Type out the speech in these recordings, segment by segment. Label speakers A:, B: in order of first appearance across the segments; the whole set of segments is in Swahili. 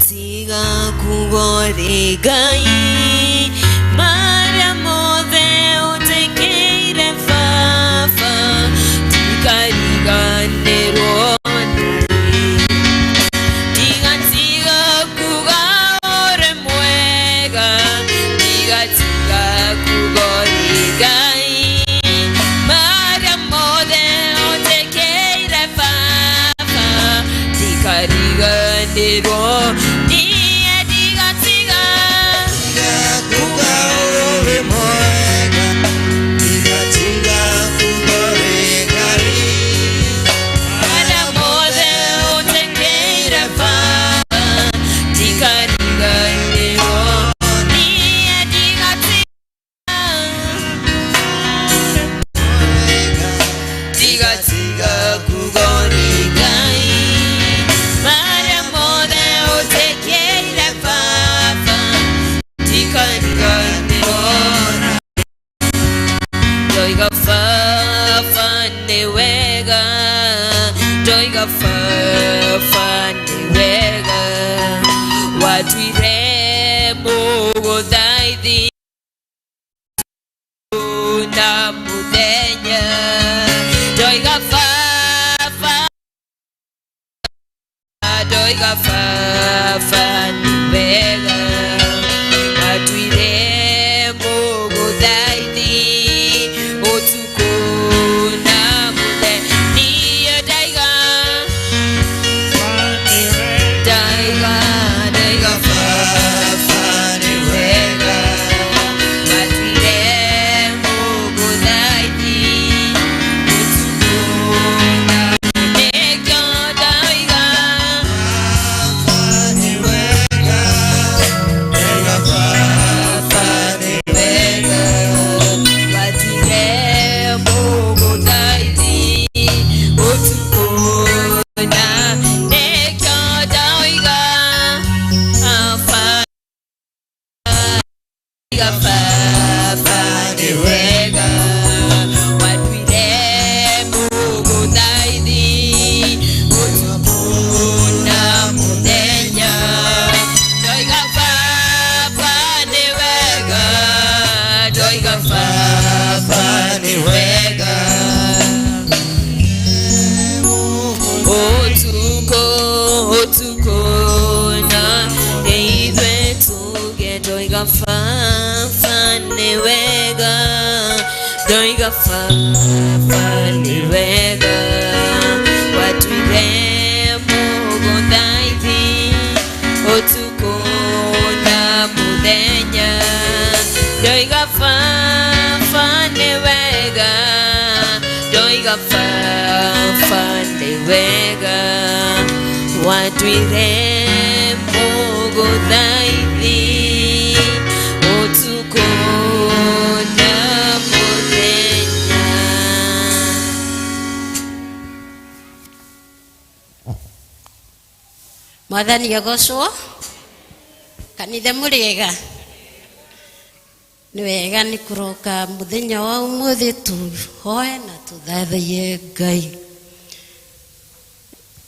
A: Tiga kugorigai Maria mothe utekeire fafa Tikariganirwo Tiga kugaore mwega Tiga kugorigai Maria mothe utekeire fafa Tikariganirwo
B: Mwathani agocwo kanitha muriega ni wega ni kuroka muthenya wa umuthi tuhoe na tuthathaie Ngai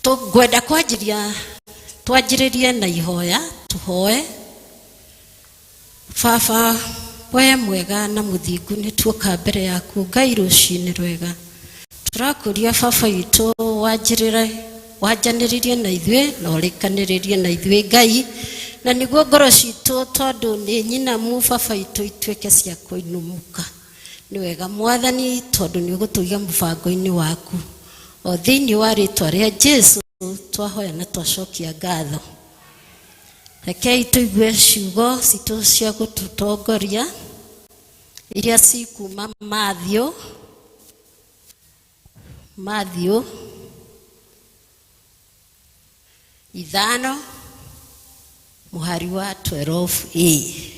B: tugwenda twanjiririe na ihoya tuhoe. Baba we mwega na muthingu ni tuoka mbere yaku Ngai rucini rwega turakuria baba itu wanjaniririe na ithuĩ na ũrĩkanĩrĩrie na ithuĩ Ngai na nĩguo ngoro citũ tondũ nĩ nyinamu baba itũ ituĩke cia kũinũmuka. Nĩ wega Mwathani tondũ nĩ ũgũtũiga mũbango-inĩ waku o thĩinĩ wa rĩtwa rĩa Jesũ twahoya na twacokia ngatho. Rekei tũigue ciugo citũ cia gũtũtongoria iria cikuma Matthew ithano muhari wa 12a.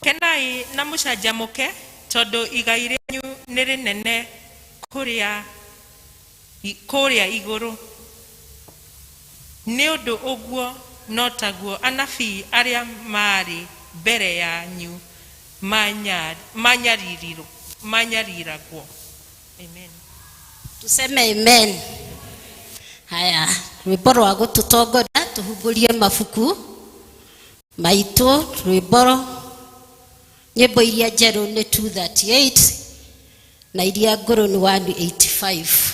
C: Kenai na mucanjamuke tondu igai rĩanyu nĩ rĩnene kũrĩa igũrũ. Nĩ ũndũ ũguo no taguo anabii arĩa marĩ mbere yanyu manyariragwo. Amen.
B: Tuseme amen. Haya, rwĩmbo rwa gũtũtongoria tuhumburie mabuku maitũ. Rwĩmbo nyĩmbo iria njerũ nĩ 238 na iria ngũrũ nĩ 185.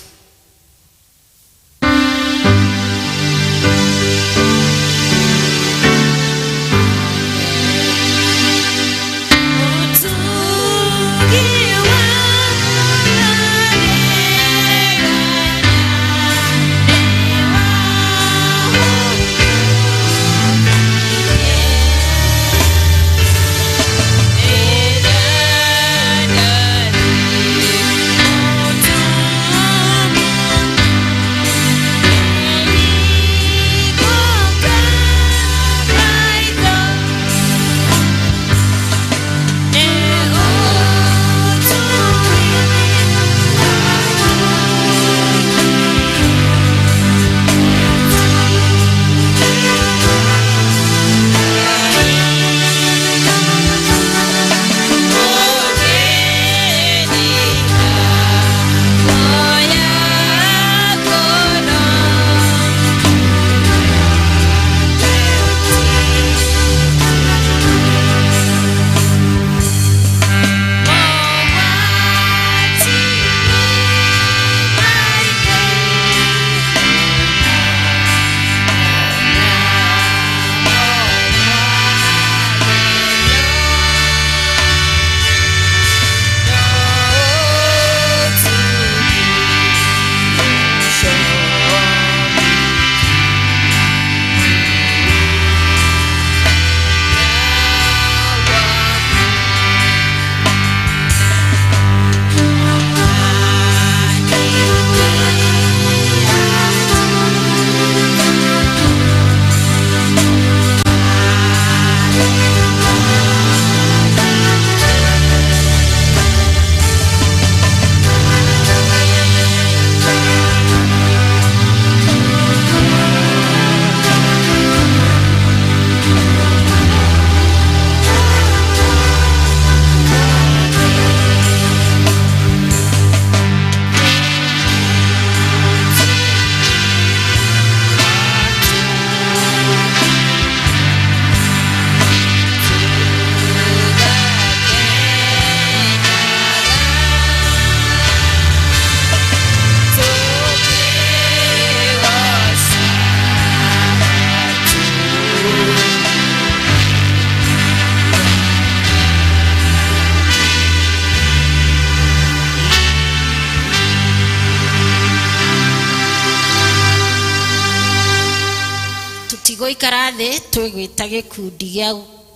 B: Goikara thĩ twĩgwĩta gĩkundi gĩa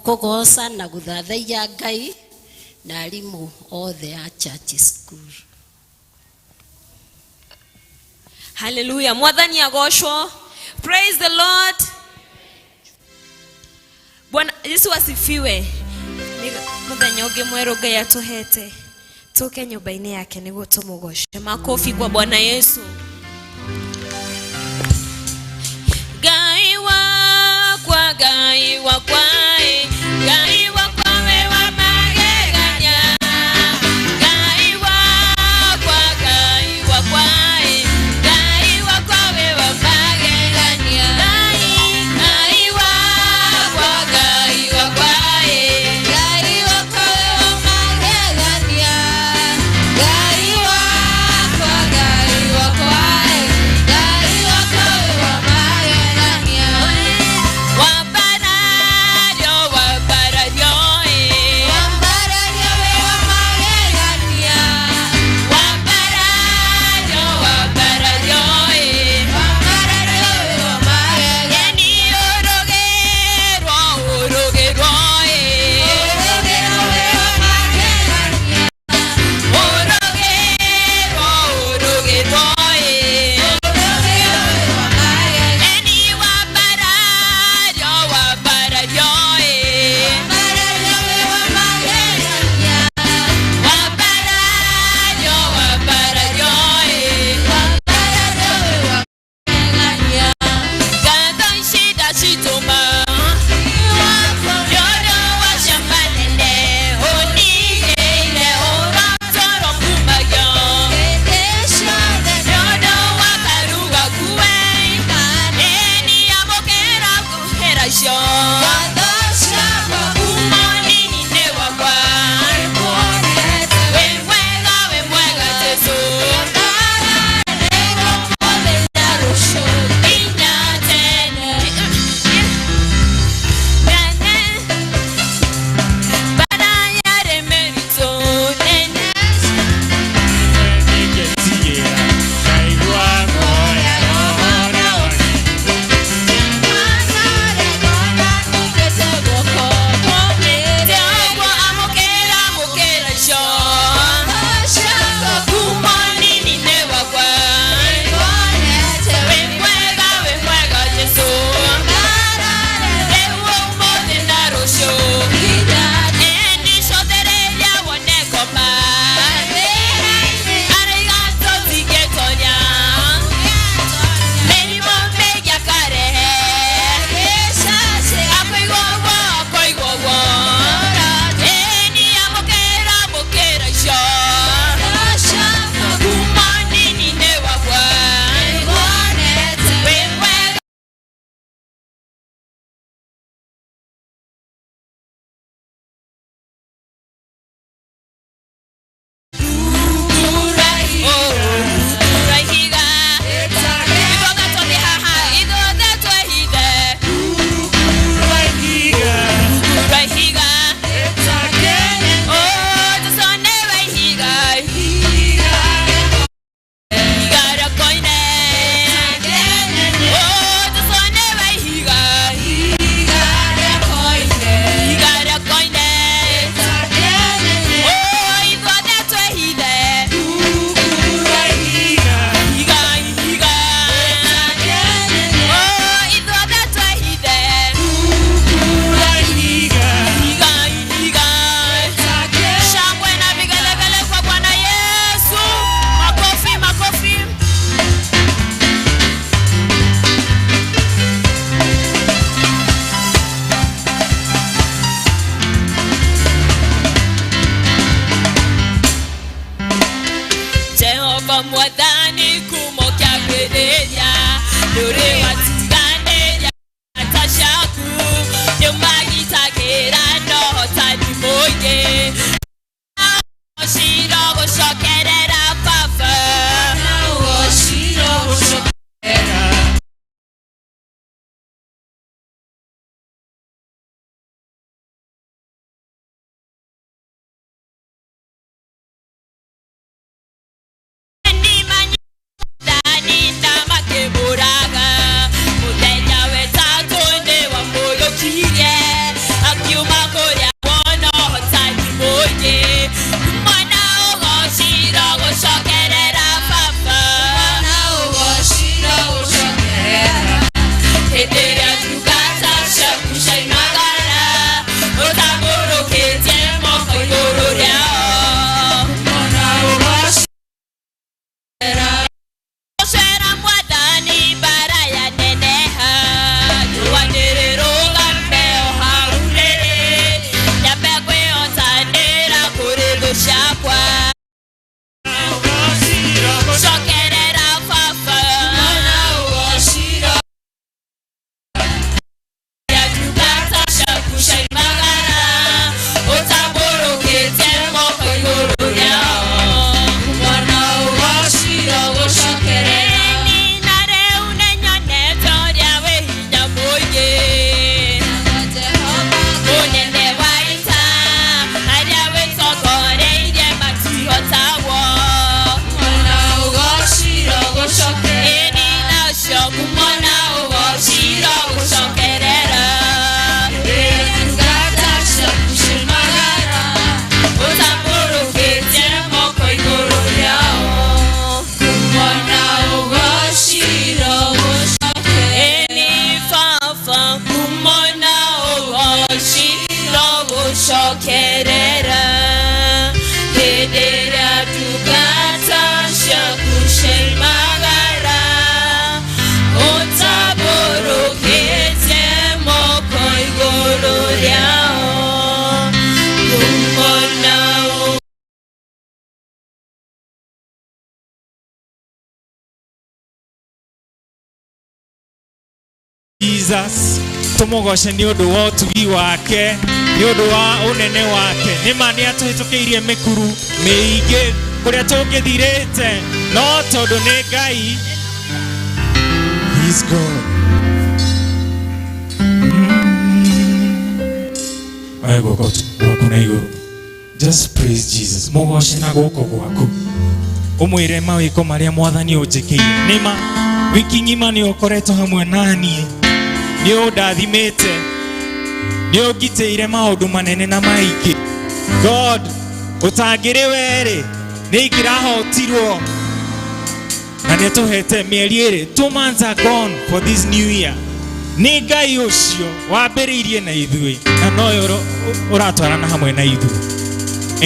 B: kũgoca na gũthathaiya Ngai na arimũ othe a church school.
A: Hallelujah. Mwathani agoshwo. Praise the Lord. Bwana Yesu asifiwe. Mũthenya ũngĩ mwerũ Ngai atũhete tũke nyũmba-inĩ yake nĩguo tũmũgoce. Makofi kwa Bwana Yesu. Ngai wakwa, Ngai wakwa, Ngai wakwa we wa magegania. Ngai wakwa, Ngai wakwa, Ngai wakwa we wa magegania. Ngai wakwa, Ngai wakwa, Ngai wakwa we wa magegania. Ngai wakwa, Ngai wakwa, Ngai wakwa we wa magegania. Wabarari shokerera hedera tukata shakushemagara otaborokete moko igoro ryao umonao.
D: Jesus tumugoshe ni undu wa utugi wake, ni undu wa unene wake. Ni mani atuhitukiirie mikuru miingi kuria tungithirite no tondu ni Ngai. He's God. Aigo kuna iguru. Just praise Jesus. Mugoshe na guko gwaku. Umwire mawiko maria mwathani unjikiire. Nima wiki ngima ni ukoretwo hamwe nani. Ni undathimite, ni ungitire maundu manene na maiki. God utangire were ni ikirahotirwo na ni tuhete mieri iri 2 months are gone for this new year. Ni Ngai ucio wambiriirie na ithui na noyo uratwarana hamwe na ithui.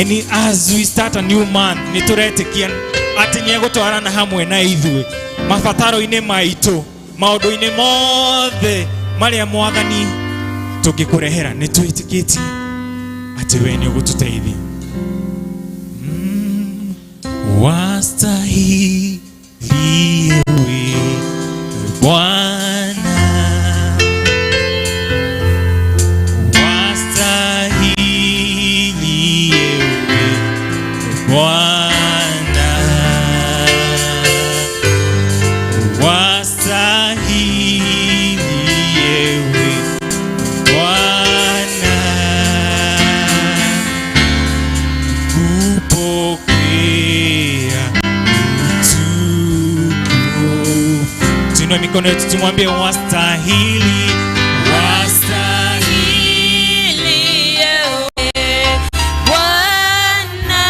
D: And as we start a new month ni turetikia ati ni egutwarana hamwe na ithui mabataro-ini maitu maundu-ini mothe maria mwathani tungikurehera ni twitikitie ati we ni ugututeithia. Wastahili wewe Bwana, wastahili wewe Bwana, wastahili wewe Bwana, kupokea utukufu. Tuinue mikono yetu tumwambie wastahili,
A: Wastahili wewe Bwana,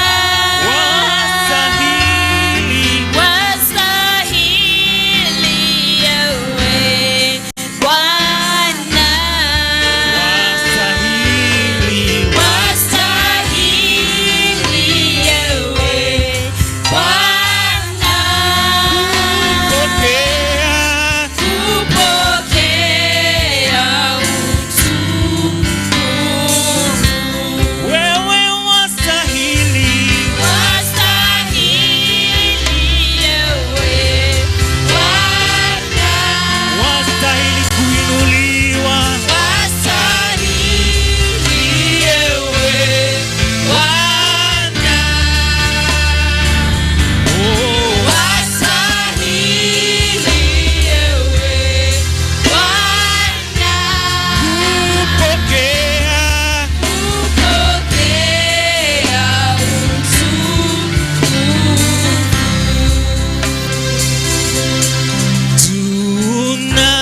D: wastahili,
A: wastahili wewe Bwana,
D: wastahili,
A: wastahili wewe Bwana,
D: pokea
A: kupokea utukufu.
D: wewe wastahili,
A: Wastahili wewe Bwana,
D: wastahili kuinuliwa,
A: wastahili wewe Bwana, wastahili wewe Bwana,
D: pokea
A: kupokea
D: tuna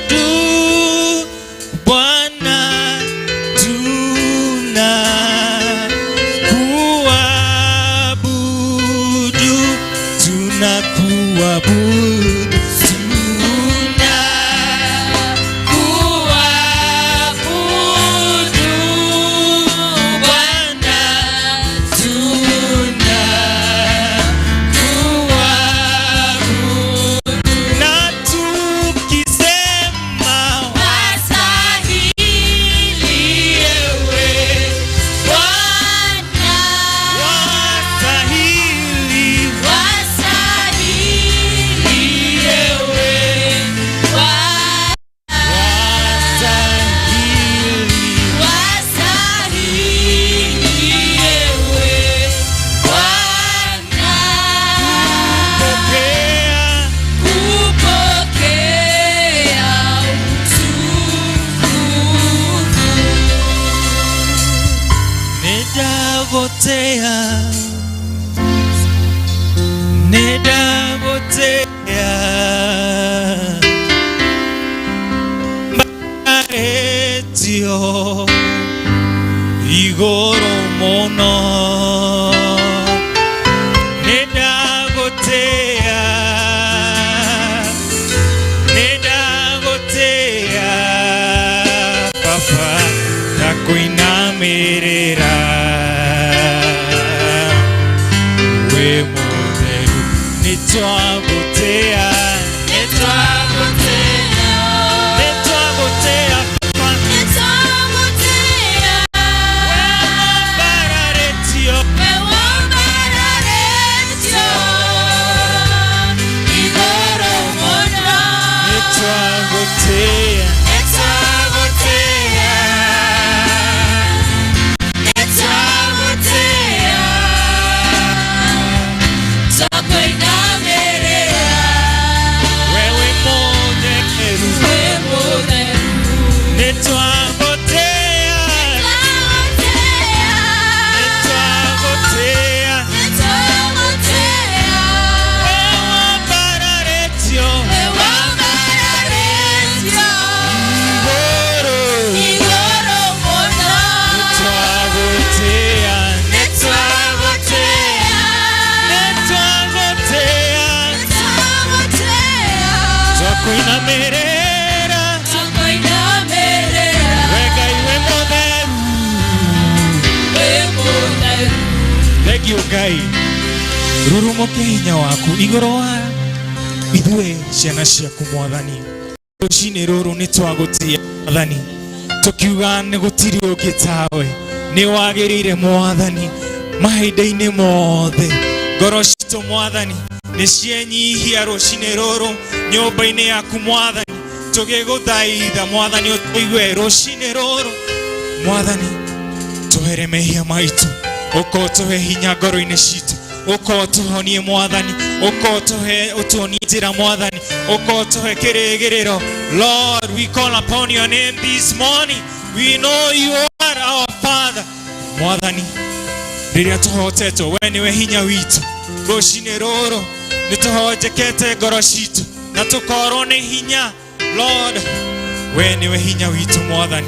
D: kuabudu Bwana, tuna kuabudu, tuna kuabudu, na tukisema wastahili, pokea nedagotea, nedagotea mbaretio igoro mono, nedagotea, nedagotea twakwinamirira we mutheru nitwagutia Ngai rurumuke hinya waku igoro wa ithue ciana ciaku Mwathani rucini ruru nitwagutia Mwathani tukiuga ni gutiri ungi tawe ni wagirire Mwathani mahinda-ini mothe ngoro citu Mwathani ni cienyihia rucini ruru nyumba-ini yaku Mwathani tugiguthaitha Mwathani utuigue rucini ruru Mwathani tuhere mehia maitu ukotuhe hinya ngoro-ini citu ukotuhonie Mwathani utuhonie njira Mwathani ukotuhe kirigiriro Lord we call upon your name this morning we know you are our Father Mwathani riria tuhotetwo we niwe hinya witu rucini ruru nituhonjekete ngoro citu na tukorwo ni hinya Lord we niwe hinya witu Mwathani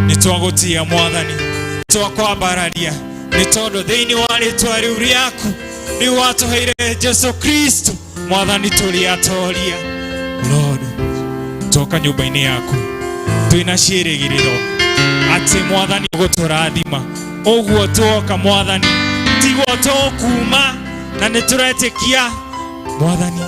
D: nitwagutia Mwathani twakwambararia ni tondu thiini wa ritwa riu riaku ni watuheire Jesu Kristo Mwathani tuliatoria Lord toka nyumba-ini yaku twina ciirigiriro ati Mwathani guturathima uguo tuoka Mwathani tiguo tukuma na nituretikia Mwathani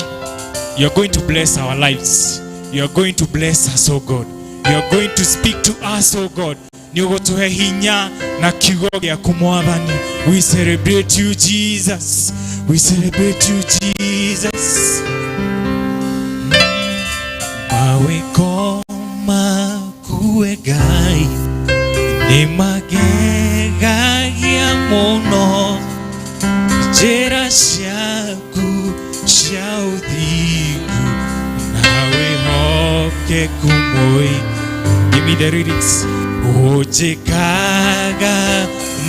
D: you are going to bless our lives you are going to bless us oh God you are going to speak to us oh God ni ugutuhe hinya na kiugo giaku Mwathani we celebrate you Jesus we celebrate you Jesus mawiko makuwe Ngai ni magegagia muno njira ciaku cia uthingu nawe hokeku moi. Give me the lyrics. Ojekaga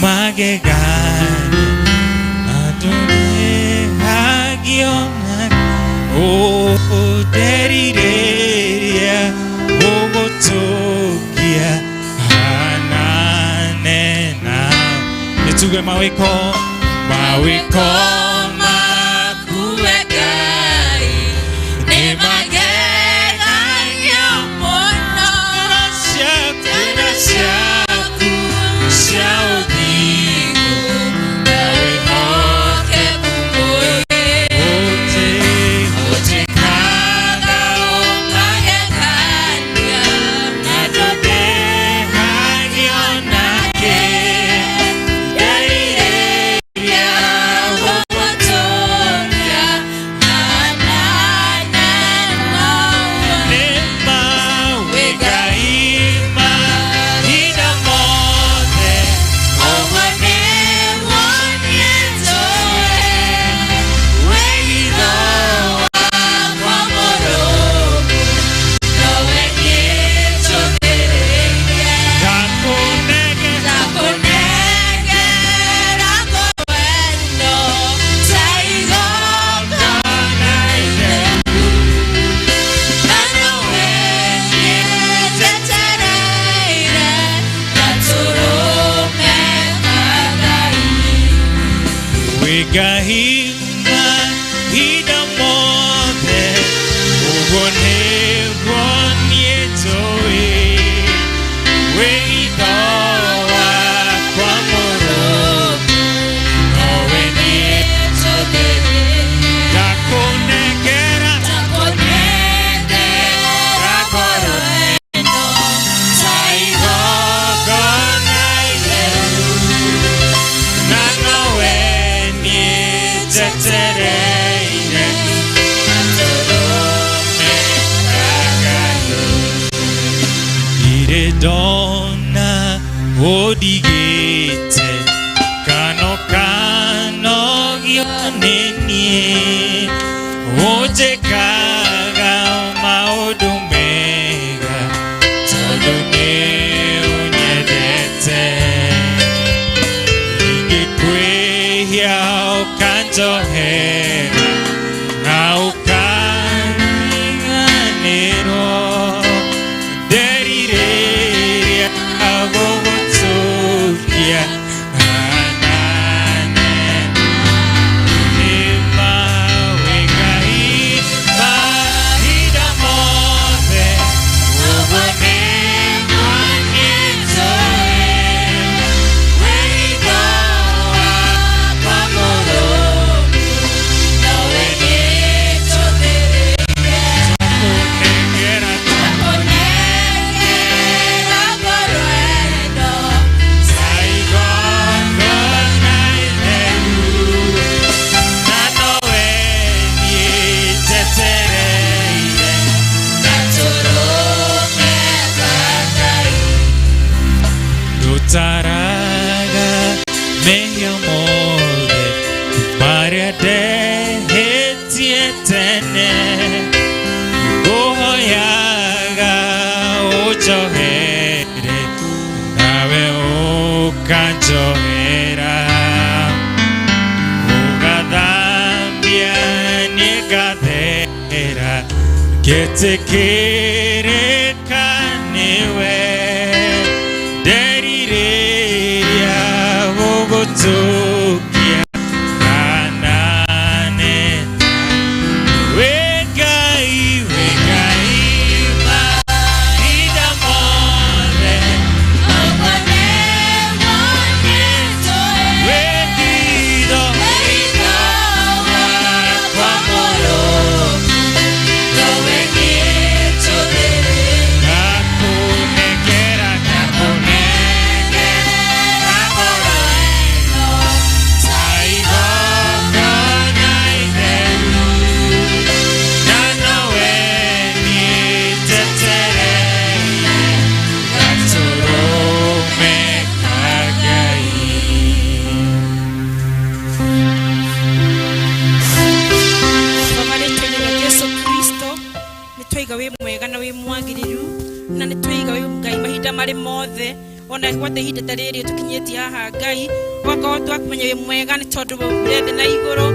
D: magegani adone hagiona o derireria ogotokia hananena nituge mawiko makuwegai ne Gahima hida mothe ugone gonye towe we dona odigete kano gionenie ojekaga maundu mega tondu ni unyendete ingikwihia ukanjohera na ukaniganirwo nderireria gugutukia Taraga mehia mode Maria de hetietene Gohoyaga ojohere Nawe ukanjohera Ugadambia nigadera Ketekere kaniwe Tukia kanane wegai ida mole amane moneto wegido kwa moro no wegido kakunekera
E: mari mothe ona gwate hinde tariri tukinyeti haha ngai wako twakumenya we mwega ni tondu bethe na iguru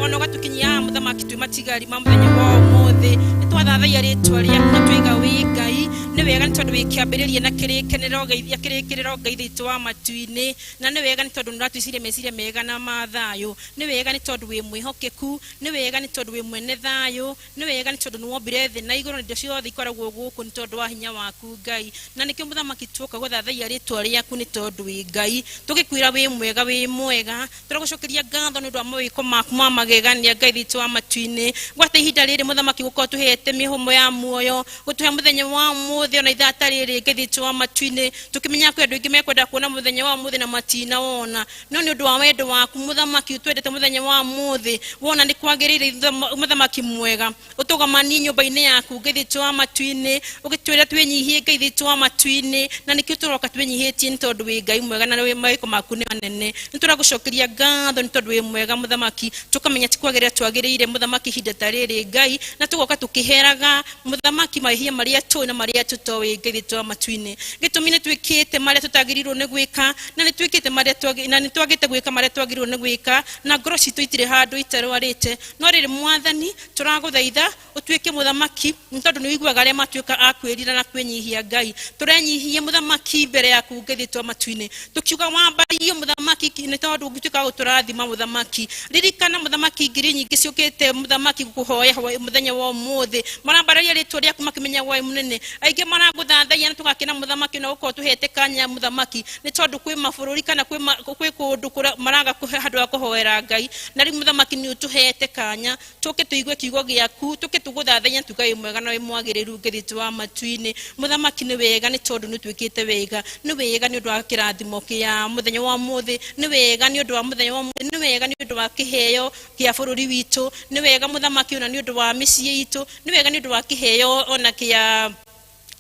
E: ona gatukinyia muthamaki twi matigari ma muthenya wa mothe ni twathathaia ritwa riaku twiga wi ngai ni wega ni tondu wikiambiririe na kirikenero geithia kirikiriro ngeithitwa wa matuini na ni wega ni tondu nuratuicirie meciria mega na mathayo ni wega ni tondu wi mwihokeku ni wega ni tondu wi mwene thayo ni wega ni tondu nuombire thi na iguru ndio ciothe ikoragwo guku ni tondu wa hinya waku ngai na nikio muthamaki twoka guthathaia ritwa riaku ni tondu wi ngai tugikwira wi mwega turagucokeria ngatho ni undu wa mawiko maku ma magegania ngeithitwa wa matuini gwate ihinda riri muthamaki gukorwo tuhete mihumo ya muoyo gutuhe muthenya wa muthi ona ithata riri ngeithitwa wa matuini tukimenya kwi andu ingi mekwenda kuona muthenya wa muthi na matina wona no ni undu wa wendo waku muthamaki twendete muthenya wa muthi wona ni kwagirire muthamaki mwega utugamani nyumba-ini yaku ngeithitwa wa matuini ugitwira twinyihie ngeithitwa wa matuini na nikio turoka twinyihitie ni tondu wi ngai mwega na wi mawiko maku ni manene ni turagucokeria ngatho ni tondu wi mwega muthamaki tukamenya tikwagirira twagirire muthamaki hinda tariri ngai na tugoka tukiheraga muthamaki mahia maria tu na maria tutowe ngeithitwa wa matuini gitumine twikite maria tutagirirwo ni gwika na ni twikite maria na ni twagite gwika maria twagirirwo ni gwika na ngoro citu itire handu itarwarite no riri mwathani turaguthaitha utwike muthamaki ni tondu ni wiguaga aria matwika akwirira na kwinyihia ngai turenyihie muthamaki mbere yaku ngeithitwa wa matuini tukiuga wambario muthamaki ni tondu ngituka guturathima muthamaki ririkana muthamaki ngiri nyingi ciukite muthamaki gukuhoya muthenya wa umuthi marambararia ritwa riaku makimenya wa munene aingi maraguthathaia na tugakina muthamaki na uko tuhete kanya muthamaki ni tondu kwi mabururi kana kwi kundu maraga handu ha kuhoera ngai na ri muthamaki ni utuhete kanya tuke tuigue kiugo giaku tuke tuguthathaia tugai mwega na wi mwagiriru ngithitwa wa matuini muthamaki ni wega ni tondu ni twikite wega ni wega ni undu wa kirathimo kia muthenya wa umuthi ni wega ni undu wa muthenya wa umuthi ni wega ni undu wa kiheo kia bururi witu ni wega muthamaki ona ni undu wa micie itu ni wega ni undu wa kiheo ona kia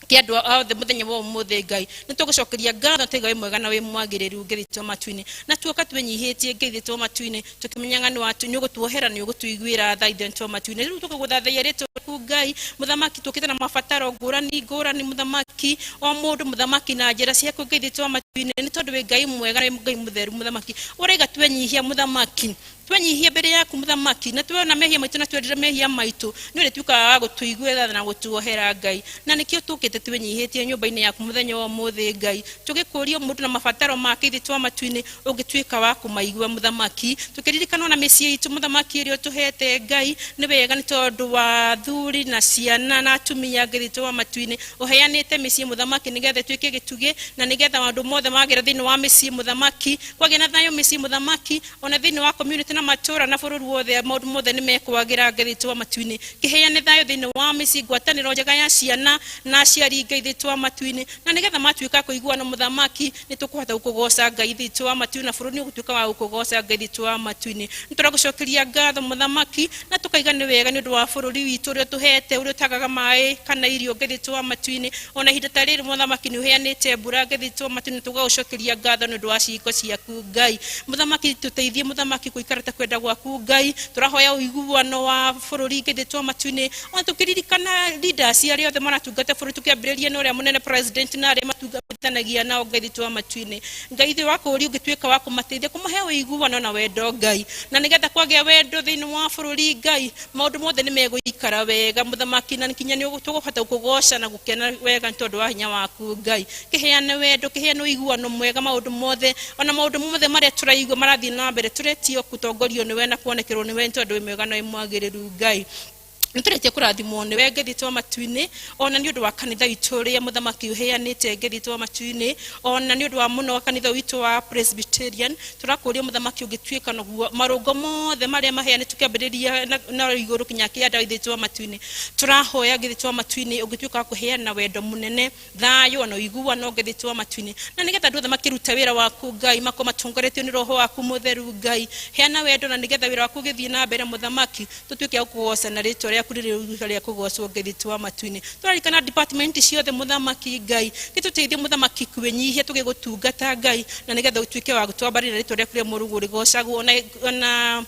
E: kiandu othe muthenya wa umuthe Ngai nitugucokeria ngatho tiga wi mwega na wi mwagiriru ngithitwo matu-ini na tuoka twenyihitie ngithitwo matu-ini tukimenyaga ni watu ni ugutuohera ni ugutuiguira tha ithentwo matu-ini riu tukuguthathaiya ritwa ku Ngai muthamaki tukite na mabataro ngurani muthamaki o mundu muthamaki na njira ciaku ngithitwo matu-ini ni tondu wi Ngai mwega na Ngai mutheru muthamaki uraiga twenyihia muthamaki twenyihia mbere yaku muthamaki na tuona mehia maitu na twendire mehia maitu ni uri tukaga gutuiguira na gutuohera Ngai na nikio tukite twenyihitie nyumba-ini yaku muthenya wa umuthe Ngai tugikuria mundu na mabataro make ithitwo matu-ini ugituika wa kumaigua muthamaki tukiririkana na micii itu muthamaki irio tuhete Ngai ni wega ni tondu wa thuri na ciana na atumia ngithitwo matu-ini uheanite micii muthamaki nigetha tuike gituge na nigetha maundu mothe magira thiini wa micii muthamaki kwagia na thayo micii muthamaki ona thiini wa community na matura na bururi wothe maundu mothe ni mekwagira ngithitwo matu-ini kiheane thayo thiini wa micii ngwataniro njega ya ciana na aciari ngithitwo matu-ini na nigetha matuika kuiguana muthamaki ni tukuhota gukugoca Ngai thitwo matu-ini na bururi ugutuika wa gukugoca Ngai thitwo matu-ini nituragucokeria ngatho muthamaki na tukaiga ni wega ni undu wa bururi witu uria tuhete uria utagaga mai kana irio ngithitwo matu-ini ona ihinda ta riri muthamaki ni uheanite mbura ngithitwo matu-ini tugagucokeria ngatho ni undu wa ciiko ciaku Ngai muthamaki tuteithie muthamaki guikara ta kwenda gwaku Ngai turahoya uiguano wa bururi ngithitwo matu-ini ona tukiririkana leaders aria othe maratungata bururi tukiambiriria ni uria munene president na aria matungatanagia nao ngithitwo matu-ini Ngai thi wako uri ugituika wa kumateithia kumahe uiguano na wendo Ngai na nigetha kwagia wendo thiini wa bururi Ngai maundu mothe ni meguikara wega muthamaki na kinya ni tuguhota kugoca na gukena wega tondu wa hinya waku Ngai kiheane wendo kiheane uiguano mwega maundu mothe ona maundu mothe maria turaigua marathii na mbere turetio kutongorio ni we na kuonekerwo ni we tondu wi mwega na mwagiriru Ngai nituretie kurathimwo ni we ngithitwo matu-ini ona ni undu wa kanitha witu ria muthamaki uheanite ngithitwo matu-ini ona ni undu wa muno kanitha witu wa Presbyterian turakuria muthamaki ugituika naguo marungo mothe maria maheane tukiambiriria na iguru kinya kianda ngithitwo matu-ini turahoya ngithitwo matu-ini ugituika kuheana wendo munene thayo ona uiguano ngithitwo matu-ini na nigetha ndu thamaki ruta wira waku Ngai mako matongoretio ni roho waku mutheru Ngai heana wendo na nigetha wira waku githii na mbere muthamaki tutuike kugoca na ritwa kuriria kugocwo ngithitwo matu-ini turarikana department ciothe muthamaki Ngai gituteithie muthamaki kwenyihia tugigutungata Ngai na nigetha utuike wa gutwambarira ritwa ria kuria murugu rigocagwo na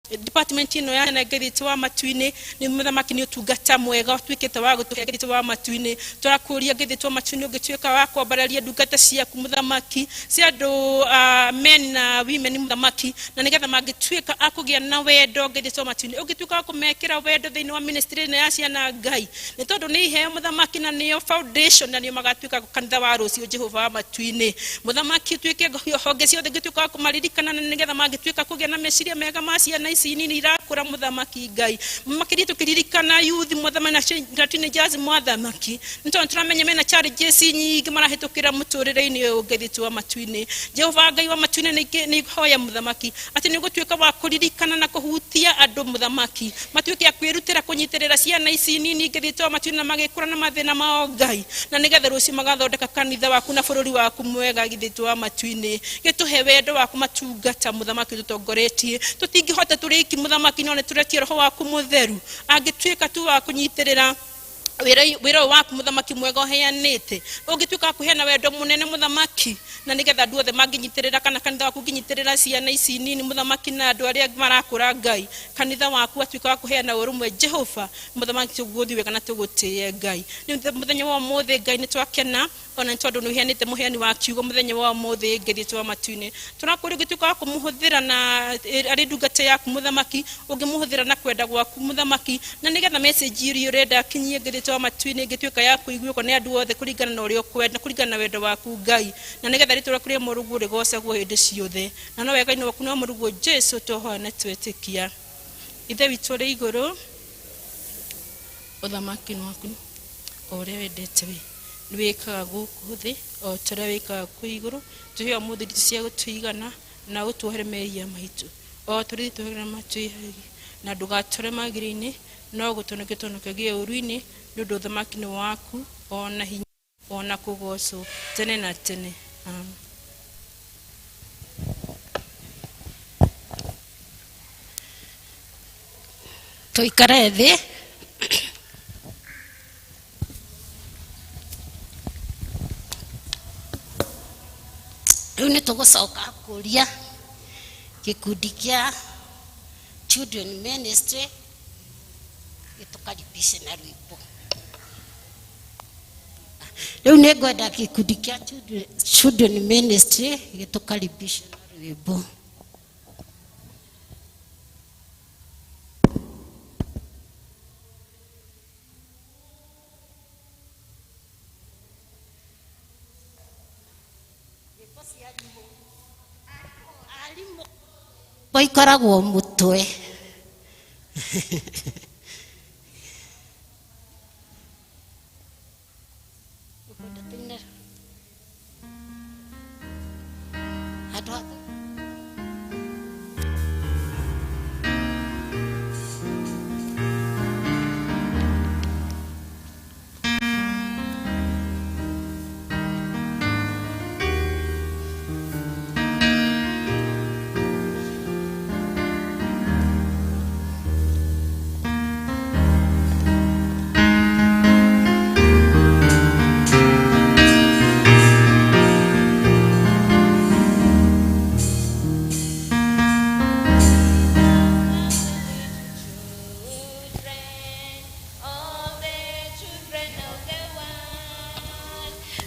E: department ino ya ngithitwo matu-ini ni muthamaki ni utungata mwega tuikite wa gutuhe ngithitwo matu-ini turakuria ngithitwo matu-ini ugituika wa kwambararia ndungata ciaku muthamaki cia andu men na women muthamaki na nigetha magituika akugia na wendo ngithitwo matu-ini ugituika wa kumekira wendo thiini wa ministry na ya ciana Ngai ni tondu ni iheo muthamaki na niyo foundation na niyo magatuika kanitha wa rucio Jehova wa matu-ini muthamaki tuike honge ciothe ngituika wa kumaririkana na nigetha magituika kugia na meciria mega ma ciana nini irakura muthamaki Ngai makiri tukiririkana youth muthamaki na teenagers muthamaki nito turamenya mena challenges nyingi marahitukira muturire-ini uyu ngithitwo matu-ini Jehova Ngai wa matu-ini ni hoya muthamaki ati ni gutuika wa kuririkana na kuhutia andu muthamaki matuike akwirutira kunyitirira ciana ici nini ngithitwo matu-ini na magikura na mathina mao Ngai na nigetha rucio magathondeka kanitha waku na bururi waku mwega ngithitwo matu-ini gituhe wendo waku matungata muthamaki tutongoretie tutingihota turiki muthamaki none turetie roho waku mutheru angituika tu wa kunyitirira wira waku muthamaki mwega uheanite ugituika kuheana wendo munene muthamaki na nigetha andu othe manginyitirira kana kanitha waku nginyitirira ciana ici nini muthamaki na andu aria marakura Ngai kanitha waku atuika wa kuheana urumwe Jehova muthamaki tuguthi wega na tugutie Ngai ni muthenya wa mothe Ngai ni twakena ona tondu ni uheanite muheani wa kiugo muthenya wa mothe ngithitwo matu-ini turakuri gituika wa kumuhuthira na ari ndungata yaku muthamaki ungimuhuthira na kwenda gwaku muthamaki na nigetha message iri urenda kinyie ngithitwo matu-ini ngituika ya kuiguo ni andu othe kuringana na uria kwenda kuringana na wendo waku Ngai na nigetha ritwa kuria murugu rigocagwo hindi ciothe na no wega ino waku no murugu Jesu tohoa na twetikia ithe witu ri iguru uthamaki waku uria wendete we niwikaga guku thi o tore wikaga ku iguru tuhe umuthi cia gutuigana na gutuhere mehia maitu o turi tuhere matuihagi na ndugatore magiri-ini no gutonoke tonoke gie uru-ini nundu uthamaki ni waku ona hinya ona kugocwo tene na tene tuikare thi
B: Riu ni tugucoka kuria gikundi kia children ministry gitukaribishe na rwimbo. Riu ni ngwenda gikundi kia children ministry gitukaribishe na rwimbo. Boikaragwo mutwe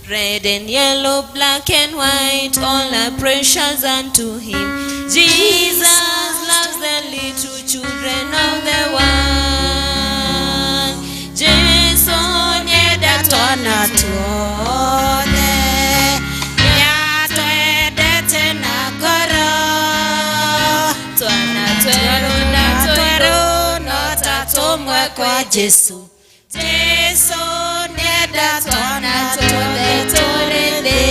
A: Red and yellow, black and white, all are precious unto him. Jesus loves the little children of the world. Jesus nyenda twana tuone, nyatwendete na ngoro, twana tweru no tatumwe kwa Jesu. Jesu nyenda twana tuone turende.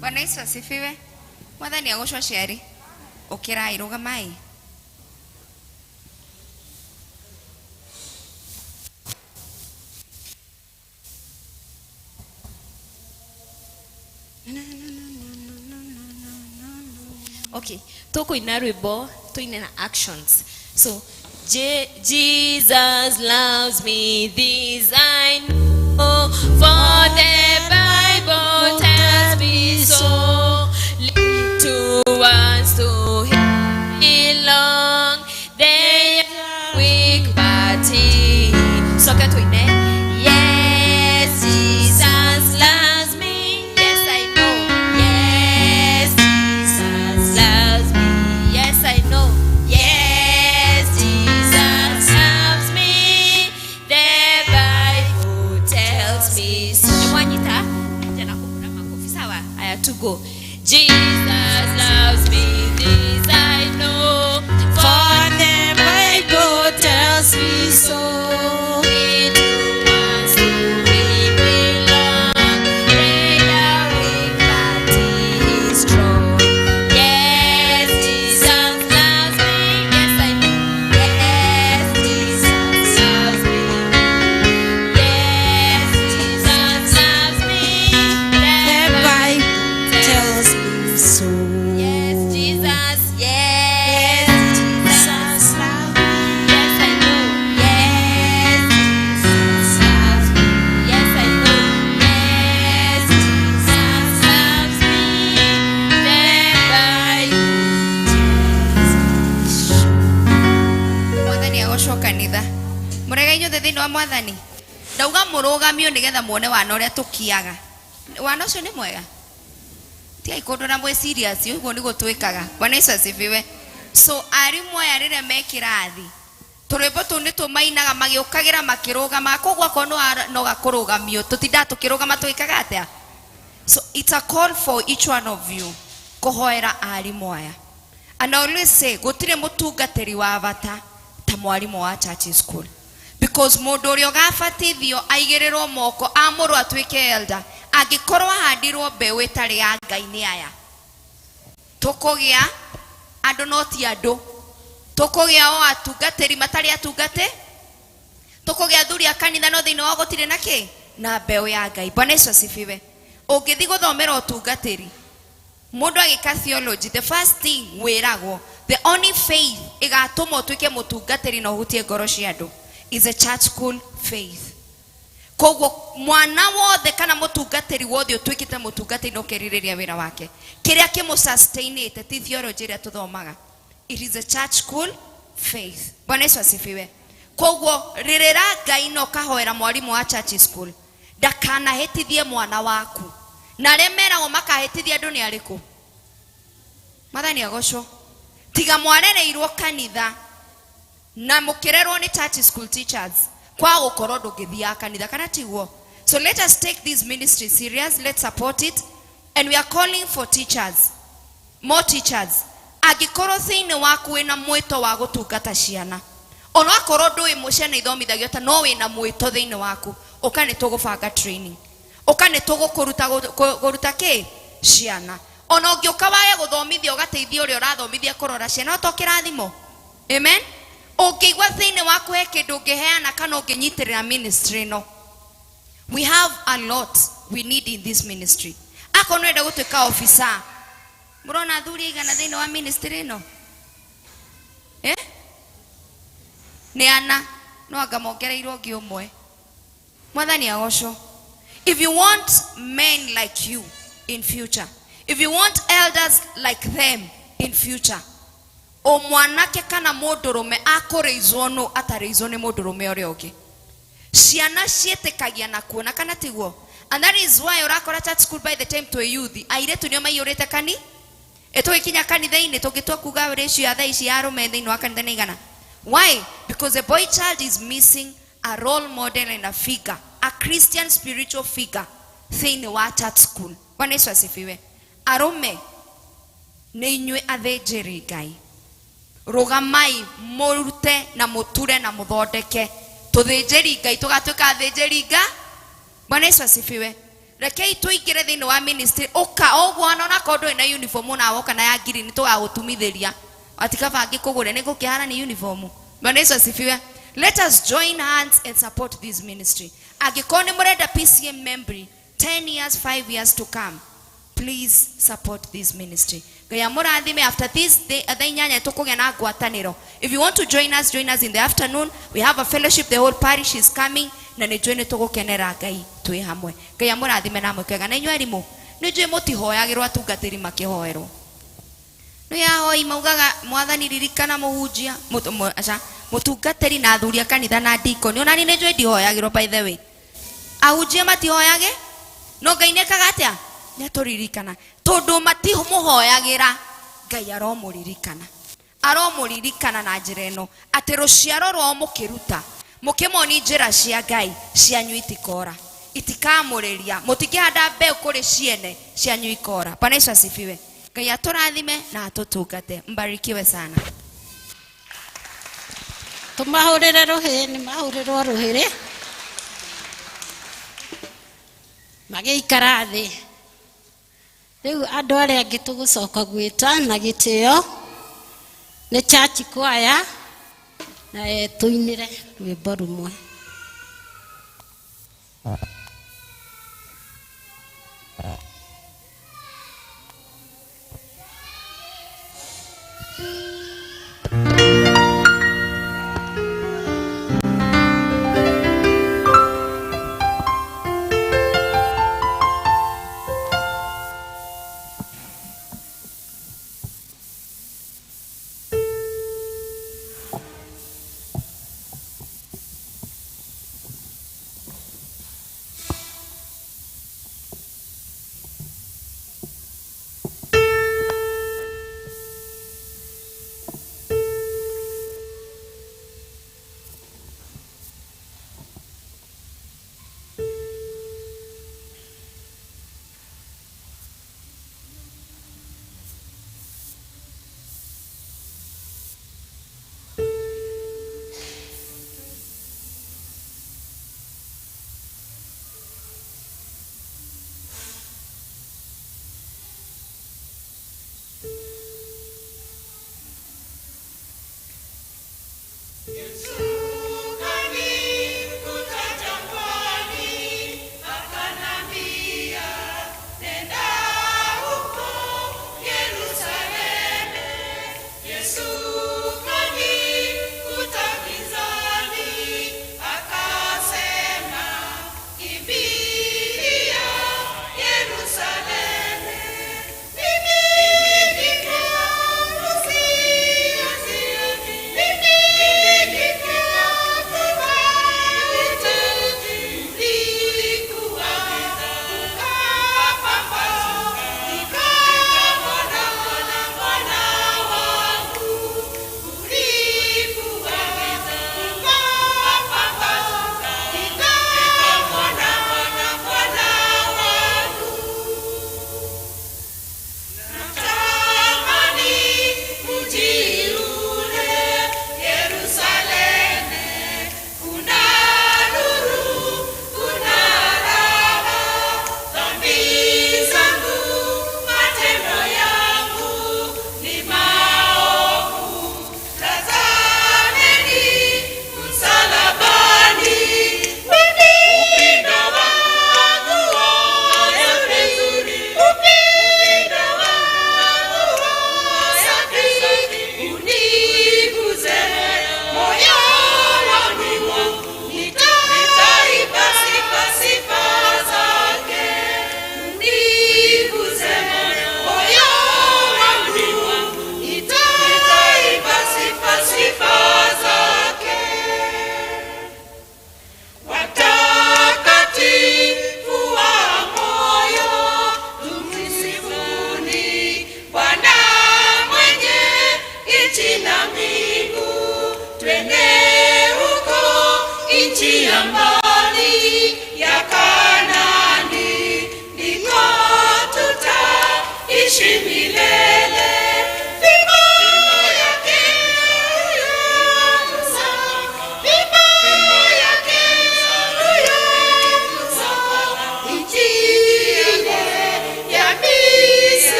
F: Bwana Yesu asifiwe. Mwathani agoshwa ciari. Ukirai rugamai.
A: Okay, tukuina rwimbo tuine na actions. So Jesus loves me, this I know, for the Bible tells me so. To us to him belong, they are weak but he. So can we name? Yes, Jesus loves me. Yes, I know. Yes, Jesus loves me. Yes, I know. Yes, Jesus loves me. The Bible tells me so. Mwanyita, jana kupuna makofi sawa. Aya to go. Jesus loves me, this I know, for the Bible tells me so. We to us we belong, they are weak but he is strong. Yes, Jesus loves me, yes I know. Yes, Jesus loves me. Yes, Jesus loves me. The Bible tells me so. Yes, Jesus. Yes, Jesus loves me. Yes, I know. Yes, Jesus loves me. Yes, I know. Yes, Jesus loves me. The Bible tells me so.
F: Mwathani agoshwa kanitha. Muregainyo thethini wa Mwathani. Ndauga murugamio nigetha muone wana uria tukiaga. Wana ucio ni mwega. Tia ikondo na mwe serious uguo ni gutwikaga. Bwana Yesu asifiwe. So arimu aya rire mekirathi turembo tu ni tumainaga magiukagira makirugama kogwa kono no gakurugamio tutinda tukirugama twikaga atia. So it's a call for each one of you kuhoera arimu aya. And I always say gutire mutungatiri wa bata ta mwarimu wa church school, because mundu uria gabatithio aigirirwo moko amuru atwike elder agikorwa handirwo mbeũ itari ya Ngai ni aya tukugia andu no ti andu tukugia o atungatiri matari atungate tukugia thuri a kanitha no thini wa gutire na ki na mbeũ ya Ngai. Bwana Yesu asifiwe. Ungithi guthomera utungatiri mundu agika theology, the first thing wiragwo the only faith igatuma utwike mutungatiri no hutie ngoro cia andu is a church school faith. Koguo mwana wothe kana mutungatiri wothe utwikite mutungatiri no keririria wira wake kiria kimu sustainite ti theology ria tuthomaga. It is a church school faith. Bwana Yesu asifiwe. Koguo ririra Ngai no kahoera mwarimu wa church school ndakana hetithie mwana waku na remera makahitithia andu ni ariku mathani agocwo tiga mwarereirwo kanitha na mukirerwo ni church school teachers kwa gukorwo ndungithia kanitha kana tiguo. So let us take this ministry serious. Let's support it, and we are calling for teachers, more teachers. Agikorwo thiini waku wina mwito wa gutungata ciana, ona akorwo ndui muciana ithomithagio ta no wina mwito thiini waku, ukani tugubanga training, ukani tugukuruta ki ciana. Ona ungiuka wage guthomithia ugateithia uria urathomithia kurora ciana utokirathimo. Amen. Ukigwa thiini waku he kindu ungiheana kana unginyitirira ministry no. We have a lot we need in this ministry. Ako nwenda gutwika officer. Murona thuri igana thiini wa ministry no. Ni ana no anga mongereirwo ngi umwe. Mwathani agocwo. If you want men like you in future, if you want elders like them in future, o mwanake kana mundurume akureizwo no atareizwo ni mundurume uri ungi. Ciana cietikagia na kuona kana tiguo. And that is why urakora church school by the time to a youth airetu nio maiyurite kani etugikinya kanitha-ini tugitwa kuga ratio ya thaici ya arume thiini wa kanitha ni igana. Why? Because the boy child is missing a role model and a figure, a Christian spiritual figure thiini wa church school. Bwana Yesu asifiwe. Arume ni inywe athinjiri Ngai, rugamai murute na muture na muthondeke tuthinjiri Ngai tugatwika athinjiri Ngai. Bwana Yesu asifiwe. Rekei tuingire thiini wa ministry uka ogwana na kondo ina uniform na woka na ya green tugagutumithiria atikabangi kugure ni gukihana ni uniform. Bwana Yesu asifiwe. Let us join hands and support this ministry. Agikoni murenda PCM memory 10 years 5 years to come, please support this ministry. Gaya murathime after this day nyanya tukugia na ngwataniro. If you want to join us in the afternoon. We have a fellowship, the whole parish is coming na ni join tugukenera Ngai twi hamwe. Gaya murathime na mwekega na inywe arimu ni njui mutihoyagirwo atungatiri makihoerwo no ya hoi maugaga mwathani ririkana muhunjia mutungatiri na athuri a kanitha na ndikoni. Ona ni njui ndihoyagirwo by the way. Ahunjia matihoyage no Ngai nekaga atia ni aturirikana tondu matimuhoyagira Ngai aromuririkana na njira ino ati ruciaro rwao mukiruta mukimoni njira cia Ngai cianyu itikora itikamuriria mutingihanda mbeu kuri ciene cianyu ikora. Bwana Yesu asifiwe. Ngai aturathime na atutungate. Mbarikiwe sana.
B: Tumahurire ruhi ni mahurirwo ruhiri magiikara thi. Riu andu aria angi tugucoka gwita na gitio ni church choir na tuinire rwimbo rumwe.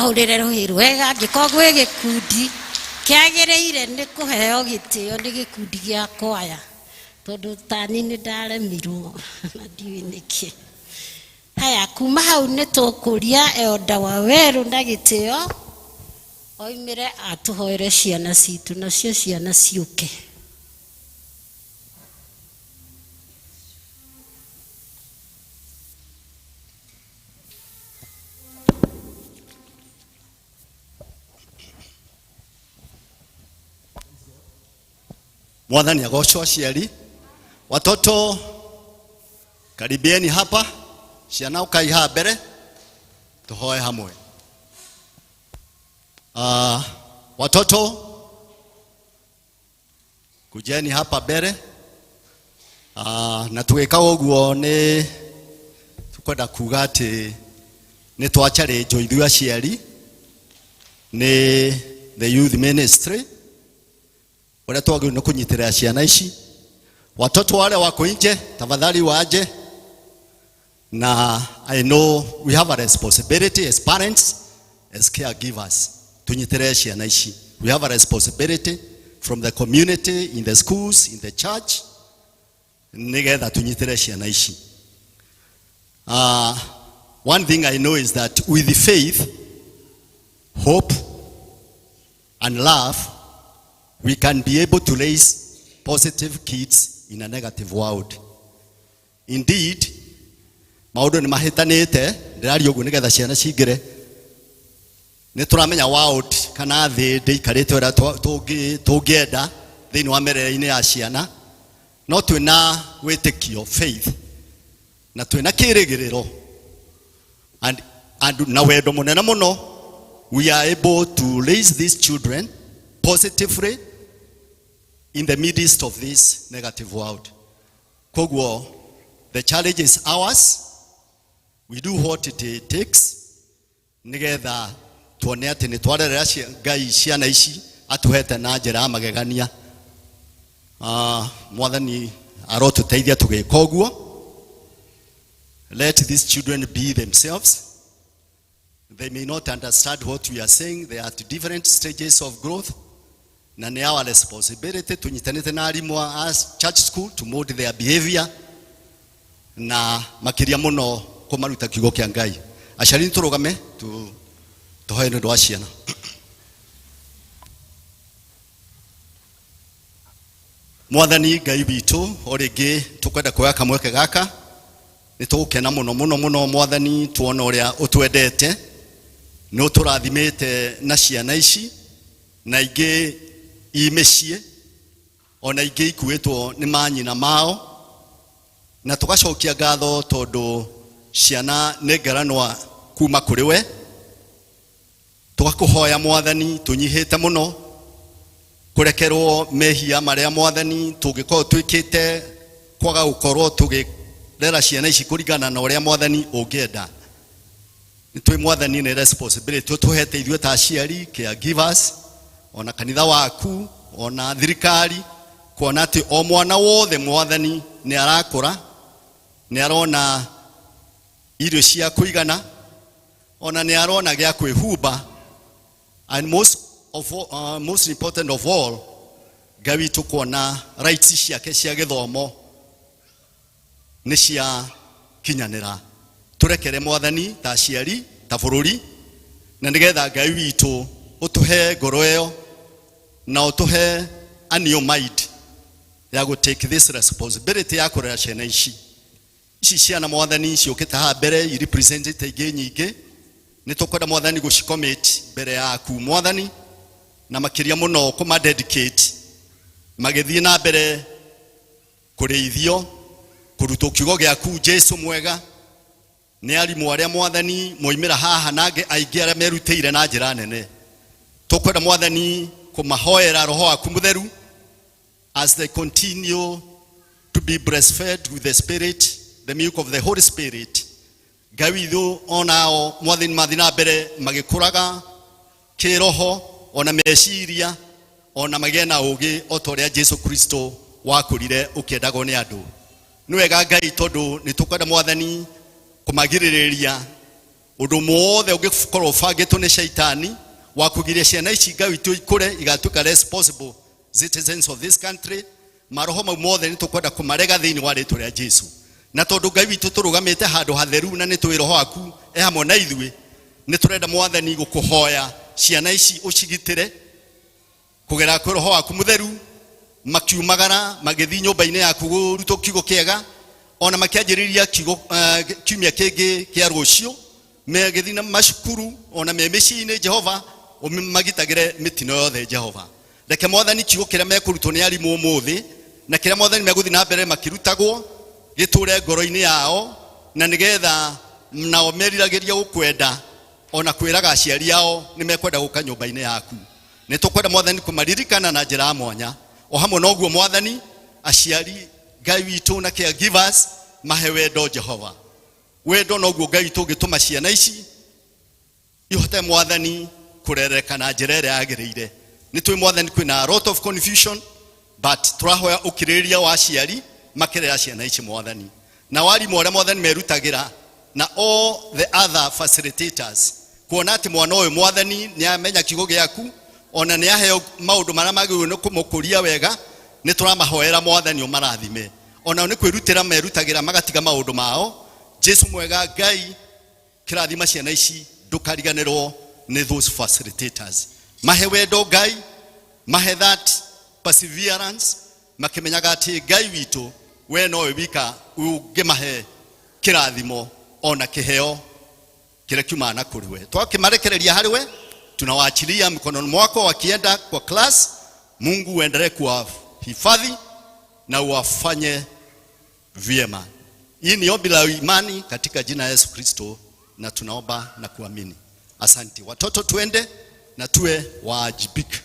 B: mahurire ruhiru wega ngikogwe gikundi kiagireire ni kuheo gitio ni gikundi gia kwaya tondu tani ni ndaremirwo na ndiwi niki. Haya kuma hau ni tukuria Elda Waweru na gitio oimire atuhoere ciana citu nacio ciana ciuke.
G: Mwathani agocwo aciari. Watoto karibieni hapa, ciana ukai ha mbere tuhoe hamwe. Watoto kujeni hapa mbere. Na tuweka uguo ni tukwenda kuga ati ni twachare joithua aciari ni the youth ministry wale twagirwo no kunyitira ciana ici. Watoto wale wako nje tafadhali waje. Na I know we have a responsibility as parents, as caregivers. Tunyitire ciana ici. We have a responsibility from the community, in the schools, in the church. Nigetha tunyitire ciana ici. One thing I know is that with the faith, hope and love, we can be able to raise positive kids in a negative world. Indeed, maundu ni mahitanite ndirari ugu nigetha ciana cingire ni turamenya world kana thi ndikarite ora tungienda thiini wa merere-ini ya ciana no twina witikio faith na twina kirigiriro and na wendo munene muno we are able to raise these children positively in the midst of this negative world. Kogwo, the challenge is ours. We do what it takes. Nigetha tuone ati ni twarerera Ngai ciana ici atuhete na njira magegania. Mwathani arotuteithia tugika uguo. Let these children be themselves. They may not understand what we are saying. They are at different stages of growth. Na ni our responsibility tunyitanite na arimu as church school to mold their behavior na makiria muno kumaruta kiugo kia Ngai. Aciari turugame tuhoe ndu wa ciana. Mwathani Ngai witu oringi tukwenda kuoya kamweke gaka ni tugukena muno muno muno Mwathani tuona uria utwendete no turathimite na ciana ici na ingi imecie ona ingi ikuitwo ni manyina mao na tugacokia ngatho tondu ciana ni ngaranwa kuma kuri we. Tugakuhoya Mwathani tunyihite muno kurekerwo mehia maria Mwathani tungikorwo twikite kwaga gukorwo tugirera ciana ici kuringana na uria Mwathani ungienda. Nitwe Mwathani ni responsibility tutuhete ithuĩ ta aciari caregivers ona kanitha waku ona thirikari kuona ati o mwana wothe Mwathani ni arakura ni arona irio cia kuigana ona ni arona gya kwihumba and most important of all Ngai tukuona rights ciake cia githomo ni cia kinyanira. Turekere Mwathani ta aciari ta bururi na nigetha Ngai witu utuhe ngoro iyo na utuhe a new mind ya go take this responsibility ya kurera ciana ici ciana Mwathani ciukite ha mbere i represent ingi nyingi ni tukwenda Mwathani gucicommit mbere yaku Mwathani na makiria muno kuma dedicate magithie na mbere kureithio kuruto kiugo giaku Jesu mwega ni arimu aria Mwathani moimira haha nange aingi aria merutire na njira nene. Tukwenda Mwathani kumahoera roho waku mutheru as they continue to be breastfed with the Spirit, the milk of the Holy Spirit. Ngai withu onao Mwathani mathina mbere magikuraga kiroho ona meciria ona magena ugi otoria Jesu Kristo wakurire ukiendagwo ni andu. Ni wega Ngai tondu ni tukwenda Mwathani kumagiriria undu mothe ungikorwo ufangitwo ni shaitani wa kugiria ciana ici Ngai witu ikure igatuka responsible citizens of this country. Maroho mau mothe ni tukwenda kumarega thiini wa ritwa ria Jesu, na tondu Ngai witu turugamite handu hatheru na ni twi roho aku hamwe na ithui, ni turenda Mwathani gukuhoya ciana ici ucigitire kugera kwi roho waku mutheru, makiumagara magithi nyumba-ini yaku gurutwo kiugo kiega, ona makianjiriria kiugo kiumia kingi kia rucio megithi na mashukuru ona me micii-ini Jehova magitagire mitino yothe Jehova. Reke Mwathani kiugo kiria mekurutwo ni arimu umuthi na kiria Mwathani meguthi na mbere makirutagwo giture ngoro-ini yao, na nigetha nao meriragiria gukwenda ona kwiraga aciari yao ni mekwenda guka nyumba-ini yaku. Ni tukwenda Mwathani kumaririkana na njira mwanya, o hamwe noguo Mwathani aciari Ngai witu na caregivers mahe wendo Jehova. Wendo noguo Ngai witu gituma ciana ici ihote Mwathani kurerekana njira iria yagiriire. Ni twi Mwathani kwina a lot of confusion, but turahoya ukiriria wa aciari makirera ciana ici Mwathani, na warimu aria Mwathani merutagira na all the other facilitators kuona ati mwana uyu Mwathani ni amenya kiugo giaku ona ni aheo maundu maria magirwo ni kumukuria wega. Ni turamahoera Mwathani umarathime, ona ni kwirutira merutagira magatiga maundu mao. Jesu mwega Ngai kirathima ciana ici ndukariganirwo ni those facilitators. Mahe wendo Ngai, mahe that perseverance, makimenyaga ati Ngai witu we no wika ungimahe kirathimo ona kiheo kile kiumana kuriwe. Twakimarekereria hariwe tunawaachilia mikononi mwako wakienda kwa class. Mungu uendelee kuwahifadhi na uwafanye vyema. Hii ni ombi la imani katika jina la Yesu Kristo na tunaomba na kuamini. Asante. Watoto tuende na tuwe waajibika.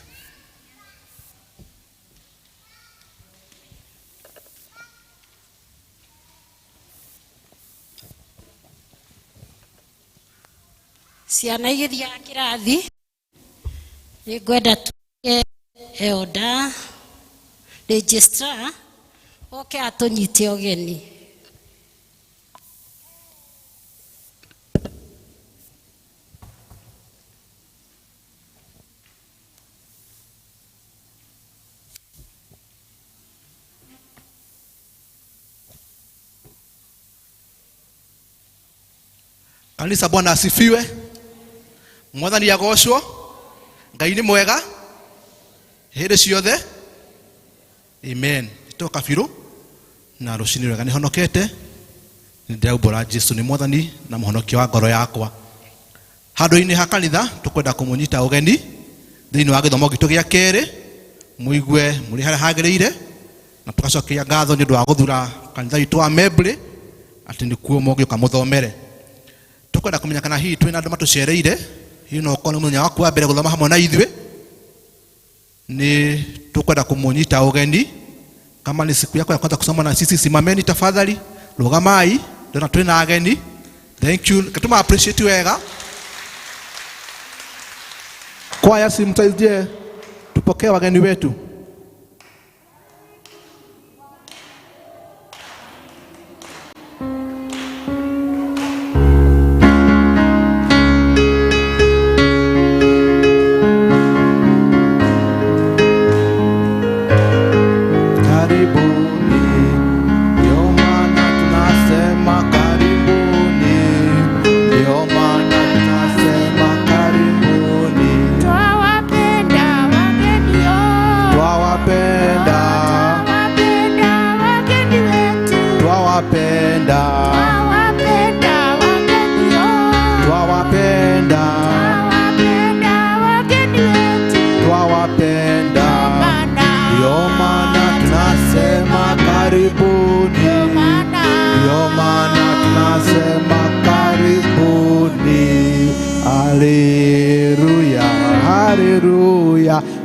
B: Ciana igithia kirathi ni ngwenda tuge elder registrar oke atunyite ogeni.
H: Kanisa, Bwana asifiwe. Mwathani agocwo. Ngai ni mwega hindi ciothe. Amen. Toka biru na rucini rwega ni honokete. Ni ndaumbura Jesu ni Mwathani na muhonokia wa ngoro yakwa. Handu-ini ha kanitha tukwenda kumunyita ugeni thiini wa githomo gitu gia keri, muigue muri haria hagiriire na tugacokia ngatho ni undu wa guthura kanitha witu wa Mebre ati ni kuo mogioka muthomere. Tukwenda kumenya kana hii twina andu matucereire hii no kono munya waku wa mbere guthoma hamwe na ithuĩ. Ni tukwenda kumunyita ugeni. Kama ni siku yako ya kwanza kusoma na sisi, simameni tafadhali, rugamai, ndio twina ageni. Thank you. Katuma appreciate wega. Kwaya simtaidie tupokee wageni wetu.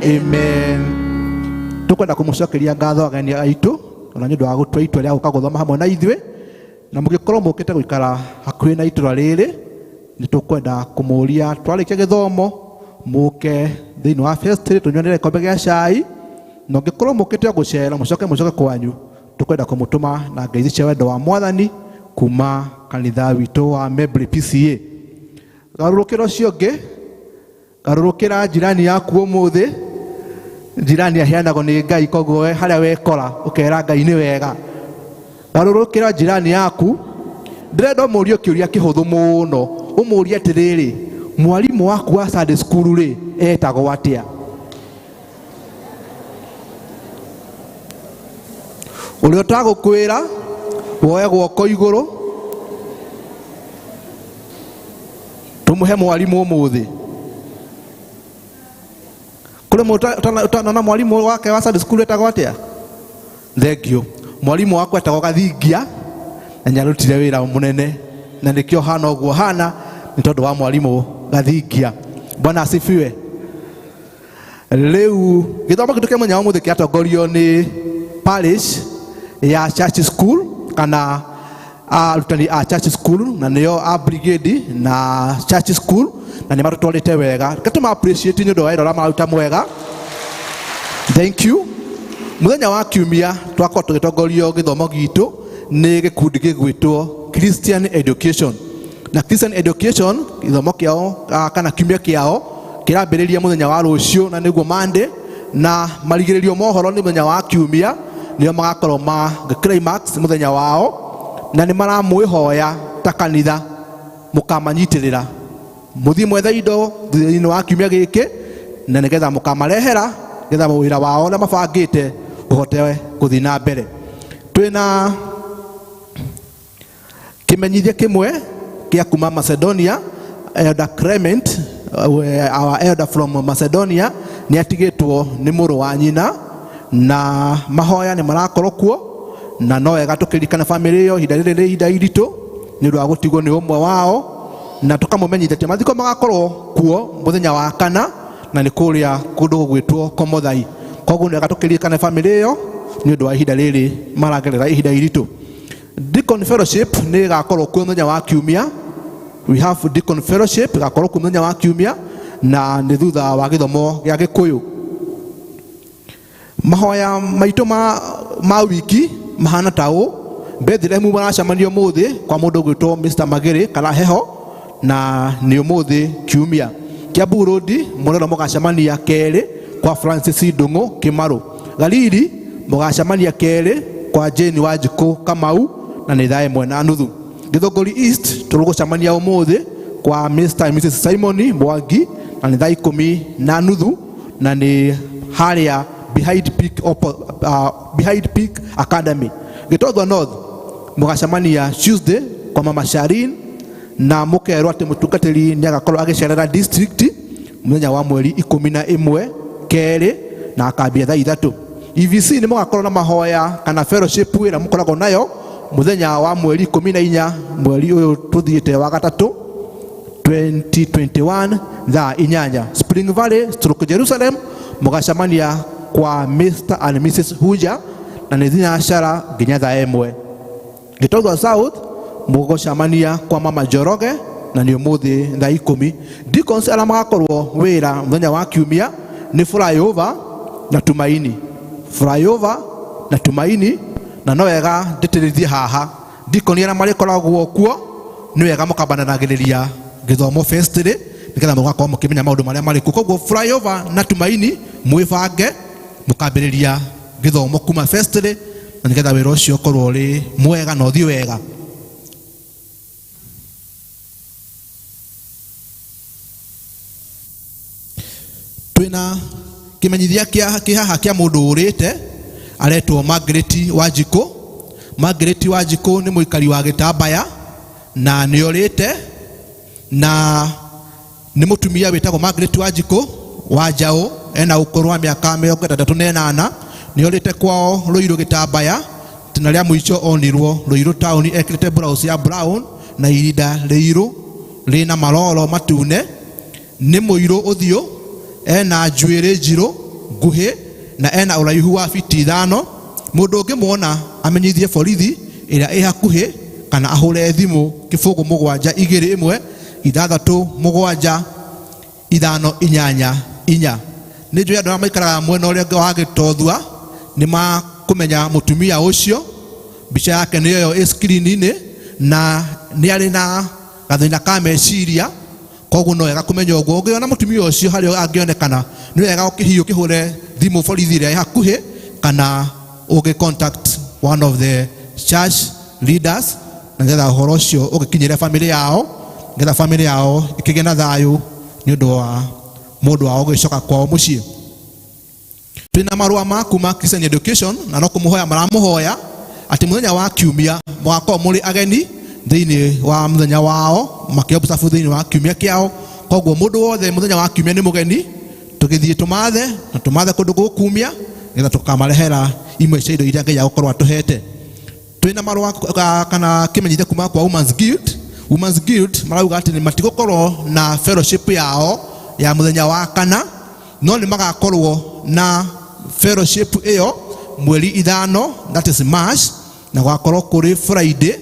H: Amen. Tukwenda kumucokeria ngatho ageni aitu ona nĩ ũndũ wa gũtua itua rĩa gũka gũthoma hamwe na ithuĩ, na mũgĩkorwo mũkĩte gũikara hakuhĩ na itũra rĩrĩ nĩ tũkwenda kũmũria twarĩkia gĩthomo mũke thĩinĩ wa festiri tũnyuanĩre gĩkombe gĩa cai, na ũngĩkorwo mũkĩte gũcera mũcoke kwanyu tũkwenda kũmũtũma na ngeithi cia wendo wa Mwathani kuma kanitha witũ wa Mebre PCA. garurukira ucio ngi garurukira jirani yaku umuthi jirani aheanagwo ni Ngai koguo haria wekora ukera Ngai ni wega garurukira jirani yaku ndirenda murio kiuria kihuthu muno umuria atiriri mwalimu waku wa Sunday school ri etagwo atia uri utagukwira woe guoko iguru tumuhe mwalimu umuthi kule mutana mwalimu wake wa Sunday school etagwo atia thank you mwalimu wako etagwo Gathingia na nyarutire wira munene na nikio hana uguo hana ni tondu wa mwalimu Gathingia bwana asifiwe riu githomo gitu kimwe nyawo muthiki atongorio ni parish ya church school kana arutani a church school na niyo a brigade na church school na ni marutwarite wega gatuma appreciate nyo ndo ira maruta mwega thank you muthenya wa kiumia twakwa tugitongorio githomo gitu ni gikundi gigwitwo Christian Education na Christian Education githomo kiao kana kiumia kiao kirambiriria muthenya wa rucio na niguo Monday na marigiririo mohoro ni muthenya wa kiumia nio magakorwo ma climax muthenya wao na ni maramwihoya ta kanitha mukamanyitirira muthi mwetha indo thini wa kiumia giki na nigetha mukamarehera getha wira wao na mabangite uhote kuthi na mbere twina kimenyithia kimwe kia kuma Macedonia Elder Clement our elder from Macedonia ni atigitwo ni muru wa nyina na mahoya ni marakorwo kuo na no wega tukirikana family yo hinda iritu ni rwa gutigwo ni umwe wao na tukamumenyithia ati mathiko magakorwo kuo muthenya wa kana na ni kuria kundu gwitwo Komothai koguo ni wega tukirikana family yo ni undu wa hinda riri maragerera hinda iritu Deacon Fellowship ni gakorwo kuo muthenya wa kiumia we have Deacon Fellowship gakorwo kuo muthenya wa kiumia na ni thutha wa githomo gia Gikuyu mahoya maitu ma wiki mahana tao Bethlehem maracamanio muthi kwa mundu gwitwo Mr Magiri kana heho na ni umuthi kiumia Kiambu Road mundu mugacamania keri kwa Francis Ndungu Kimaru Galili mugacamania keri kwa Jane Wanjiku Kamau na ni thaa imwe na nuthu Githunguri East turugucamania umuthi kwa Mr and Mrs Simon Mwangi na ni thaa 10 na nuthu na ni haria Behind Peak Academy Gitotho North mugacamania Tuesday kwa Mama Sharin na mukerwo ati mutungatiri ni agakorwo agicerera district muthenya wa mweri 11 keri na akambia thaa 3 EVC ni mugakorwo na mahoya kana fellowship wira mukoragwo nayo muthenya wa mweri 14 mweri uyu tuthiite wa gatatu 2021 thaa 8 Spring Valley Jerusalem mugacamania kwa Mr and Mrs Huja na nithina ashara nginya thaa 1 Gitotho South mugocamania kwa Mama Joroge na ni umuthi thaa 10 Deacons ala magakorwo wira muthenya wa kiumia ni flyover na tumaini na no wega nditirithie haha Deacon ala marikoragwo kuo ni wega mukabananagiriria githomo festival nigetha mugakorwo mukimenya maundu maria mari koguo flyover na tumaini mwibange mukambiriria githomo kuma festival na nigetha wira ucio korwo ri mwega na uthii wega twina kimenyithia kihaha kia mundu urite aretwo Margaret Wanjiku ni muikari wa Gitambaya na ni orite na ni mutumia witagwo Margaret Wanjiku wa Njau ena ukuru wa miaka 38 ni orite kwao Ruiru Gitambaya tina ria mwicho onirwo Ruiru town ekirite blouse ya brown na irinda riiru rina maroro matune ni muiru uthio ena njuire njiru nguhi na ena uraihu wa fiti 5 mundu ungimuona amenyithie borithi ira ihakuhi kana ahure thimu kifungu 721 637 588 ni njui andu maikaraga mwena uria wa Gitothua ni makumenya mutumia ucio bicha yake niyo screen-ini na ni ari na gathina ka meciria koguo no wega kumenya uguo ungiona mutumia ucio hari angionekana ni wega ukihio kihure thimu borithi ria hakuhi kana uge contact one of the church leaders na ngetha horo ucio ugikinyira family yao ngetha family yao ikigena thayu ni undu wa mundu wao gicoka kwao mucii. Twina marua maku ma Christian education na no kumuhoya maramuhoya ati muthenya wa kiumia mwako muri ageni thiini wa muthenya wao makiobusafu thiini wa kiumia kiao. Koguo mundu wothe muthenya wa kiumia ni mugeni tugithie tumathe kundu gukumia ngetha tukamarehera imwe cia indo iria Ngai agukorwo atuhete. Twina marua kana kimenyithia kuma kwa Women's Guild marauga ati ni matigukorwo na fellowship yao ya muthenya wa kana no ni magakorwo na fellowship iyo mweri 5 that is March na gwakorwo kuri Friday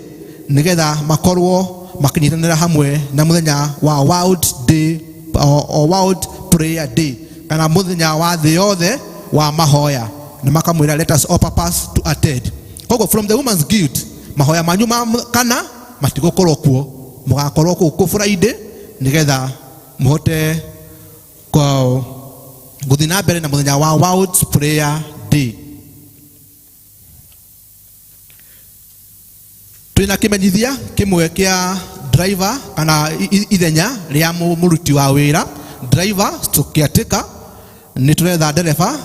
H: nigetha makorwo makinyitanira hamwe na muthenya wa World Day or World Prayer Day kana muthenya wa thĩ yothe wa mahoya na makamwira let us all purpose to attend. Koguo from the Women's Guild mahoya manyu kana matigukorwo kuo mugakorwo ku Friday nigetha muhote kwa guthina mbere na muthenya wa World Prayer Day. Twina kimenyithia kimwe kia driver kana ithenya ria muruti wa wira driver tukiatika ni turetha dereva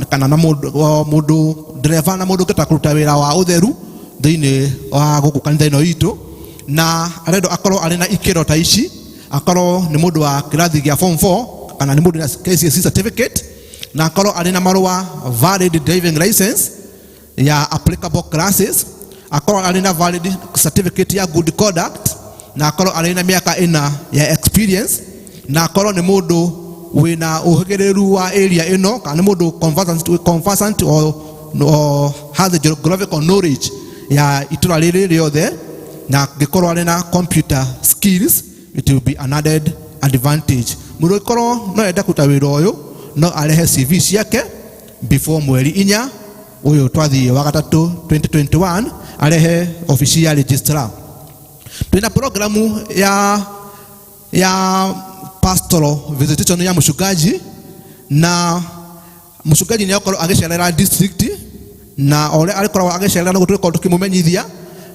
H: kana na mundu dereva na mundu ngeta kuruta wira wa utheru thiini wa guku kanitha ino itu na arendo akorwo ari na ikiro ta ici akorwo ni mundu wa kirathi gia form 4 kana ni mundu na KCSE certificate na akorwo ari na marua valid driving license ya applicable classes akorwo ari na valid certificate ya good conduct na akorwo ari na miaka 4 ya experience na akorwo ni mundu wina uhigereru wa area ino kana ni mundu conversant or has the geographical knowledge ya itura riri riothe na gikorwo ari na computer skills it will be an added advantage. Mundu gikorwo no enda kuta wira uyu no arehe CV ciake before mweri 4 uyu twathie wa gatatu 2021 arehe ofisi ya registrar. Tuna programu ya pastoral visitation ya mshugaji na mshugaji ni akorwo agicerera district na ole alikorwo agicerera no gutuko tukimumenyithia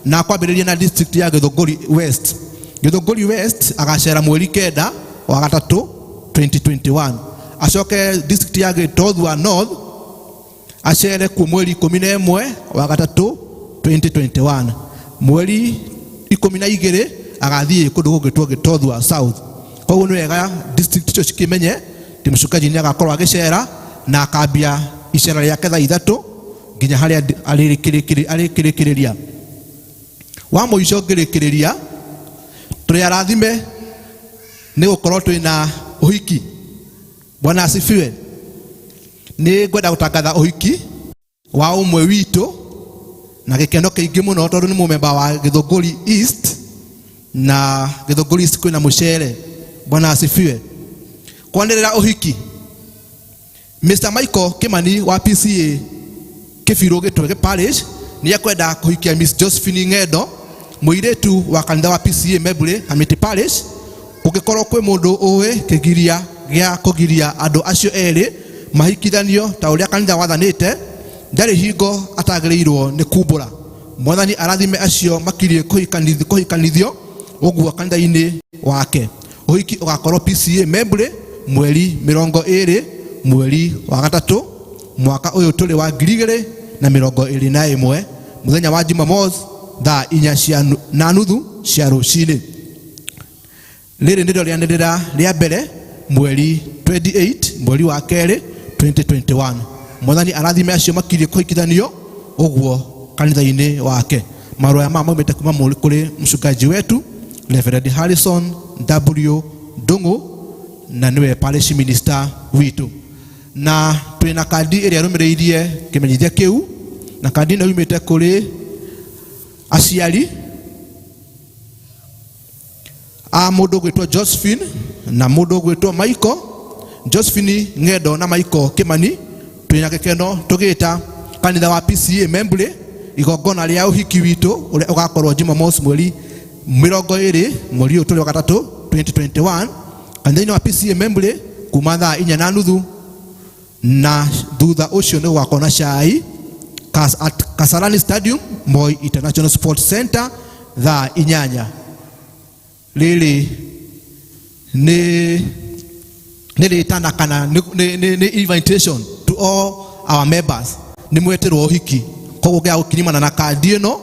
H: na kwambiriria na district ya Githunguri West. Githunguri West agacera mweri 9 wa gatatu 2021 acoke district ya Githunguri North acere ku mweri 11 wa gatatu 2021 mweri 12 agathie kundu gugitwo Githunguri South. Koguo ni wega district icio cikimenye ti mshukaji ni agakorwo agicera na akambia icera riake thaa 3 nginya haria arikirikiria wa muico ngirikiriria turi arathime ni gukorwo twina uhiki. Bwana asifiwe. Ni ngwenda gutangatha uhiki wa umwe witu na gikeno kiingi muno tondu ni mumemba wa Githunguri East na Githunguri East kwina mucere. Bwana asifiwe. Kwanderera uhiki Mr. Michael Kimani wa PCA Kifiro Gitwege Parish ni akwenda kuhikia Miss Josephine Ng'endo muiretu wa kanitha wa PCA Mebule Amity Parish. Ugikorwo kwi mundu uwe kigiria gia kugiria andu acio eri mahikithanio ta uria kanitha wathanite ndari hingo atagirirwo ni kumbura. Mwathani arathime acio makirie kuhikanithio uguo kanitha-ini wake. Uhiki ugakorwo PCA Mebule mweri 20 mweri wa gatatu mwaka uyu tuli wa 2021 muthenya wa Jumamosi thaa 4:30 cia rucini. Riri ndio rianirira ria mbere mweri 28 mweri wa 2 2021. Mwathani arathime acio makirie kuhikithanio uguo kanitha-ini wake. Marua ma maumite kuma kuri mshukaji wetu Reverend Harrison W. Dungu na niwe parish minister witu. Na twina kandi iria rumireirie kimenyithia kiu na kandi ino yumite kuri aciari a mundu gwitwo Josephine na mundu gwitwo Michael. Josephine Ng'endo na Michael Kimani twina gikeno tugita kanitha wa PCA Mebule igongona ria uhiki witu uria ugakorwo Jumamosi mweri 20 mweri utuli wa gatatu 2021 kanitha-inĩ wa PCA Membley kuma thaa 4:30 na thutha ũcio nĩ gũgakorwo na cai at Kasarani Stadium, Moi International Sports Center thaa 8. Rĩrĩ nĩ rĩtana kana nĩ invitation to all our members. Nĩ mweterwo ũhiki, koguo gĩa gũkirimana na kandi ĩno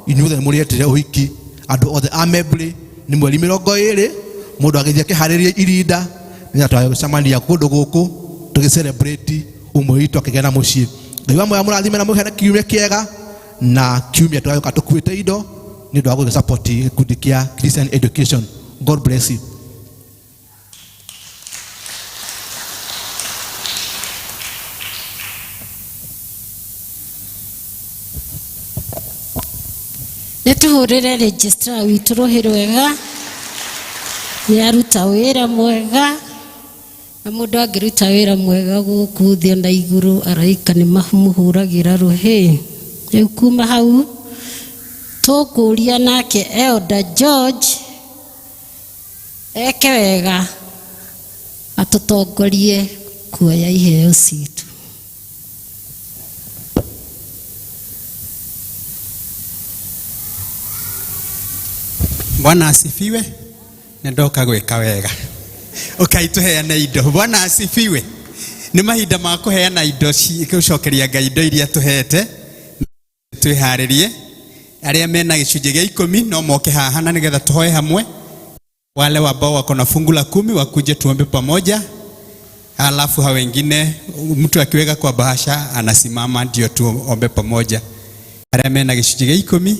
H: inyuothe nĩ mũrĩetere ũhiki. Andũ othe a Membley nĩ mweri 20 mũndũ agĩthiĩ akĩharĩria irinda nĩ tũgũcemania kũndũ gũkũ tũgĩcelebrate ũmwe witũ akĩgĩa na mũciĩ. Ngai wa moya mũrathime na mũheane kiumia kĩega na kiumia tũgagĩũka tũkuĩte indo nĩ ũndũ wa gũgĩ support gĩkundi kĩa Christian Education. God bless you.
B: Nĩtũhũrĩre registrar witũ Rũhĩ Rwega, nĩ aruta wĩra mwega, na mũndũ angĩruta wĩra mwega gũkũ thĩ na igũrũ araika nĩ mamũhũragĩra Rũhĩ. Rĩu kuma hau tũkũria nake Elder George eke wega atũtongorie kuoya iheo citũ.
I: Bwana asifiwe. Ndoka gwĩka wega. Ũkaitũheana indo. Bwana asifiwe. Nĩ mahinda ma kũheana indo gũcokeria Ngai indo iria tũhete. Twĩharĩrie. Arĩa mena gĩcunjĩ gĩa 10 no moke haha na nĩgetha tũhoe hamwe. Wale ambao wako na fungu la 10 wakuje tuombe pamoja. Alafu hao wengine mtu akiweka kwa bahasha anasimama ndio tuombe pamoja. Arĩa mena gĩcunjĩ gĩa 10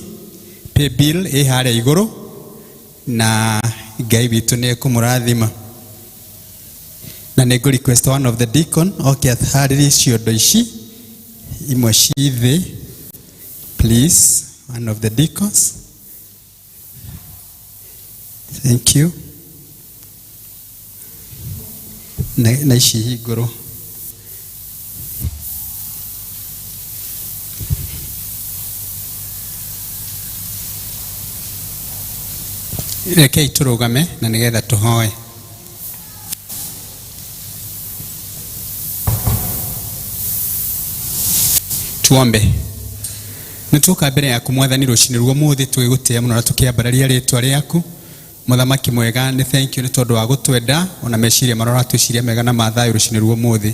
I: pay bill harĩa igũrũ na Ngai witũ nĩ ekũmũrathima. Na nĩ ngũ request one of the deacon okay atharĩrie ciondo ici imwe cithi, please, one of the deacons. Thank you. Na ici igũrũ. Rekei tũrũgame na nĩgetha tũhoe. Tuombe. Nĩtũka mbere yaku Mwathani rũcinĩ rwa ũmũthĩ twĩgũtĩĩa mũno na tũkĩambararia rĩĩtwa rĩaku. Mũthamaki mwega, nĩ thank you nĩ tondũ wa gũtwenda ona meciria marora twĩciria mega na mathayũ rũcinĩ rwa ũmũthĩ.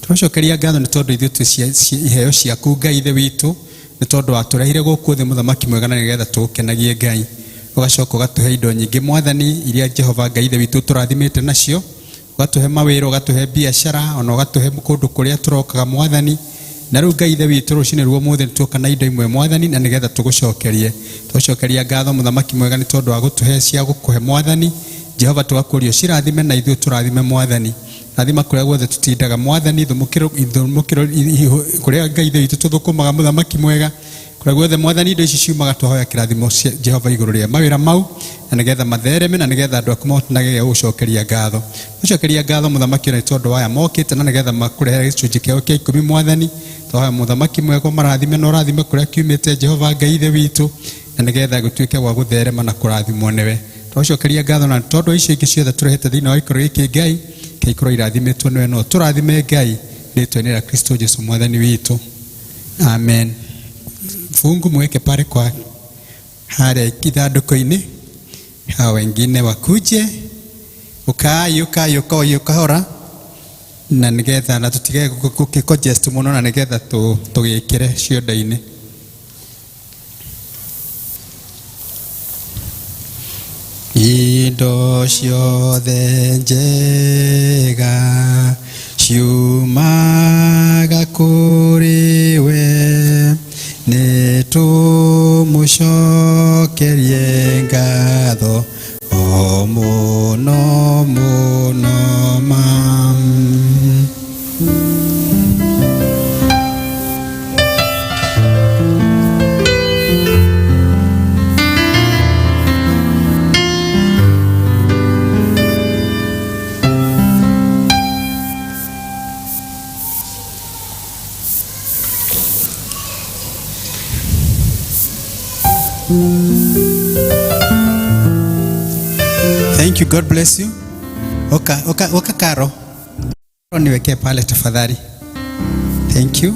I: Tũcokeria ngatho nĩ tondũ ithuĩ twĩ iheo ciaku Ngai ithe witũ, nĩ tondũ wa tũrehire gũkũ thĩ mũthamaki mwega na nĩgetha tũkenagie Ngai. Ũgacoka ũgatũhe indo nyingĩ Mwathani iria Jehova Ngai ithe witũ tũrathimĩte nacio. Ũgatũhe mawĩra, ũgatũhe biacara, ona ũgatũhe kũndũ kũrĩa tũrokaga Mwathani. Na rĩu Ngai ithe witũ rũcinĩ rwa ũmũthĩ nĩtuoka na indo imwe Mwathani na nĩgetha tũgũcokerie. Tũcokeria ngatho mũthamaki mwega nĩ tondũ wa gũtũhe cia gũkũhe Mwathani. Jehova tũgakũria cirathime na ithuĩ tũrathime Mwathani. Rathima kũrĩa guothe tũtindaga Mwathani, thumũkĩro kũrĩa Ngai ithe witũ tũthũkũmaga mũthamaki mwega. Kũrĩa guothe Mwathani indo ici ciumaga tũhoya kĩrathimo Jehova igũrũ rĩa mawĩra mau na nĩgetha mathereme na nĩgetha andũ aku mahotanage gũcokeria ngatho. Gũcokeria ngatho mũthamaki nĩ tondũ waya mokĩte na nĩgetha makũrehere gĩcunjĩ kĩao kĩa 10 Mwathani. Tũhoya mũthamaki mwega marathime na ũrathime kũrĩa kiumĩte Jehova Ngai ithe witũ na nĩgetha gũtuĩke gwa gũtherema na kũrathimwo nĩwe. Tũcokeria ngatho na tondũ icio ingĩ ciothe tũrehete thĩinĩ wa gĩkoro gĩkĩ Ngai kĩikorwo irathimĩtwo nĩwe no tũrathime Ngai rĩĩtwa-inĩ rĩa Kristo Jesũ Mwathani witũ. Amen. Fungu mweke pale kwa hale kithandũkũ-inĩ. Hao wengine wakuje ukahora na nĩgetha na tũtige gũkĩcongest mũno na nĩgetha tũgĩkĩre ciondo-inĩ. Indo ciothe njega ciumaga kũrĩ we, nĩtũmũcokerie ngatho o mũno mũno mam. Thank you. God bless you. Oka Karo. Niweke pale tafadhali. Thank you.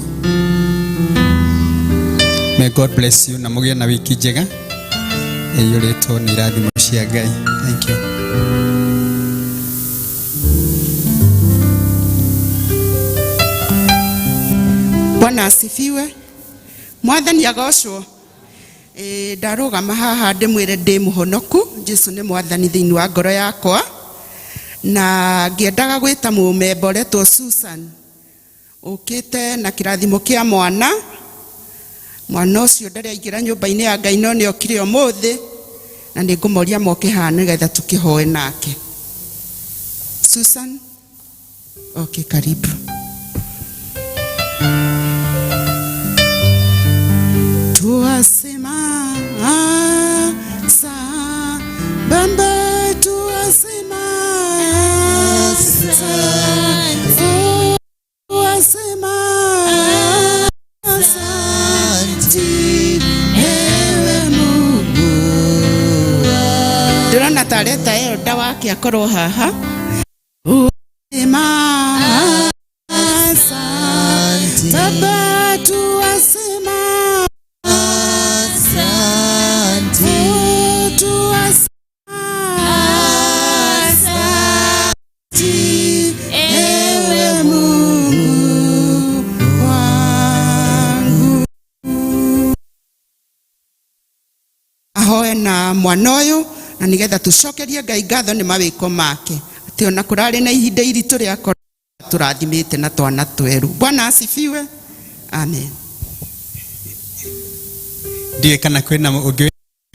I: May God bless you na mugie na wiki njega. Eyo leto ni irathimo cia Ngai. Thank you.
J: Bwana asifiwe. Mwathani agocwo. Ndarugama haha ndimwire ndi muhonoku. Jesu ni mwathani thiini wa ngoro yakwa. Na ngiendaga gwita mumemba uretwo Susan. Ukite na kirathimo kia mwana ucio ndari aingira nyumba-ini ya Ngai no ni okire umuthi na ni ngumoria moke haha nigetha tukihoe nake. Susan, okay, karibu. Tuasema bamba tuasema Durana tareta elda wake akorwo haha. Baba tuasema ewe Mungu wangu. Ahoe na mwana uyu na nigetha tucokerie Ngai ngatho ni mawiko make ati ona kurari na ihinda iritu ria turathimite na twana tweru. Bwana asifiwe. Amen.
I: Ndiye kana kwena ungi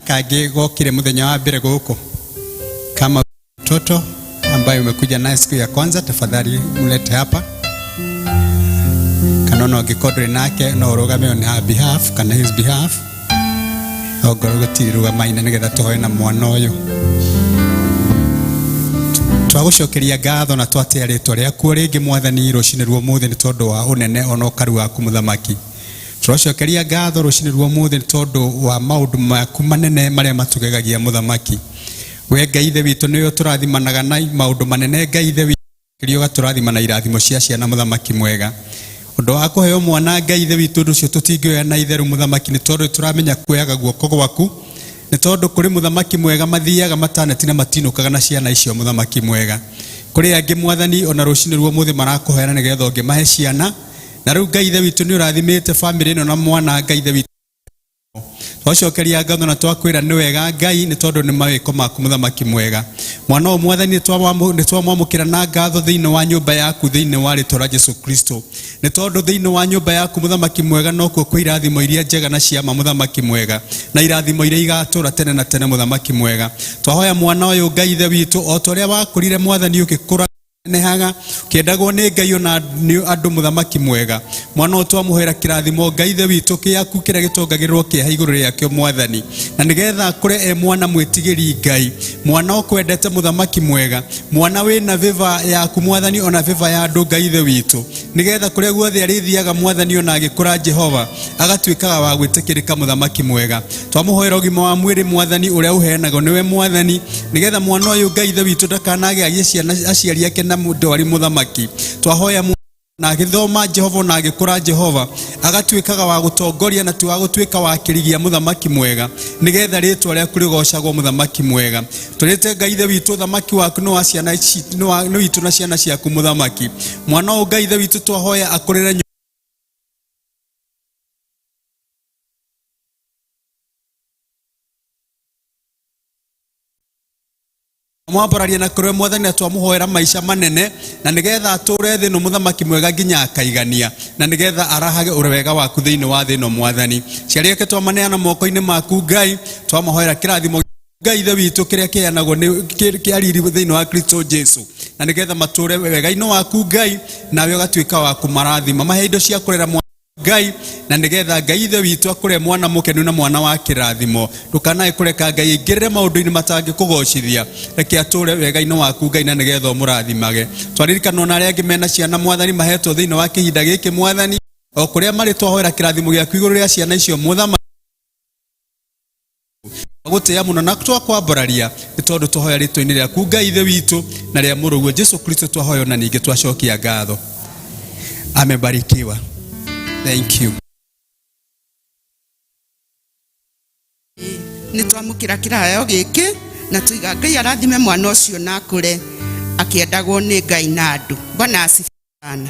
I: kage gokire muthenya wa mbere guku kama mtoto ambaye umekuja naye siku ya kwanza, tafadhali mlete hapa. Kanono angikodre nake no urugame on her behalf kana his behalf ogorogotiriruga maina nigetha tuhoe na mwana uyu. Twagucokeria ngatho na twatia ritwa riaku ringi Mwathani rucini ruo muthi ni tondu wa unene ona ukaru waku muthamaki. Twacokeria ngatho rucini ruo muthi ni tondu wa maundu maku manene maria matugegagia muthamaki. We Ngai ithe witu niwe turathimanaga na maundu manene. Ngai ithe witu kirio gaturathima na irathimo cia ciana muthamaki mwega. Undu wa kuheo mwana Ngai ithe witu nducio tutingioya na itheru muthamaki ni tondu turamenya kuoyaga guoko gwaku. Ni tondu kuri muthamaki mwega mathiaga mataneti na matinukaga na ciana icio muthamaki mwega. Kuri angi Mwathani ona rucini ruo muthi marakuheana nigetha ungimahe ciana. Na riu Ngai ithe witu ni urathimite family ino na mwana Ngai ithe witu. Twacokeria ngatho na twakwira ni wega Ngai ni tondu ni mawiko maku muthamaki mwega. Mwana o Mwathani ni twamwamukira na ngatho thiini wa nyumba yaku thiini wa ritwa Jesu Kristo. Ni tondu thiini wa nyumba yaku muthamaki mwega no kuo kwa irathimo iria njega na ciama muthamaki mwega na irathimo iria igatura tene na tene muthamaki mwega. Twahoya mwana uyu Ngai ithe witu o toria wakurire Mwathani ukikura nehaga kiendagwo ni Ngai ona ni andu muthamaki mwega. Mwana o twamuhera kirathimo Ngai ithe witu kiaku kiria gitongagirwo kia iguru riakio Mwathani na nigetha kure mwana mwitigiri Ngai. Mwana o kwendete muthamaki mwega. Mwana wina viva yaku Mwathani ona viva ya andu Ngai ithe witu nigetha kure guothe arithiaga Mwathani ona agikura Jehova agatuikaga wa gwitikirika muthamaki mwega. Twamuhoera ugima wa mwiri Mwathani uria uheanaga niwe Mwathani nigetha mwana uyu Ngai ithe witu ndakanage agie ciana aciari ake na ndwari muthamaki. Twahoya na agithoma Jehova na agikura Jehova agatuikaga wa gutongoria na tuwa gutuika wa kirigia muthamaki mwega nigetha ritwa ria kurigocagwo muthamaki mwega. Turite Ngai ithe witu thamaki waku no ciana no witu na ciana ciaku muthamaki. Mwana o Ngai ithe witu twahoya akurire mwambararia na kure Mwathani atwamuhoera maisha manene na nigetha ature thi no muthamaki mwega nginya akaigania na nigetha arahage urwega waku thiini wa thi no Mwathani. Ciari ake twamaneana moko-ini maku Ngai twamahoera kirathimo Ngai ithe witu kiria kianagwo ni kiariri thiini wa Kristo Jesu na nigetha mature wega-ini waku Ngai nawe ugatuika wa kumarathima mahe indo cia kurera Ngai na nigetha Ngai ithe witu akure mwana mukenu na mwana wa kirathimo. Ndukanae kureka Ngai ingirire maundu-ini matangi kugocithia. Reke ature wega-ini waku Ngai na nigetha umurathimage. Twaririkana na aria angi mena ciana Mwathani mahetwo thiini wa kihinda giki Mwathani o kuria mari twahoera kirathimo giaku iguru ria ciana icio muthamaki gutia muno na twakwambararia ni tondu twahoya ritwa-ini riaku Ngai ithe witu na ria muruguo Jesu Kristo twahoya na ninge twacokia ngatho. Amebarikiwa. Thank you.
J: Nĩ twamũkĩra kĩrayo gĩkĩ na tuiga Ngai arathime mwana ũcio na akũre akĩendagwo nĩ Ngai na andũ. Bwana asifiwe sana.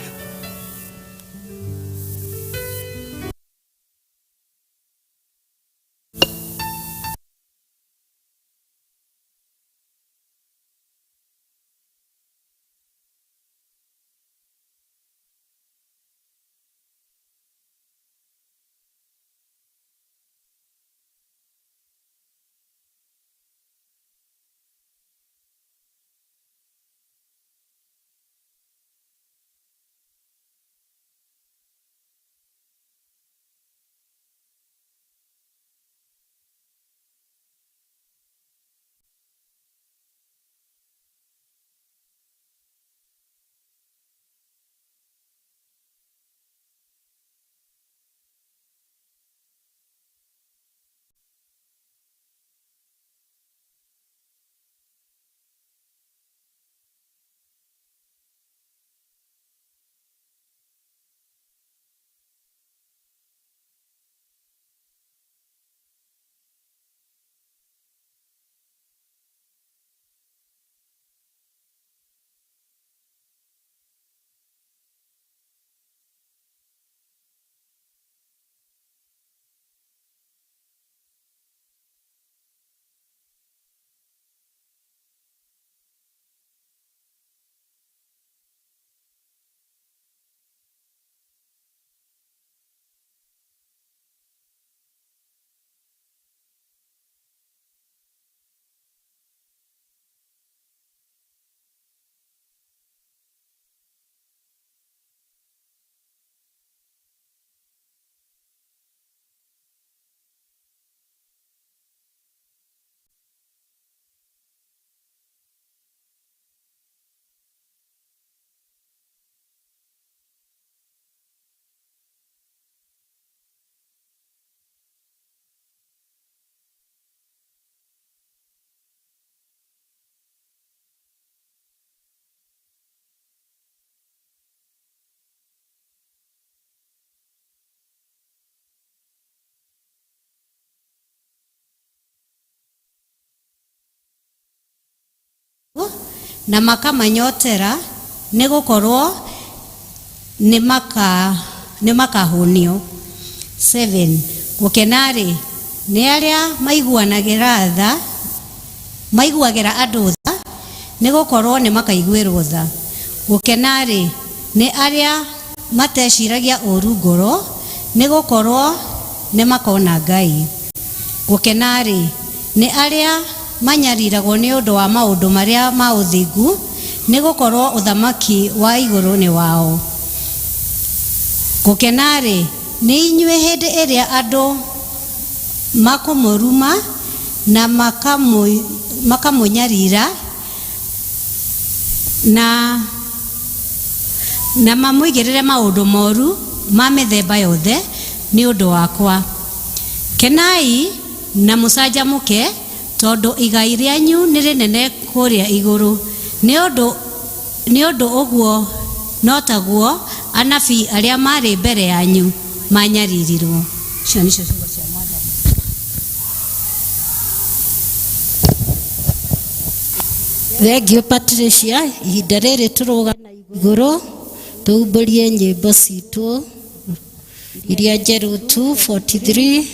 K: na makamanyotera nĩ gũkorwo nĩ makahũnio. 7 gũkenarĩ nĩ arĩa maiguagĩra andũ tha nĩ gũkorwo nĩ makaiguĩrwo tha. Gũkenarĩ nĩ arĩa mateciragia ũru ngoro nĩ gũkorwo nĩ makona Ngai. Gũkenarĩ nĩ arĩa manyariragwo nĩ ũndũ wa maũndũ marĩa ma ũthingu nĩ gũkorwo ũthamaki wa igũrũ nĩ wao. Gũkenarĩ nĩ inyuĩ hĩndĩ ĩrĩa andũ makũmũruma na makamũnyarira na mamũigĩrĩre maũndũ moru ma mĩthemba yothe nĩ ũndũ wakwa. Kenai na mũcanjamũke tondũ igai rĩanyu nĩ rĩnene kũrĩa igũrũ. Nĩ ũndũ ũguo no taguo anabii arĩa marĩ mbere yanyu manyaririrwo. Icio nĩcio ciugo cia Mwathani.
B: Thengiũ Patricia, ihinda rĩrĩ tũrũgama igũrũ tũumbũrie nyĩmbo citũ iria njerũ 243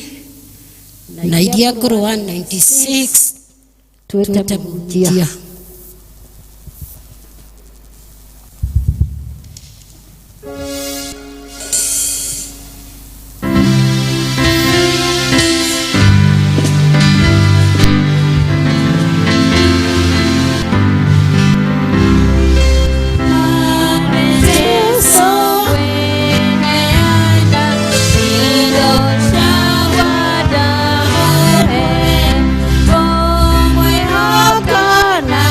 B: na iria ngũrũ 196 twĩte mũhunjia.
L: Con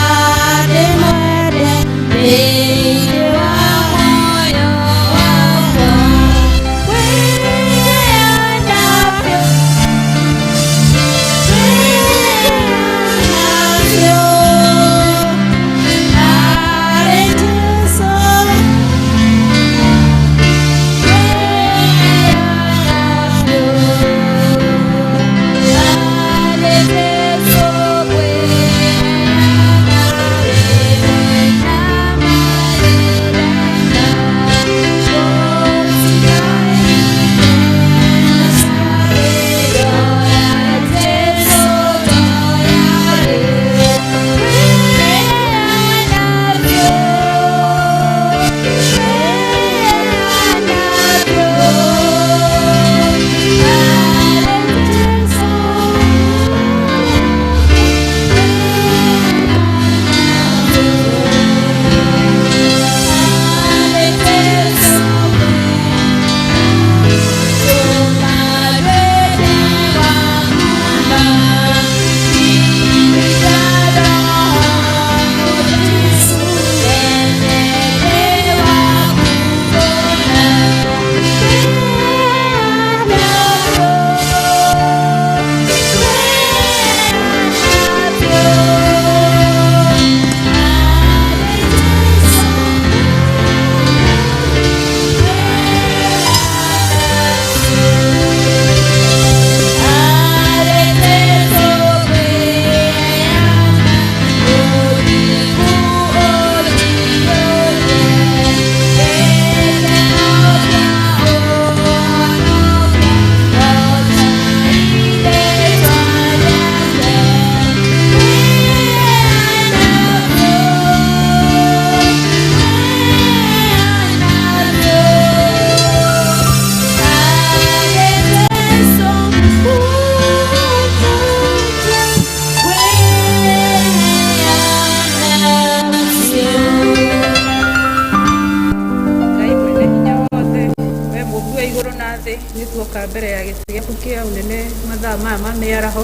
L: Mwathani nĩ tuoka mbere ya gĩtĩ gĩaku kĩa ũnene mathaa maya ma mĩaraho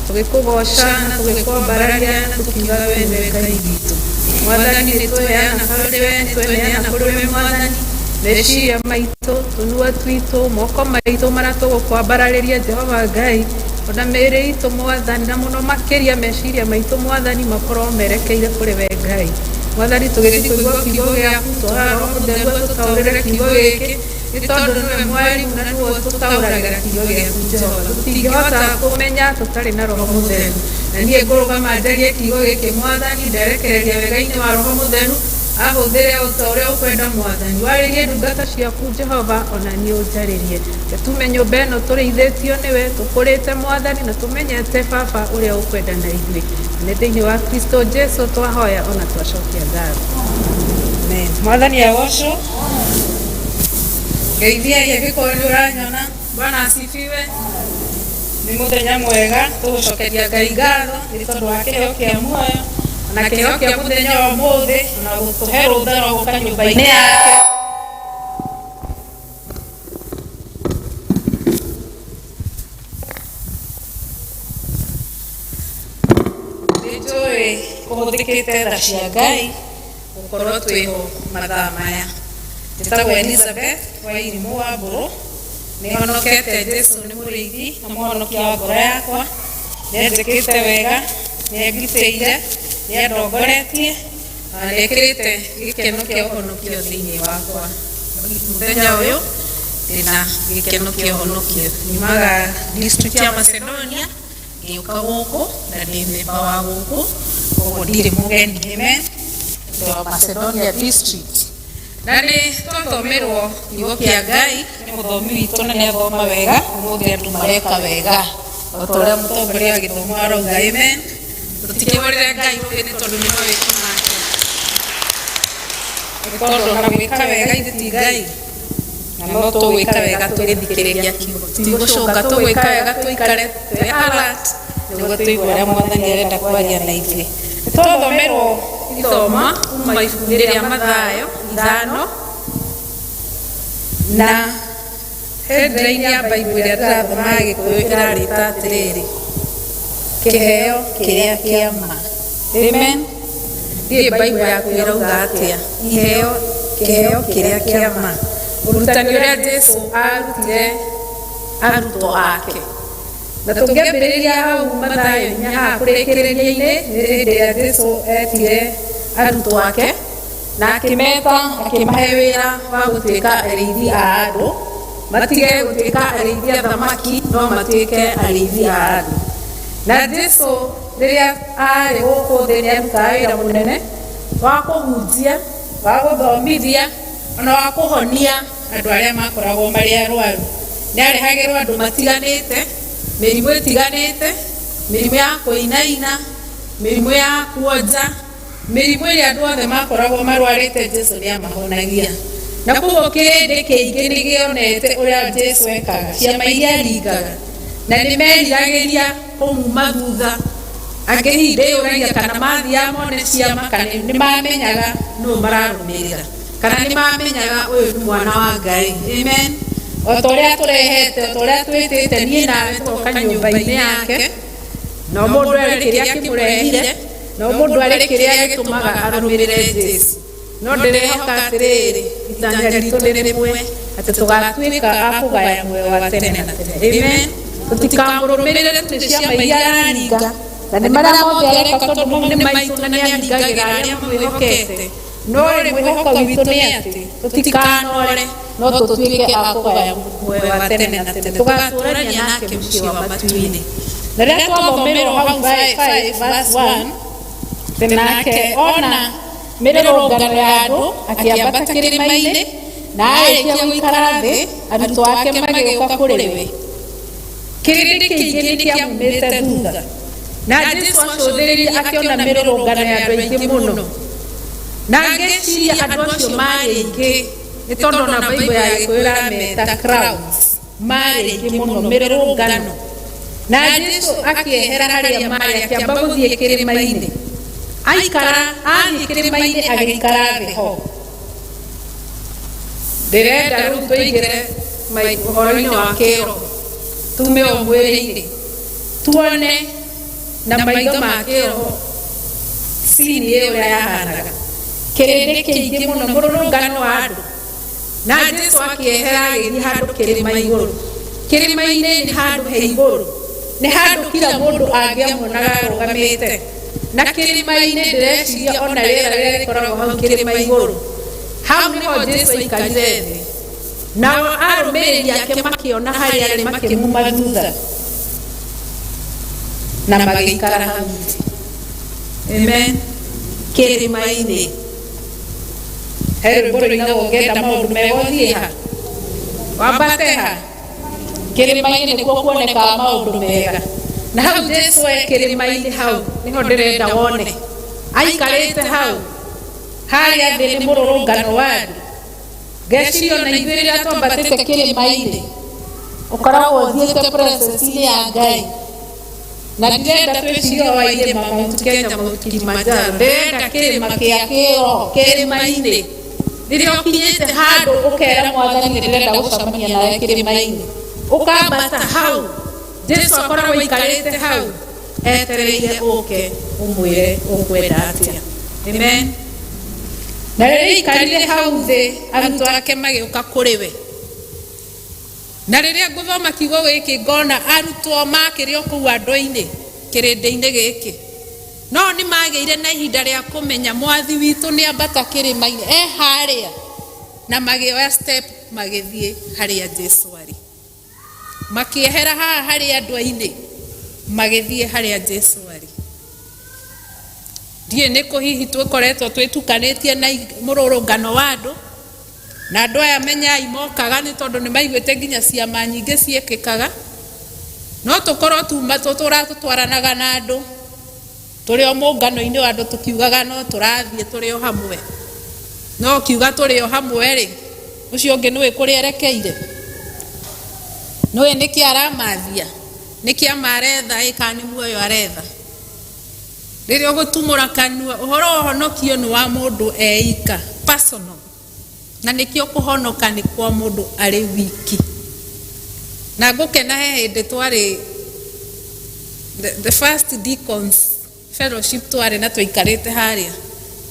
L: tũgĩkũgoca na tũgĩkwambararia na tũkiuga we nĩwe Ngai witũ. Mwathani nĩ tweheana kũrĩ we, nĩ tweheana kũrĩ we Mwathani, meciria maitũ, tũnua twitũ, moko maitũ marĩa tũgũkwambararĩria Jehova Ngai, ona mĩĩrĩ itũ Mwathani, na mũno makĩria meciria maitũ Mwathani makorwo merekeire kũrĩ we Ngai. Mwathani tũgĩthiĩ kũigua kiugo gĩaku, tũhara Roho Mũtheru atũtaũrĩre kiugo gĩkĩ, nĩ tondũ nĩwe mwarimu na nĩwe ũtũtaũragĩra kiugo gĩaku Jehova. Tũtingĩhota kũmenya tũtarĩ na Roho Mũtheru. Na niĩ ngũrũgama njarie kiugo gĩkĩ Mwathani, nderekereria wega-inĩ wa Roho Mũtheru, ahũthĩre o ta ũrĩa ũkwenda Mwathani. Warĩrie ndungata ciaku Jehova, ona niĩ ũnjarĩrie. Tume nyũmba ĩno tũrĩithĩtio nĩwe, tũkũrĩte Mwathani na tũmenyete Baba ũrĩa ũkwenda na ithuĩ. Nĩ thĩinĩ wa Kristo Jesu twahoya ona twacokia ngatho. Amen. Mwathani agocwo. Ngeithia angĩkorwo nĩ ũranyona. Bwana asifiwe. Nĩ mũthenya mwega tũgũcokeria Ngai ngatho nĩ tondũ wa kĩheo kĩa muoyo na kĩheo kĩa mũthenya wa ũmũthĩ na gũtũhe rũtha rwa gũka nyũmba-inĩ yake. Nĩtũĩ kũhũthĩkĩte tha cia Ngai gũkorwo twĩho mathaa maya. Njĩtagwo Elizabeth wa Irimũ wa Mbũrũ, nĩ honokete Jesu nĩ mũrĩithi na mũhonokia wa ngoro yakwa, nĩ anjĩkĩte wega, nĩ angitĩire, nĩ andongoretie na nĩ ekĩrĩte gĩkeno kĩa ũhonokio thĩinĩ wakwa. Mũthenya ũyũ ndĩna gĩkeno kĩa ũhonokio. Nyumaga district ya Macedonia ngĩũka gũkũ na ndĩ memba wa gũkũ, koguo ndirĩ mũgeni. Amen. Wa Macedonia district. Na nĩ twathomerwo kiugo kĩa Ngai nĩ mũthomi witũ na nĩ athoma wega, ũmũthĩ andũ mareka wega o ta ũrĩa mũtongoria wa gĩthomo arauga. Amen. Tũtikĩhũrĩre Ngai rũĩ nĩ tondũ nĩ mawĩra make, nĩ tondũ ona gwĩka wega ithuĩ ti Ngai, na no tũgwĩka wega tũgĩthikĩrĩria kiugo, tigũcũnga tũgwĩka wega tũikare twĩ alert nĩguo tũigue ũrĩa Mwathani arenda kwaria na ithuĩ. Nĩ twathomerwo ithoma kuma ibuku rĩa Mathayo 5 na headline ya Bible ĩrĩa ndĩrathoma Gĩkũyũ ĩrarĩta atĩrĩrĩ, kĩheo kĩrĩa kĩa ma. Amen. Ndiĩ Bible yaku ĩrauga atĩa? Kĩheo kĩrĩa kĩa ma. Ũrutani ũrĩa Jesu arutire arutwo ake. Na tũngĩambĩrĩria hau Mathayo 4 haha kũrĩkĩrĩria-inĩ nĩ hĩndĩ ĩrĩa Jesu etire arutwo ake na akĩmeta akĩmahe wĩra wa gũtuĩka arĩithi a andũ, matige gũtuĩka arĩithi a thamaki no matuĩke arĩithi a andũ. Na Jesu rĩrĩa arĩ gũkũ thĩ nĩ arutaga wĩra mũnene wa kũhunjia, wa gũthomithia ona wa kũhonia andũ arĩa makoragwo marĩ arwaru. Nĩ arehagĩrwo andũ matiganĩte, mĩrimũ ĩtiganĩte, mĩrimũ ya kũinaina, mĩrimũ ya kuonja, mĩrimũ ĩrĩa andũ othe makoragwo marwarĩte Jesu nĩ amahonagia. Na koguo kĩrĩndĩ kĩingĩ nĩ gĩonete ũrĩa Jesu ekaga, ciama iria aringaga, na nĩ meriragĩria kũmuma thutha. Angĩ ndĩyũragia kana mathiaga mone ciama kana nĩ mamenyaga nũũ mararũmĩrĩra, kana nĩ mamenyaga ũyũ nĩ mwana wa Ngai. Amen. O ta ũrĩa tũrehete, o ta ũrĩa twĩtĩte niĩ nawe tũgoka nyũmba-inĩ yake, no mũndũ arĩ kĩrĩa kĩmũrehire, no mũndũ arĩ kĩrĩa gĩtũmaga arũmĩrĩre Jesu. No ndĩrehoka atĩrĩrĩ, itanya ritũ nĩ rĩmwe, atĩ tũgatuĩka a kũgaya muoyo wa tene na tene. Amen. Tũtikamũrũmĩrĩre tũrĩ ciama iria araringa, na nĩ marĩa mothe areka tondũ nĩ maitũ na nĩ aringagĩra arĩa mwĩhokete. No rĩ mwĩhoko witũ nĩ atĩ tũtikanore, no tũtuĩke a kũgaya muoyo wa tene na tene, tũgatũrania nake mũciĩ wa matu-inĩ. Na rĩrĩa twathomerwo hau 5:1 nake ona mĩrũrũngano ya andũ akĩambata kĩrĩma-inĩ na arĩkia gũikara thĩ, arutwo ake magĩũka kũrĩ we. Kĩrĩndĩ kĩingĩ nĩ kĩamumĩte thutha, na Jesu acũthĩrĩria akĩona mĩrũrũngano ya andũ aingĩ mũno, na ngĩciria andũ acio marĩ aingĩ, nĩ tondũ ona Bible ya Gĩkũyũ ĩrameta crowds, marĩ aingĩ mũno mĩrũrũngano. Na Jesu akĩehera harĩa marĩ akĩamba gũthiĩ kĩrĩma-inĩ, aikara athiĩ kĩrĩma-inĩ agĩikara thĩ ho. Ndĩrenda rĩu tũingĩre uhoro-inĩ wa kĩro tume o mwĩrĩ-inĩ tuone na maitho ma kĩro cini ĩyo ũrĩa yahanaga kĩrĩndĩ kĩingĩ mũno mũrũrũngano wa andũ na Jesũ akĩehera agĩthiĩ handũ kĩrĩma igũrũ. Kĩrĩma-inĩ nĩ handũ he igũrũ, nĩ handũ kila mũndũ angĩamuonaga arũgamĩte, na kĩrĩma-inĩ ndĩreciria ona rĩera rĩrĩa rĩkoragwo hau kĩrĩma igũrũ. Hau nĩho Jesũ aikarire thĩ, nao arũmĩrĩri ake makĩona harĩa arĩ makĩmuma thutha na magĩikara hau. Amen. Kĩrĩma-inĩ he rwĩmbo rũinagwo ngenda maũndũ mega ũthiĩ ha wambate ha kĩrĩma-inĩ nĩkuo kuonekaga maũndũ mega, na hau Jesũ e kĩrĩma-inĩ hau nĩho ndĩrenda wone aikarĩte hau. Harĩa thĩ nĩ mũrũrũngano wa andũ, ngeciria ona ithuĩ rĩrĩa twambatĩte kĩrĩma-inĩ ũkoragwo ũthiĩte presence-inĩ ya Ngai, na ndĩrenda twĩcirie o wa irĩma Mount Kenya, Mount Kilimanjaro, ndĩrenda kĩrĩma kĩa kĩro kĩrĩma-inĩ. Rĩrĩa ũkinyĩte handũ ũkera Mwathani ndĩrenda gũcemania nawe kĩrĩma-inĩ, ũkambata hau, Jesũ akoragwo aikarĩte hau etereire ũke ũmwĩre ũkwenda atĩa. Amen. Na rĩrĩa aikarire hau thĩ arutwo ake magĩũka kũrĩ we, na rĩrĩa ngũthoma kiugo gĩkĩ ngona arutwo makĩrĩ o kũu andũ-inĩ kĩrĩndĩ-inĩ gĩkĩ, no nĩ magĩire na ihinda rĩa kũmenya Mwathi witũ nĩ ambata kĩrĩma-inĩ harĩa, na magĩoya step magĩthiĩ harĩa Jesũ arĩ, makĩehera haha harĩ andũ-inĩ magĩthiĩ harĩa Jesũ arĩ. Ndiĩ nĩ kũ hihi twĩkoretwo twĩtukanĩtie na mũrũrũngano wa andũ, na andũ aya menyai mokaga nĩ tondũ nĩ maiguĩte nginya ciama nyingĩ ciĩkĩkaga, no tũkorwo tũratwaranaga na andũ tũrĩ o mũngano-inĩ wa andũ tũkiugaga no tũrathiĩ tũrĩ o hamwe, no kiuga tũrĩ o hamwe rĩ ũcio ũngĩ nĩwe kũrĩa erekeire, nĩwe nĩkĩ aramathia, nĩkĩ amaretha ĩka nĩ muoyo aretha. Rĩrĩa ũgũtumũra kanua ũhoro wa ũhonokio nĩ wa mũndũ eika personal, na nĩkĩo kũhonoka nĩ kwa mũndũ arĩ wiki. Na ngũkena he hĩndĩ twarĩ the first deacons fellowship twarĩ na tũikarĩte harĩa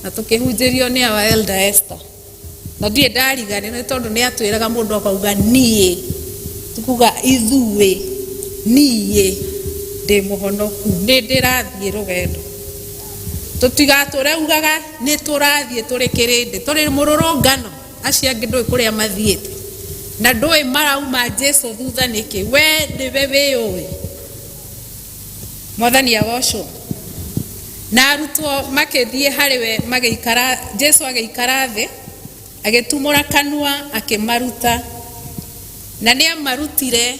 L: na tũkĩhunjĩrio nĩ our elder Esther, na ndiĩ ndarigani nĩ tondũ nĩ atwĩraga mũndũ akauga niĩ, tukuga ithuĩ, niĩ ndĩ mũhonoku nĩ ndĩrathiĩ rũgendo. Tũtigatũraugaga nĩ tũrathiĩ tũrĩ kĩrĩndĩ tũrĩ mũrũrũngano, acio angĩ ndũĩ kũrĩa mathiĩte na ndũĩ marauma Jesũ thutha nĩkĩ, we nĩwe wĩũĩ. Mwathani agocwo. Na arutwo makĩthiĩ harĩ we magĩikara, Jesũ agĩikara thĩ agĩtumũra kanua akĩmaruta, na nĩ amarutire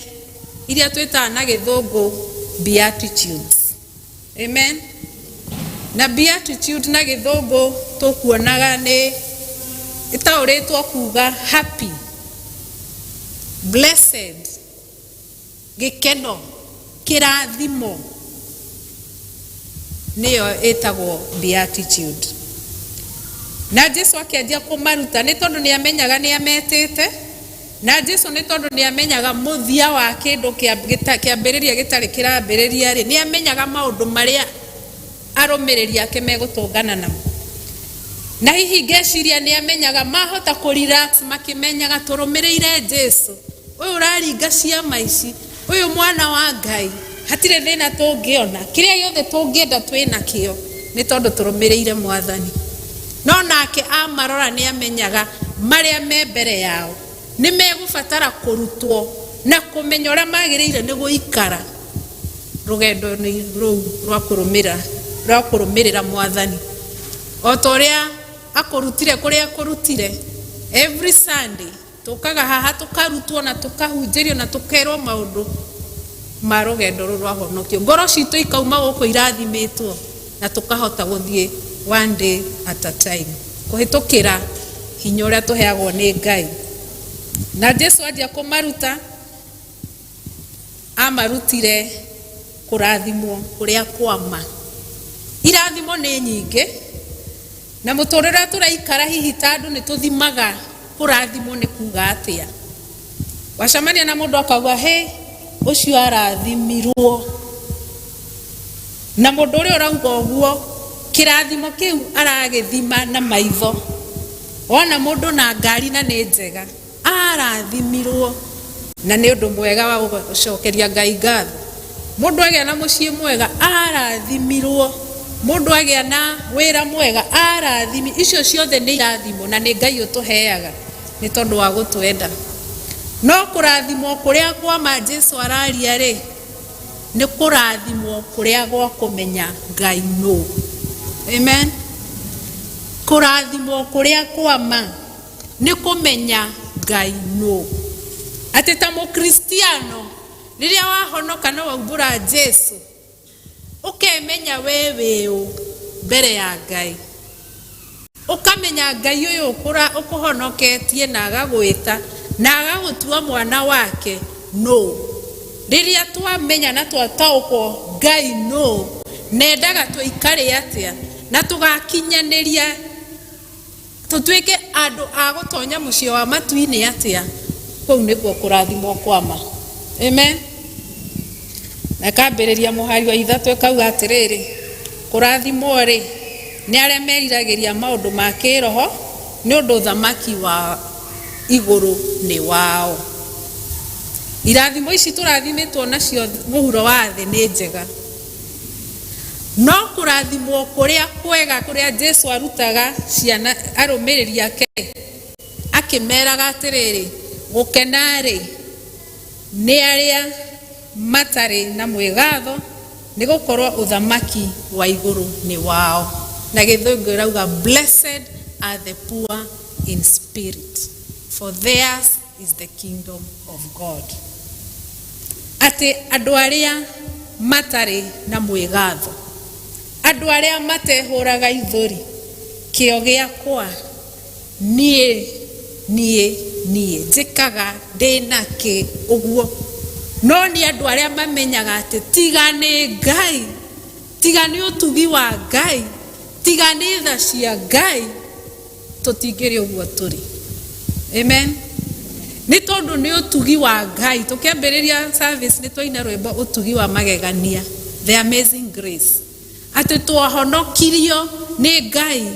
L: iria twĩtaga na gĩthũngũ beatitudes. Amen. Na beatitude na gĩthũngũ tũkuonaga nĩ ĩtaũrĩtwo kuga happy, blessed, gĩkeno, kĩrathimo, nĩyo ĩtagwo beatitude. Na Jesũ akĩanjia kũmaruta nĩ tondũ nĩ amenyaga nĩ ametĩte, na Jesũ nĩ tondũ nĩ amenyaga mũthia wa kĩndũ kĩambĩrĩria gĩtarĩ kĩrambĩrĩria rĩ, nĩ amenyaga maũndũ marĩa arũmĩrĩri ake megũtũngana namo. Na hihi ngeciria nĩ amenyaga mahota kũrelax makĩmenyaga tũrũmĩrĩire Jesũ, ũyũ ũraringa ciama ici, ũyũ mwana wa Ngai, hatirĩ thĩna tũngĩona, kĩrĩa gĩothe tũngĩenda twĩna kĩo nĩ tondũ tũrũmĩrĩire Mwathani. No nake amarora nĩ amenyaga marĩa me mbere yao nĩ megũbatara kũrutwo na kũmenya ũrĩa magĩrĩire nĩ gũikara rũgendo-inĩ rũu rwa kũrũmĩrĩra Mwathani. O ta ũrĩa akũrutire kũrĩa akũrutire, every Sunday tũkaga haha tũkarutwo na tũkahunjĩrio na tũkerwo maũndũ ma rũgendo rũu rwa honokio. Ngoro citũ ikauma gũkũ irathimĩtwo na tũkahota gũthiĩ one day at a time kũhĩtũkĩra hinya ũrĩa tũheagwo nĩ Ngai. Na Jesũ anjia kũmaruta, amarutire kũrathimwo kũrĩa kwama. Irathimo nĩ nyingĩ na mũtũrĩre tũraikara hihi ta andũ nĩ tũthimaga kũrathimwo nĩ kuga atĩa. wacamania na mundu akauga he ucio arathimirwo na mundu uria urauga uguo kirathimo kiu aragithima na maitho ona mundu na ngari na ni njega arathimirwo na ni undu mwega wa gucokeria Ngai ngatho mundu agia na mucii mwega arathimirwo mundu agia na wira mwega arathimi icio ciothe ni irathimo na ni Ngai utuheaga ni tondu wa gutwenda no kurathimwo kuria kwa Jesu araria ri ni kurathimwo kuria gwa kumenya Ngai no. Amen. Kurathimwo kuria kwa ni kumenya Ngai no. Ati ta mukristiano riria wahonoka na waumbura Jesu ukemenya wewe mbere ya Ngai ukamenya Ngai uyu ukuhonoketie na agagwita na agagutua mwana wake no. Riria twamenya na twataũkwo Ngai no nendaga tuikare atia na tugakinyaniria tutwike andu agutonya mucio wa matuini atia kuu niguo kurathimwo kwama. Amen. Na kambiriria muhari wa ithatu kauga atiriri kurathimwo ri ni aria meriragiria maundu ma kiroho ni undu thamaki wa iguru ni wao. Irathimo ici turathimitwo nacio muhuro wa thi ni njega no kurathimwo kuria kwega kuria Jesu arutaga ciana arumiriri ake akimeraga atiriri gukenari ni aria matari na mwigatho ni gukorwo uthamaki wa iguru ni wao na githungu rauga blessed are the poor in spirit for theirs is the kingdom of God. Ati andu aria matari na mwigatho andu aria matehuraga ithuri kio giakwa nie njikaga ndinaki uguo no ni andu aria mamenyaga ati tiga ni Ngai tiga ni utugi wa Ngai tiga ni tha cia Ngai tutingiri uguo turi. Amen. Ni tondu ni utugi wa Ngai tukiambiriria service ni twaina rwimbo utugi wa magegania the amazing grace ati twahonokirio ni Ngai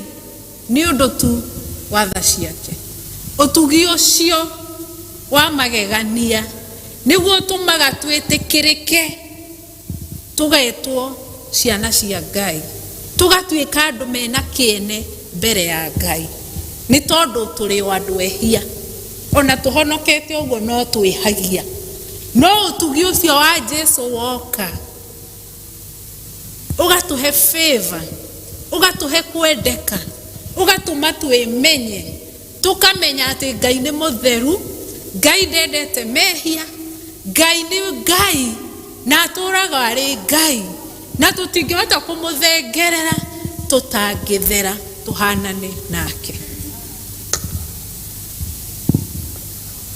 L: ni undu tu wa tha ciake utugi ucio wa magegania niguo tumaga twitikirike tugaitwo ciana cia Ngai tugatwika andu mena kiene mbere ya Ngai ni tondu turi andu ehia ona tuhonokete uguo no twihagia no utugi ucio wa Jesu woka ugatuhe favor ugatuhe kwendeka ugatuma twimenye tukamenya ati Ngai ni mutheru Ngai ndendete mehia Ngai ni Ngai na aturaga ari Ngai na tutingihota kumuthengerera tutangithera tuhanane nake.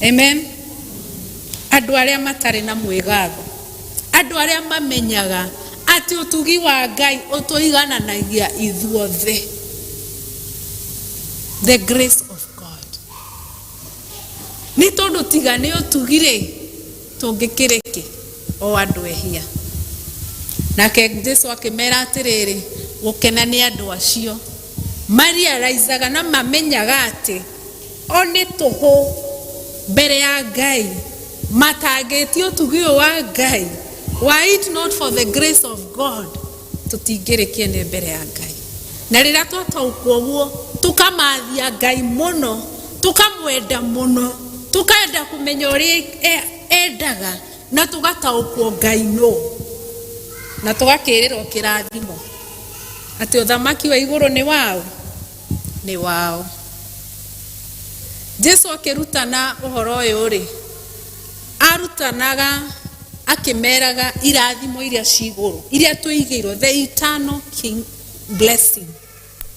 L: Amen. Andu aria matari na mwigatho andu aria mamenyaga ati utugi wa Ngai utuigananagia ithuothe the grace of God ni tondu tiga ni utugire tungikiriki o andu ehia nake Jesu akimera atiriri gukena ni andu acio Maria raizaga na mamenyaga ati oni tuhu mbere ya Ngai matageti utugi wa Ngai were it not for the grace of God tutingirikie ni mbere ya Ngai na rira twataũkwo guo tukamathia Ngai muno tukamwenda muno tukaenda kumenya uria endaga na tugataũkwo Ngai no na tugakirirwo kirathimo ati uthamaki wa iguru ni wao ni wao. Jesu akirutana uhoro uyu ri arutanaga akimeraga irathimo iria ciguru iria tuigirwo the eternal king blessing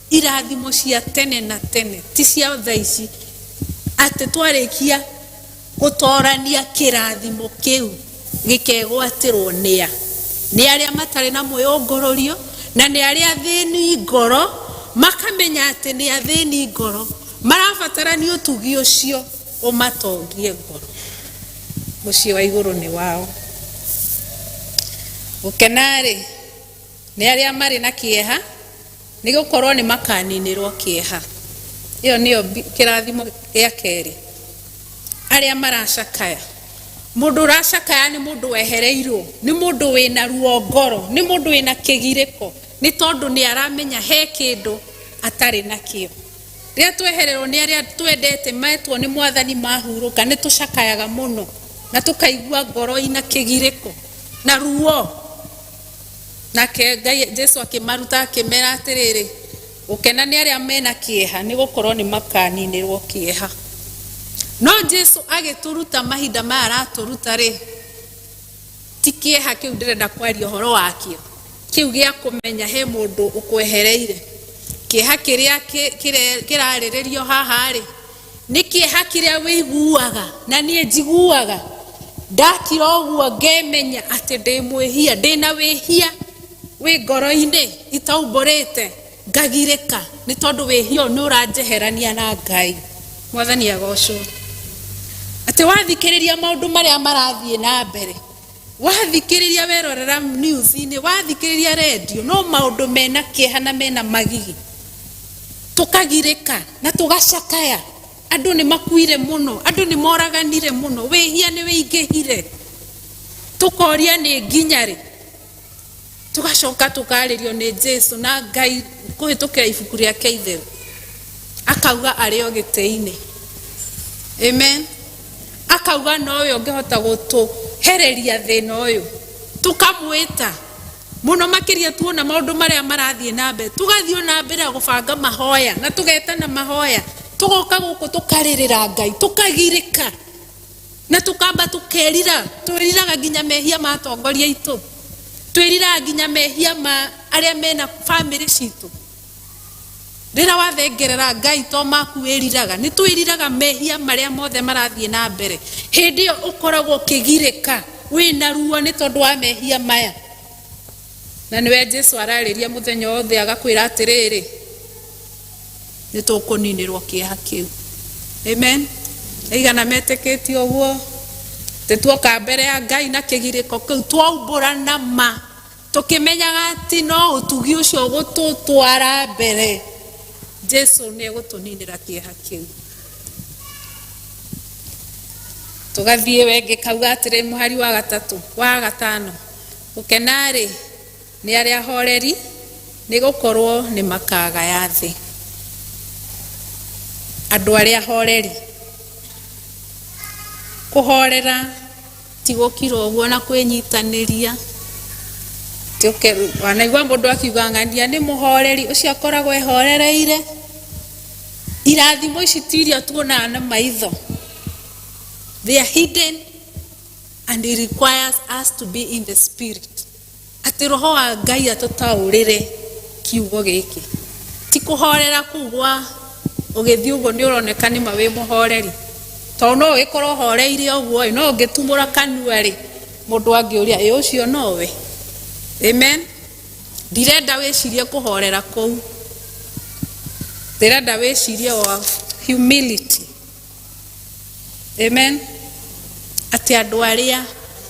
L: irathimo cia tene na tene ti cia thaici ati twarikia gutorania kirathimo kiu gikegwatirwo ni aria matari na mwiyongororio na ni aria thini ngoro makamenya ati ni athini ngoro marabatara ni utugi ucio umatongie ngoro muciĩ wa igũrũ nĩ wao. Gũkenarĩ nĩ arĩa marĩ na kĩeha nĩ gũkorwo nĩ makaninĩrwo kĩeha. Ĩyo nĩyo kĩrathimo gĩa kerĩ. Arĩa maracakaya, mũndũ ũracakaya nĩ mũndũ wehereirwo, nĩ mũndũ wĩna ruo ngoro, nĩ mũndũ wĩna kĩgirĩko, nĩ tondũ nĩ aramenya he kĩndũ atarĩ nakĩo. Rĩrĩa twehererwo nĩ arĩa twendete metwo nĩ Mwathani mahurũka, nĩ tũcakayaga mũno na tũkaigua ngoro ina kĩgirĩko na ruo. Nake Ngai Jesu akĩmaruta akĩmera atĩrĩrĩ, gũkena nĩ arĩa mena kĩeha nĩ gũkorwo nĩ makaninĩrwo kĩeha. No Jesu agĩtũruta mahinda maya aratũruta rĩ, ti kĩeha kĩu ndĩrenda kwaria ũhoro wakĩo, kĩu gĩa kũmenya he mũndũ ũkwehereire. Kĩeha kĩrĩa kĩrarĩrĩrio haha rĩ, nĩ kĩeha kĩrĩa wĩiguaga na niĩ njiguaga. Ndakira ũguo ngemenya atĩ ndĩ mwĩhia, ndĩna wĩhia wĩ ngoro-inĩ itaumbũrĩte, ngagirĩka nĩ tondũ wĩhia nĩ ũranjeherania na Ngai. Mwathani agocwo. Atĩ wathikĩrĩria maũndũ marĩa marathiĩ na mbere, wathikĩrĩria werorera news-inĩ, wathikĩrĩria radio, no maũndũ mena kĩeha na mena magigi, tũkagirĩka na tũgacakaya. Andũ nĩ makuire mũno, andũ nĩ moraganire mũno, wĩhia nĩ wĩingĩhire, tũkoria nĩ nginya rĩ. Tugacoka tukarĩrio nĩ Jesu na Ngai kũhĩtũkĩra ibuku rĩake itheru, akauga arĩ o gĩtĩ-inĩ. Amen. Akauga nowe ũngĩhota gũtũhereria thĩna ũyũ, tukamwĩta mũno makĩria tuona maũndũ marĩa marathiĩ na mbere, tugathiĩ na mbere gũbanga mahoya na tugetana mahoya, tugoka gũkũ tukarĩrĩra Ngai, tukagirĩka na tukamba tukerira, twĩriraga nginya mehia ma atongoria aitũ, twĩriraga nginya mehia ma arĩa mena family citũ. Rĩrĩa wathengerera Ngai to maku wĩriraga, nĩ twĩriraga mehia marĩa mothe marathiĩ na mbere. Hĩndĩ ĩyo ũkoragwo ũkĩgirĩka, wĩna ruo nĩ tondũ wa mehia maya. Na nĩwe Jesu ararĩria mũthenya wothe agakwĩra atĩrĩrĩ, nĩ tũkũninĩrwo kĩeha kĩu. Amen. Aigana metĩkĩtie ũguo, tuoka mbere ya Ngai na kĩgirĩko kĩu, twaumbũrana ma, tũkĩmenyaga atĩ no ũtugi ũcio gũtũtwara mbere. Jesu nĩ egũtũninĩra kĩeha kĩu. Tũgathiĩ wengĩ kauga atĩrĩ mũhari wa gatatũ, wa gatano, gũkenarĩ nĩ arĩa horeri nĩ gũkorwo nĩ makagaya thĩ. Andũ arĩa horeri, kũhorera ti gũkira ũguo na kwĩnyitanĩria. Wanaigua mũndũ akiuga ng'ania nĩ mũhoreri, ũcio akoragwo ehorereire. Irathimo ici ti iria tuonaga na maitho. They are hidden and it requires us to be in the spirit. Atĩ roho wa Ngai atũtaũrĩre kiugo gĩkĩ. Ti kũhorera kugwa ũgĩthiĩ ũguo nĩ ũroneka nĩ ma wĩ mũhoreri. Tondũ no ũgĩkorwo horeire ũguo, no ũngĩtumũra kanua rĩ, mũndũ angĩũria ĩ ũcio nowe. Amen. Ndirenda wĩcirie kũhorera kũu, ndĩrenda wĩcirie wa humility. Amen. Atĩ andũ arĩa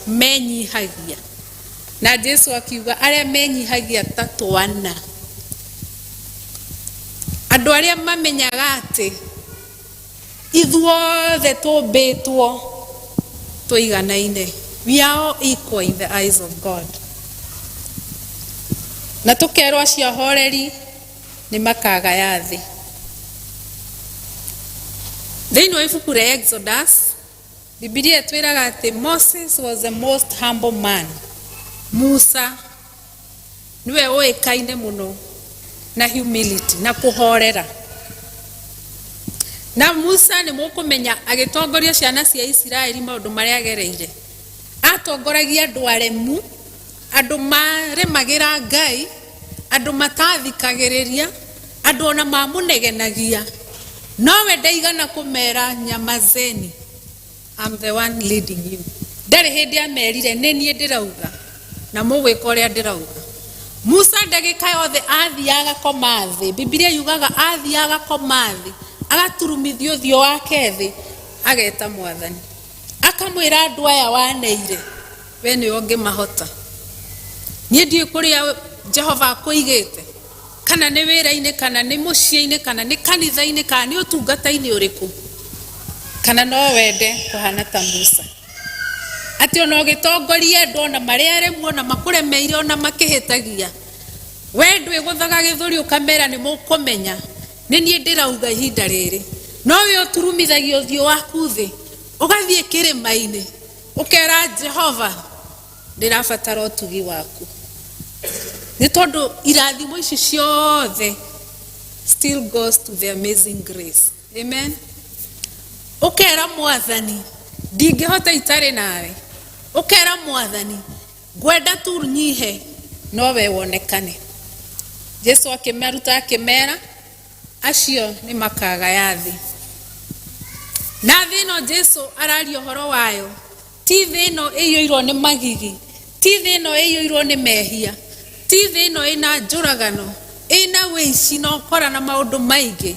L: menyihagia, na Jesu akiuga arĩa menyihagia ta twana. Andũ arĩa mamenyaga atĩ ithuothe tũmbĩtwo tũiganaine. We are all equal in the eyes of God. Na tukerwo acio horeri nĩ makagaya thĩ. Thĩinĩ wa ibuku rĩa Exodus, Biblia ĩtwĩraga atĩ Moses was the most humble man. Musa niwe ũĩkaine mũno na humility na kũhorera. Na Musa nĩ mũkũmenya agĩtongoria ciana cia Isiraeli maũndũ marĩa agereire. Atongoragia andũ aremu, andũ maremagĩra Ngai, andũ matathikagĩrĩria, andũ ona mamũnegenagia. Nowe ndaigana kũmera nyamazeni, I'm the one leading you. Ndarĩ hĩndĩ amerire nĩ niĩ ndĩrauga na mũgwĩka ũrĩa ndĩrauga. Musa ndagĩka yothe athiaga koma thĩ. Biblia yugaga athiaga koma thĩ, agaturumithia ũthiũ wake thĩ, ageta Mwathani. akamwira andu aya waneire we ni onge mahota nie ndie kuria Jehova akuigite kana ni wira-ini kana ni mucii-ini kana ni kanitha-ini kana ni utungata-ini uriku kana no wende kuhana ta Musa ati ona ugitongoria andu ona maria aremwo ona makuremeire ona makihitagia we ndwiguthaga githuri ukamera ni mukumenya ni nie ndirauga ihinda riri no we uturumithagia uthio waku thi ugathie kirima-ini ukera Jehova ndirabatara utugi waku ni tondu irathimo ici ciothe still goes to the amazing grace. Amen. Ukera Mwathani ndingihota itari nawe ukera Mwathani ngwenda tu nyihe no we wonekane. Jesu akimeruta akimera acio ni makaga yathi na thino Jesu araria horo wayo ti thino iyoirwo ni magigi ti thino iyoirwo ni mehia ti thino ina njuragano ina wici no kora na maundu maingi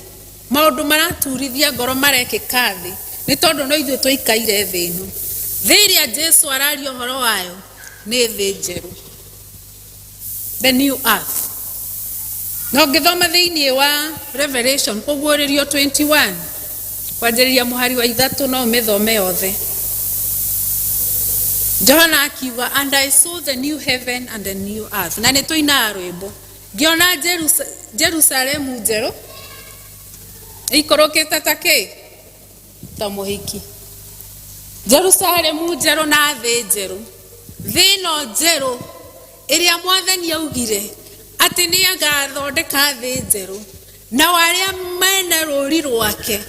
L: maundu maraturithia ngoro marekika thi ni tondu no ithuĩ tũikaire thĩ ĩno thĩ ĩrĩa Jesu araria horo wayo nĩ thĩ njerũ the new earth. No ngĩthoma thĩinĩ wa Revelation kũguũrĩrio 21 kwanjĩrĩria mũhari wa 3 no mĩthome yothe. Johana akiuga and I saw the new heaven and the new earth. Na nĩtũina rwĩmbo ngĩona Jerusalemu njerũ ikũrũkĩte ta kĩ ta mũhiki. Jerusalemu njerũ na thĩ njerũ thĩ ĩno njerũ ĩrĩa Mwathani augire atĩ nĩ agathondeka thĩ njerũ na arĩa mena rũri rwake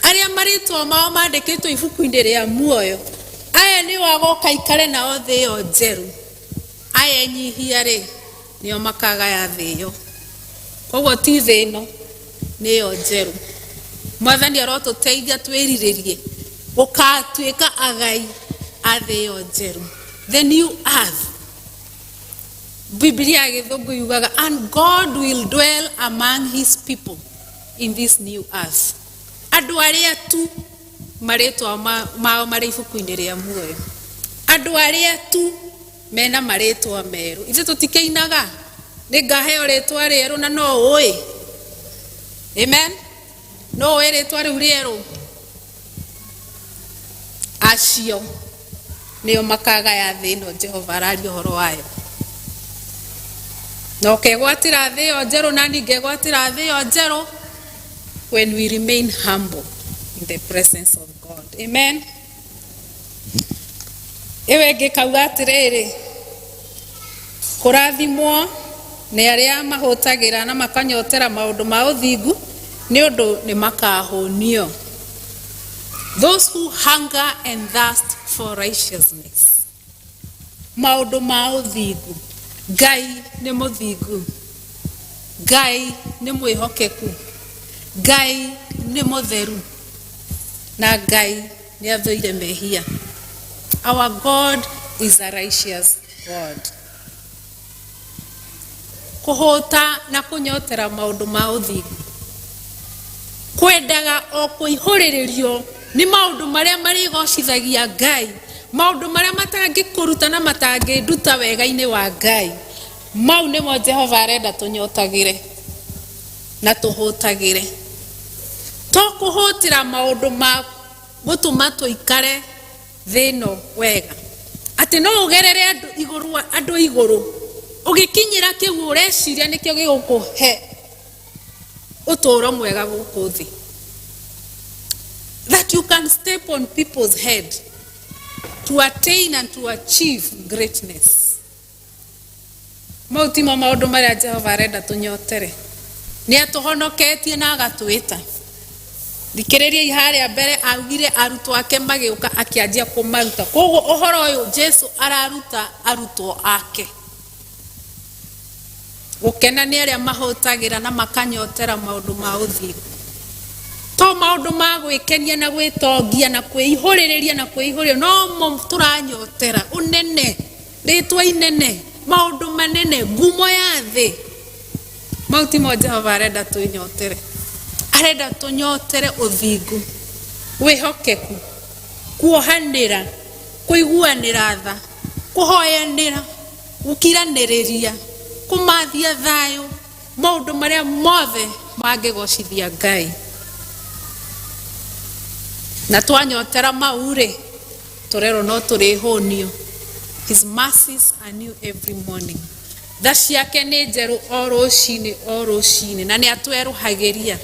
L: arĩa marĩtwa mao mandĩkĩtwo ibuku-inĩ rĩa muoyo aya nĩ wagoka ikare nao thĩ ĩyo njerũ aya nyihia rĩ nĩo makagaya thĩ ĩyo koguo ti thĩ ĩno nĩyo njerũ. Mwathani arotũteithia twĩrirĩrie gũkatuĩka agai a thĩ ĩyo njerũ the new earth. Biblia gĩthũngũ yugaga and God will dwell among his people in this new earth. Andũ arĩa tu marĩtwa mao marĩ ibuku-inĩ rĩa muoyo andũ arĩa tu mena marĩtwa merũ ithuĩ tũtikĩinaga nĩ ngaheo rĩtwa rĩerũ na no ũĩ. Amen. No ũĩ rĩtwa rĩu rĩerũ acio nĩo makagaya thĩ ĩno Jehova araria ũhoro wayo na ũkegwatĩra thĩ ĩyo njerũ na niĩ ngegwatĩra thĩ ĩyo njerũ when we remain humble in the presence of God. Amen. Ewe ngĩkauga atĩrĩrĩ kũrathimwo nĩ arĩa mahũtagĩra na makanyotera maũndũ ma ũthingu nĩ ũndũ nĩ makahũnio. Those who hunger and thirst for righteousness. Maũndũ ma ũthingu. Ngai nĩ mũthingu. Ngai nĩ mwĩhokeku. Ngai nĩ mũtheru. Na Ngai nĩ athũire mehia. Our God is a righteous God. Kũhũta na kũnyotera maũndũ ma ũthingu. Kwendaga o kũihũrĩrĩrio nĩ maũndũ marĩa marĩgocithagia Ngai, maũndũ marĩa matangĩkũruta na matangĩnduta wega-inĩ wa Ngai. Mau nĩmo Jehova arenda tũnyotagĩre na tũhũtagĩre. To kũhũtĩra maũndũ ma gũtũma tũikare thĩ ĩno wega. Atĩ no ũgerere andũ igũrũ ũgĩkinyĩra kĩu ũreciria nĩkĩo gĩgũkũhe ũtũũro mwega gũkũ thĩ. That you can step on people's head to attain and to achieve greatness. Mau timo maũndũ marĩa Jehova arenda tũnyotere. Nĩ atũhonoketie na agatwĩta. Thikĩrĩriai harĩa mbere augire arutwo ake magĩũka akĩanjia kũmaruta. Koguo ũhoro ũyũ Jesu araruta arutwo ake. Gũkena nĩ arĩa mahũtagĩra na makanyotera maũndũ ma ũthingu. To maũndũ ma gwĩkenia na gwĩtongia na kwĩihũrĩrĩria na kwĩihũrĩrio no mo tũranyotera ũnene rĩtwa inene maũndũ manene ngumo ya thĩ. Mau timo Jehova arenda tũnyotere. Arenda tũnyotere ũthingu, wĩhokeku, kuohanĩra, kũiguanĩra tha, kũhoyanĩra, gũkiranĩrĩria, kũmathia thayũ, maũndũ marĩa mothe mangĩgocithia Ngai. Na twanyotera mau-rĩ, tũrerwo no tũrĩhũnio. His mercies are new every morning. Tha ciake nĩ njerũ o rũcinĩ na nĩ atwerũhagĩria.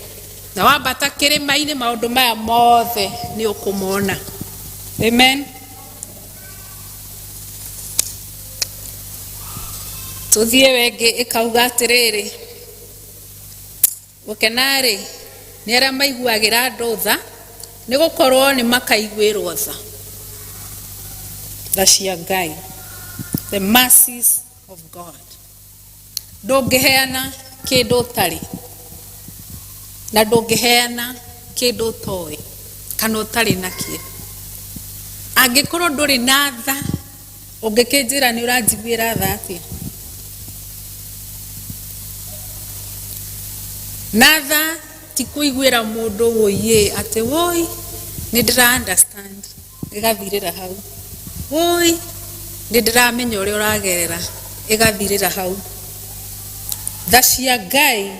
L: Na wambata kĩrĩma-inĩ maũndũ maya mothe nĩ ũkũmona. Amen. Tũthiĩ wengĩ ĩkauga atĩrĩrĩ, gũkena-rĩ nĩ arĩa maiguagĩra andũ tha, nĩ gũkorwo nĩ makaiguĩrwo tha. Tha cia Ngai. The mercies of God. Ndũngĩheana kĩndũ ũtarĩ, na ndũngĩheana kĩndũ ũtoĩ kana ũtarĩ nakĩo. Angĩkorwo ndũrĩ na tha, ũngĩkĩnjĩra nĩ ũranjiguĩra tha atĩa? Na tha ti kũiguĩra mũndũ wũiye atĩ woi nĩ ndĩra understand, ĩgathirĩra hau. Woi nĩ ndĩramenya ũrĩa ũragerera, ĩgathirĩra hau. Tha cia Ngai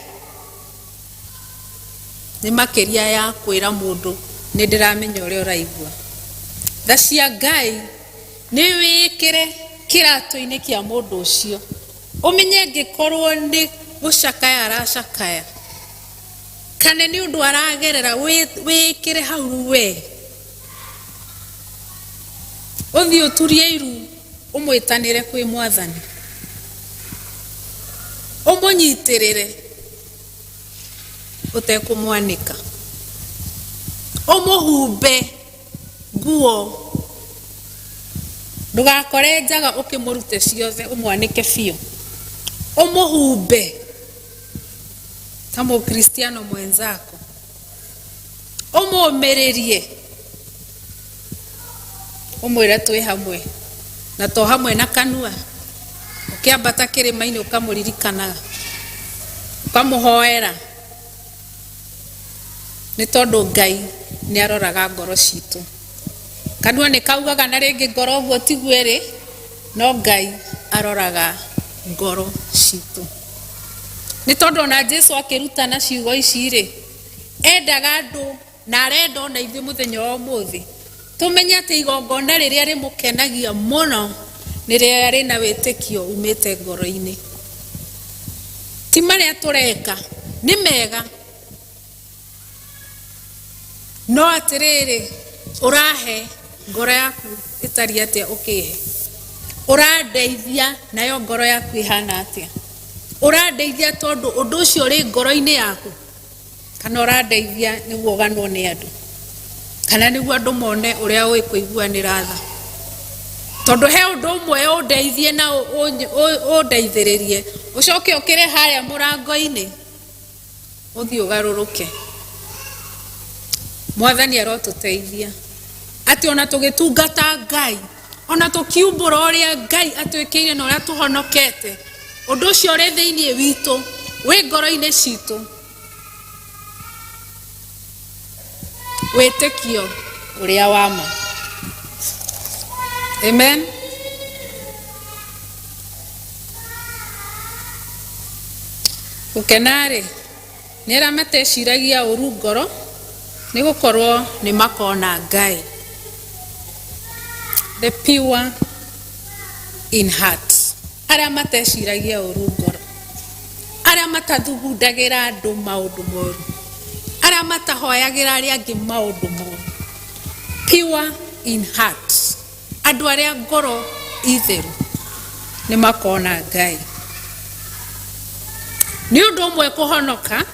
L: nĩ makĩria ya kwĩra mũndũ nĩ ndĩramenya ũrĩa ũraigua. Tha cia Ngai nĩ wĩkĩre kĩratũ-inĩ kĩa mũndũ ũcio, ũmenye ngĩkorwo nĩ gũcakaya aracakaya, kana nĩ ũndũ aragerera, wĩkĩre hau we. Ũthiĩ ũturie iru ũmwĩtanĩre kwĩ Mwathani, ũmũnyitĩrĩre ũtekũmwanĩka, ũmũhumbe nguo, ndũgakore njaga ũkĩmũrute ciothe ũmwanĩke biũ, ũmũhumbe ta mũkristiano mwenzako, ũmũmĩrĩrie, ũmwĩre twĩ hamwe, na to hamwe na kanua. Ũkĩambata kĩrĩma-inĩ ũkamũririkanaga, ũkamũhoera, nĩ tondũ Ngai nĩ aroraga ngoro citũ. Kanua nĩ kaugaga na rĩngĩ ngoro ũguo tiguo ĩrĩ, no Ngai aroraga ngoro citũ. Nĩ tondũ ona Jesũ akĩrutana ciugo ici-rĩ, endaga andũ na arenda ona ithuĩ mũthenya wa ũmũthĩ tũmenye atĩ igongona rĩrĩa rĩmũkenagia mũno nĩ rĩrĩa rĩna wĩtĩkio umĩte ngoro-inĩ. Ti marĩa tũreka nĩ mega, no atĩrĩrĩ, ũrahe ngoro yaku ĩtariĩ atĩa ũkĩhe? Ũrandeithia nayo ngoro yaku ĩhana atĩa? Ũrandeithia tondũ ũndũ ũcio ũrĩ ngoro-inĩ yaku, kana ũrandeithia nĩguo ũganwo nĩ andũ, kana nĩguo andũ mone ũrĩa ũĩ kũiguanĩra tha? Tondũ he ũndũ ũmwe ũndeithie na ũndeithĩrĩrie, ũcoke ũkĩre harĩa mũrango-inĩ ũthiĩ ũgarũrũke. Mwathani arotũteithia atĩ ona tũgĩtungata Ngai, ona tũkiumbũra ũrĩa Ngai atwĩkĩire na ũrĩa tũhonokete, ũndũ ũcio ũrĩ thĩinĩ witũ, wĩ ngoro-inĩ citũ, wĩtĩkio ũrĩa wa ma. Amen. Gũkena-rĩ nĩ arĩa mateciragia ũru ngoro, nĩ gũkorwo nĩ makona Ngai. The pure in heart, arĩa mateciragia ũru ngoro, arĩa matathugundagĩra andũ maũndũ moru, arĩa matahoyagĩra arĩa angĩ maũndũ moru. Pure in heart, andũ arĩa ngoro itheru nĩ makona Ngai. Nĩ ũndũ ũmwe kũhonoka,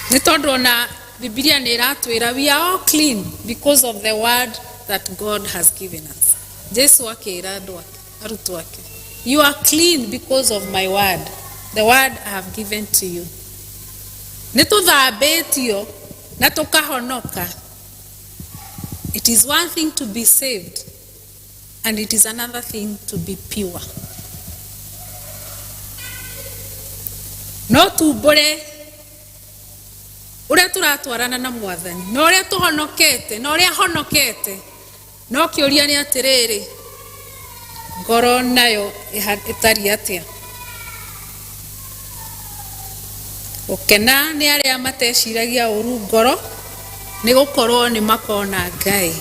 L: nĩ tondũ ona Biblia nĩ ĩratwĩra we are all clean because of the word that God has given us. Jesu akĩra arutwo ake, you are clean because of my word, the word I have given to you. Nĩ tũthambĩtio na tũkahonoka. It is one thing to be saved and it is another thing to be pure. No tumbũre uria turatwarana na mwathani na uria tuhonokete na uria honokete no kiuria ni atiriri ngoro nayo itari atia ukena ni aria mateciragia uru ngoro ni gukorwo ni makona Ngai.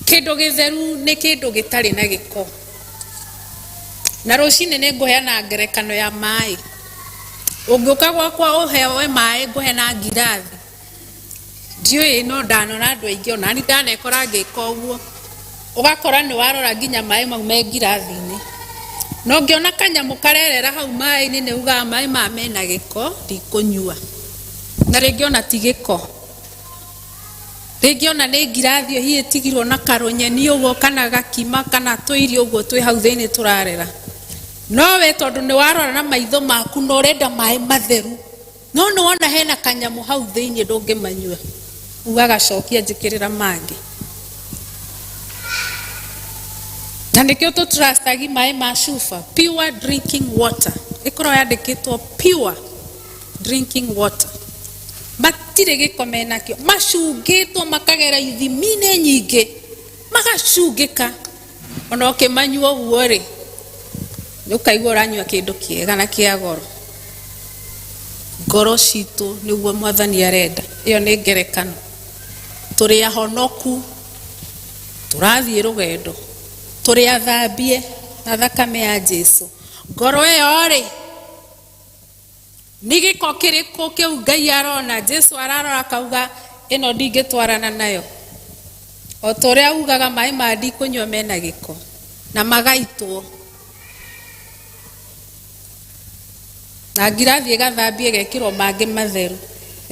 L: Kindu githeru ni kindu gitari na giko, na rucini ni nguheana ngerekano ya mai. Ungiuka gwakwa uhewe mai nguheana ngirathi, ndiui no ndanona andu aingi ona ni ndanekora ngika uguo, ugakora ni warora nginya mai mau me ngirathi-ini, no ngiona kanyamu karerera hau mai-ini ni ugaga mai ma mena giko ndikunyua, na ringi ona ti giko, ringi ona ni ngirathi hihi itigirwo na karunyeni uguo kana gakima kana tuirio uguo twi hau thiini turarera. No we tondu ni warora na maitho maku no urenda mai matheru, no ni wona hena kanyamu hau thiini ndungimanyua, ugaga cokia njikirira mangi. Na nikio tu trustagi mai ma Shufa, pure drinking water, ikorwo yandikitwo pure drinking water, matire giko menakio, macungitwo makagera ithimine nyingi magacungika, ona ukimanyua uguo ri ukaigua uranyua kindu kiega na kia goro. Ngoro citu niguo mwathani arenda, iyo ni ngerekano. Turi ahonoku, turathie rugendo, turi athambie na thakame ya Jesu. Ngoro iyo ri ni giko kiriku kiu Ngai arona, Jesu ararora akauga ino ndingitwarana nayo. O turia ugaga mai ma ndikunyua mena giko na magaitwo, na ngirathi igathambie gekirwo mangi matheru,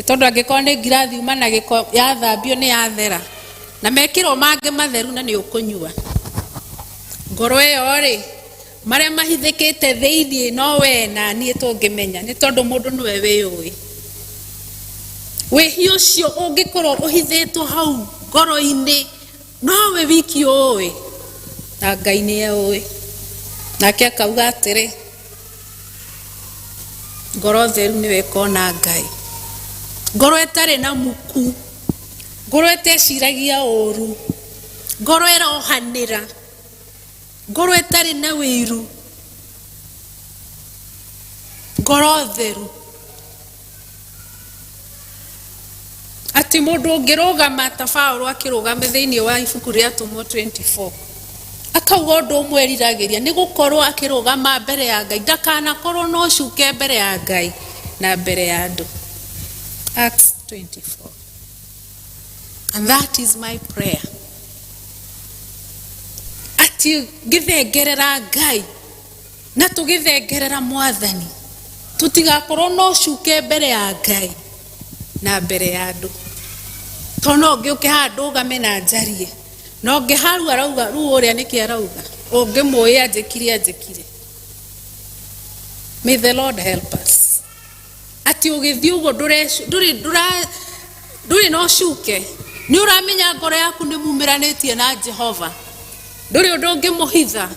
L: tondu angikorwo ni ngirathi uma na giko yathambio ni yathera na mekirwo mangi matheru na ni ukunyua. Ngoro iyo ri maria mahithikite thiini no we na nie tungimenya ni tondu mundu niwe wiyui. Wihi ucio ungikorwo uhithitwo hau ngoro-ini no we wiki ui na Ngai ni ui. Nake akauga atiri ngoro theru niwe kona Ngai, ngoro etari na muku, ngoro eteciragia uru, ngoro erohanira, ngoro etari na wiru, ngoro theru. Ati mundu ungirugama ta Paulo akirugama thiini wa ibuku ria Atumo 24, akauga undu umwe riragĩria ni gukorwo akirugama mbere ya Ngai, ndakanakorwo no cuke mbere ya Ngai na mbere ya andu. Acts 24. And that is my prayer. Ati githengerera Ngai na tugithengerera mwathani, tutigakorwo no cuke mbere ya Ngai na mbere ya andu. Tono ngiuke handu ugame na njarie, no ngiharu arauga ru uria niki arauga, ungimuya njikire. May the Lord help us. Ati ugithii ugo nduri no cuke, ni uramenya ngoro yaku ni mumiranitie na Jehova, nduri undu ungimuhitha.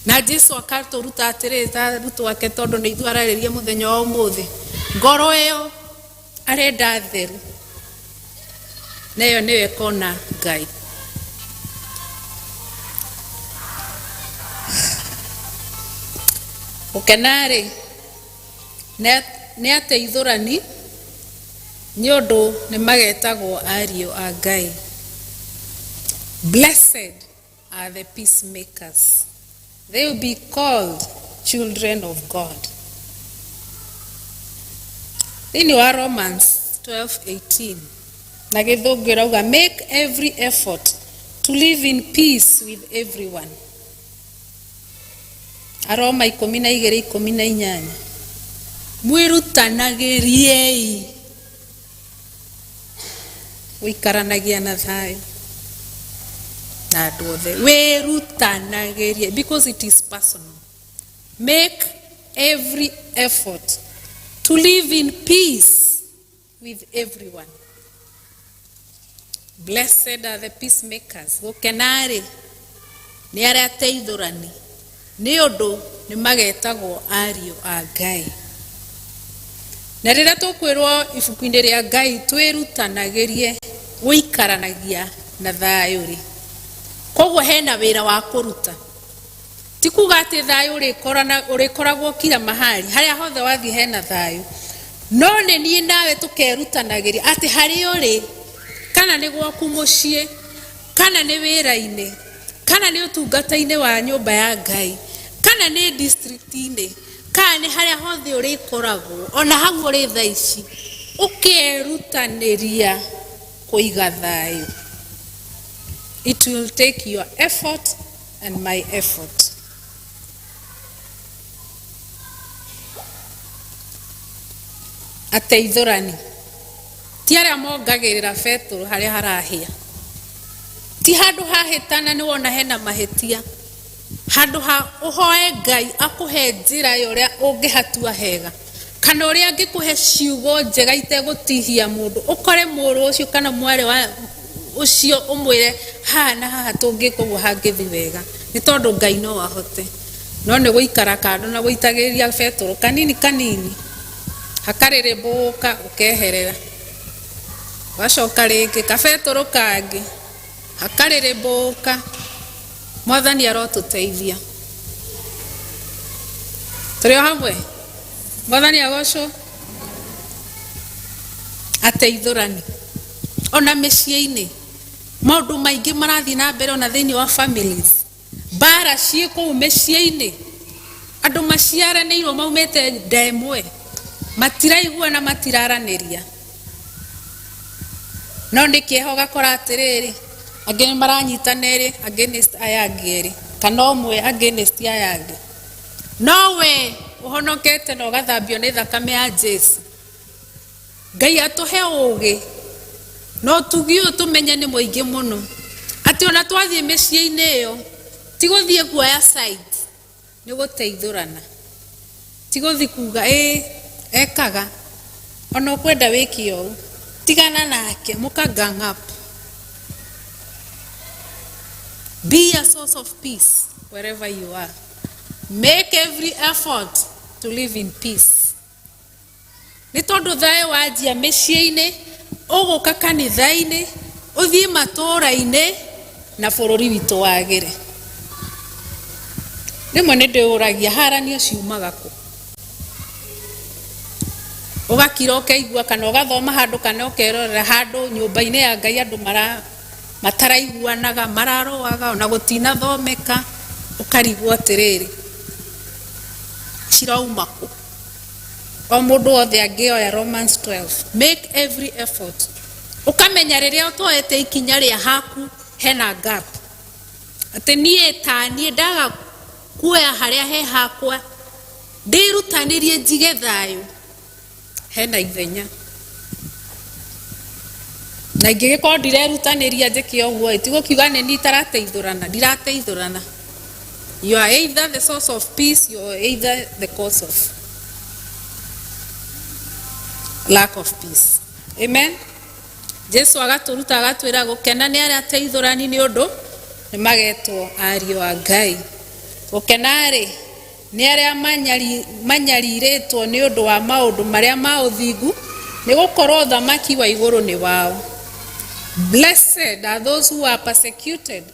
L: Na Jesu akaturuta atiri rutu wake tondu ni ithu araririe muthenya wa umuthi. Ngoro iyo arenda theru, nayo niwe kona Ngai. Ukenari ni ateithurani ni undu ni magetagwo ariũ a Ngai. Blessed are the peacemakers, they will be called children of God. In your Romans 12:18, na githungu irauga make every effort to live in peace with everyone. Aroma 12:18, mwirutanagiriei wikaranagia na thayu na andu othe. Wirutanagirie, because it is personal. Make every effort to live in peace with everyone. Blessed are the peacemakers. Gukenari ni aria ateithurani ni undu ni magetagwo ariũ a Ngai. na rĩrĩa tũkwĩrwo ibuku-inĩ rĩa Ngai twĩrutanagĩrie gũikaranagia na thayũ rĩ, koguo hena wĩra wa kũruta. Ti kuga atĩ thayũ ũrĩkoragwo kila mahali, harĩa hothe wathiĩ hena thayũ, no nĩ niĩ nawe tũkerutanagĩria atĩ harĩa ũrĩ, kana nĩ gwaku mũciĩ, kana nĩ wĩra-inĩ, kana nĩ ũtungata-inĩ wa nyũmba ya Ngai, kana nĩ district-inĩ, kana nĩ harĩa hothe ũrĩkoragwo, ona hau ũrĩ thaa ici, ũkerutanĩria kũiga thayũ. It will take your effort and my effort. Ateithũrani ti arĩa mongagĩrĩra betũrũ harĩa harahĩa, ti handũ hahĩtana nĩ wona hena mahĩtia, handũ ha ũhoe Ngai akũhe njĩra ya ũrĩa ũngĩhatua hega, kana ũrĩa angĩkũhe ciugo njega itegũtihia mũndũ, ũkore mũrũ ũcio kana mwarĩ wa ũcio ũmwĩre haha na haha tũngĩka ũguo hangĩthi wega, nĩ tondũ Ngai no ahote. No nĩ gũikara kando na gũitagĩrĩria betũrũ kanini kanini, hakarĩrĩmbũka ũkeherera, wacoka rĩngĩ kabetũrũ kangĩ hakarĩrĩmbũka. Mwathani arotũteithia, tũrĩ o hamwe. Mwathani agocwo. Ateithũrani ona mĩciĩ-inĩ, maũndũ maingĩ marathiĩ na mbere ona thĩinĩ wa families, mbara ciĩ kũu mĩciĩ-inĩ, andũ maciaranĩirwo maumĩte nda ĩmwe, matiraiguana matiraranĩria, no nĩ kĩeho gakora atĩrĩrĩ, angĩ nĩ maranyitana erĩ against aya angĩ erĩ, kana ũmwe against aya angĩ, no we ũhonokete na ũgathambio nĩ thakame ya Jesu. Ngai atũhe ũũgĩ no tugi ũyũ tũmenye nĩ mũingĩ mũno, atĩ ona twathiĩ mĩciĩ-inĩ ĩyo ti gũthiĩ guoya side, nĩ gũteithũrana, ti gũthiĩ kuga ekaga, ona ũkwenda wĩke ũũ, tigana nake, mũka gang up. Be a source of peace wherever you are. Make every effort to live in peace. Nĩ tondũ thayũ wanjia mĩciĩ-inĩ, ũgũka kanitha-inĩ, ũthiĩ matũũra-inĩ na bũrũri witũ wagĩre. Rĩmwe nĩ ndĩũragia haranio ciumaga kũ? Ũgakira ũkaigua kana ũgathoma handũ kana ũkerorera handũ nyũmba-inĩ ya Ngai andũ mataraiguanaga, mararũaga, ona gũtinathomeka, ũkarigwo atĩrĩrĩ, cirauma kũ? O mũndũ wothe angĩoya Romans 12, make every effort. Ũkamenya rĩrĩa ũtoete ikinya rĩa haku hena gap, atĩ niĩ ndaga kuoya harĩa he hakwa, ndĩrutanĩrie njige thayũ, hena ithenya. Na ingĩgĩkorwo ndirerutanĩria njĩke ũguo, ti gũkiuga nĩ niĩ itarateithũrana, ndirateithũrana. You are either the source of peace, you are either the cause of lack of peace. Amen. Jesu agatũruta agatwĩra gũkena nĩ arĩa ateithũrani nĩ ũndũ nĩ magetwo ariũ a Ngai. Gũkena rĩ nĩ arĩa manyarirĩtwo nĩ ũndũ wa maũndũ marĩa ma ũthingu, nĩ gũkorwo ũthamaki wa igũrũ nĩ wao. Blessed are those who are persecuted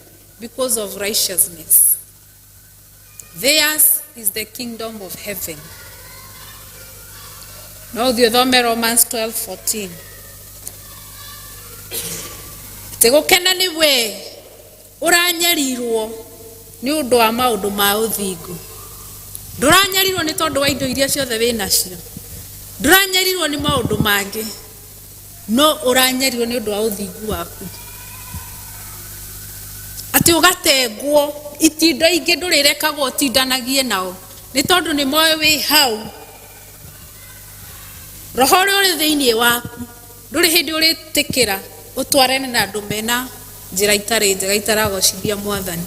L: because of righteousness. Theirs is the kingdom of heaven. No ũthiĩ ũthome Romans 12:14. Gũkena nĩ we ũranyarirwo nĩ ũndũ wa maũndũ ma ũthingu. Ndũranyarirwo nĩ tondũ wa indo iria ciothe wĩ nacio, ndũranyarirwo nĩ maũndũ mangĩ, no ũranyarirwo nĩ ũndũ wa ũthingu waku, atĩ ũgatengwo itindo ingĩ ndũrĩrekagwo ũtindanagie nao, nĩ tondũ nĩ moĩ wĩ hau. Roho ũrĩa ũrĩ thĩinĩ waku ndũrĩ hĩndĩ ũrĩtĩkĩra ũtwarane na andũ mena njĩra itarĩ njega itaragocithia Mwathani.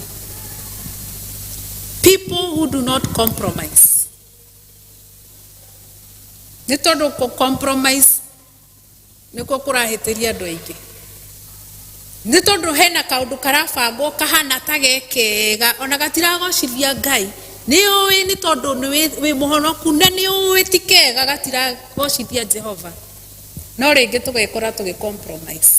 L: People who do not compromise. Nĩ tondũ compromise nĩkuo kũrahĩtĩria andũ aingĩ. Nĩ tondũ hena kaũndũ karabangwo kahana ta gekega, ona gatiragocithia Ngai, Niũĩ nĩ tondũ wĩ mũhonoku na niũĩ ti kega gatira gocithia Jehova. No rĩngĩ tũgekora tũgĩcompromise.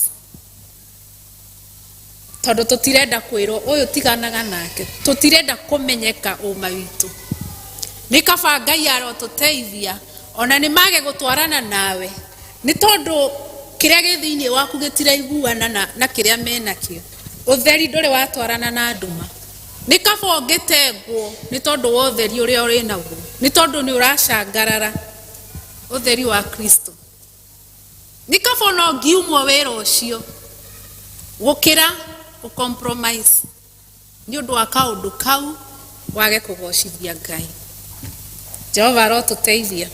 L: Tondũ tũtirenda kwĩrwo ũyũ tiganaga nake. Tũtirenda kũmenyeka ũma witũ. Nĩ kaba Ngai arotũteithia ona nĩ mage gũtwarana nawe. Nĩ tondũ kĩrĩa gĩ thĩinĩ waku gĩtiraiguana na kĩrĩa menakĩo. Ũtheri ndũrĩ watwarana na nduma. Nĩ kaba ũngĩtengwo nĩ tondũ wa ũtheri ũrĩa ũrĩ naguo. Nĩ tondũ nĩ ũracangarara ũtheri wa Kristo. Nĩ kaba ona ũngiumwo wĩra ũcio gũkĩra ũcompromise nĩ ũndũ wa kaũndũ kau wage kũgocithia Ngai. Jehova arotũteithia.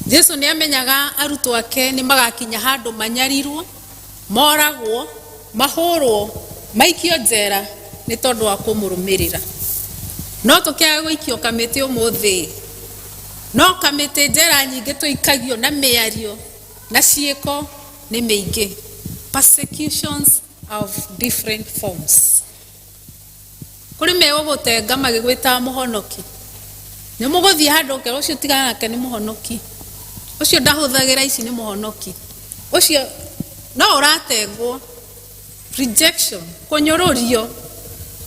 L: Jesu nĩ amenyaga arutwo ake nĩ magakinya handũ manyarirwo, moragwo, mahũrwo, maikio njera nĩ tondũ wa kũmũrũmĩrĩra. No tũkĩaga gũikio kamĩtĩ ũmũthĩ, no kamĩtĩ njera nyingĩ tũikagio na mĩario na ciĩko nĩ mĩingĩ. Persecutions of different forms. Kũrĩ megũgũtenga magĩgwĩta mũhonoki. Nĩ mũgũthiĩ handũ ũkerwo ũcio tigana nake nĩ mũhonoki. Ũcio ndahũthagĩra ici nĩ mũhonoki. Ũcio no ũratengwo. Rejection, kũnyũrũrio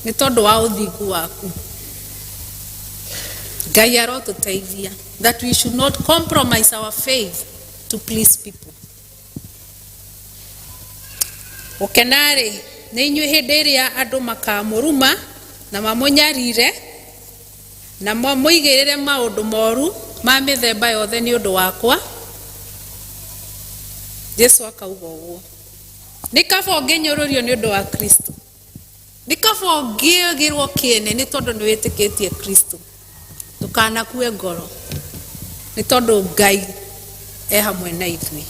L: nĩ tondũ wa ũthingu waku. Ngai arotũteithia that we should not compromise our faith to please people. Ũkenarĩ nĩ inyuĩ hĩndĩ ĩrĩa andũ makamũruma na mamũnyarire na mamũigĩrĩre maũndũ moru ma mĩthemba yothe nĩ ũndũ wakwa. Jesu akauga ũguo. Nĩ kaba ũngĩnyũrũrio nĩ ũndũ wa Kristo. Nĩ kaba ũngĩgĩrwo kĩene nĩ tondũ nĩ wĩtĩkĩtie Kristo. Ndũkanakue ngoro nĩ tondũ Ngai e hamwe na ithuĩ.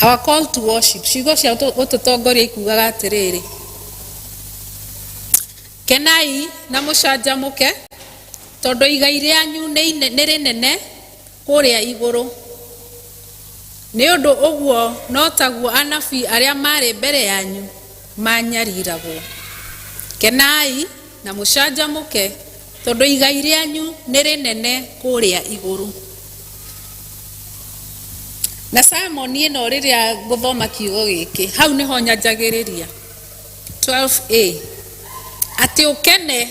L: Our call to worship. Ciugo cia ũtũtongoria ikugaga atĩrĩrĩ. Kenai na mũcanjamũke tondũ igai rĩanyu nĩ rĩnene kũrĩa igũrũ. Nĩ ũndũ ũguo no taguo anabii arĩa marĩ mbere yanyu manyariragwo. Kenai na mũcanjamũke tondũ igai rĩanyu nĩ rĩnene kũrĩa igũrũ. Na Simon ĩno rĩrĩa gũthoma kiugo gĩkĩ hau nĩho nyanjagĩrĩria 12a atĩ ũkene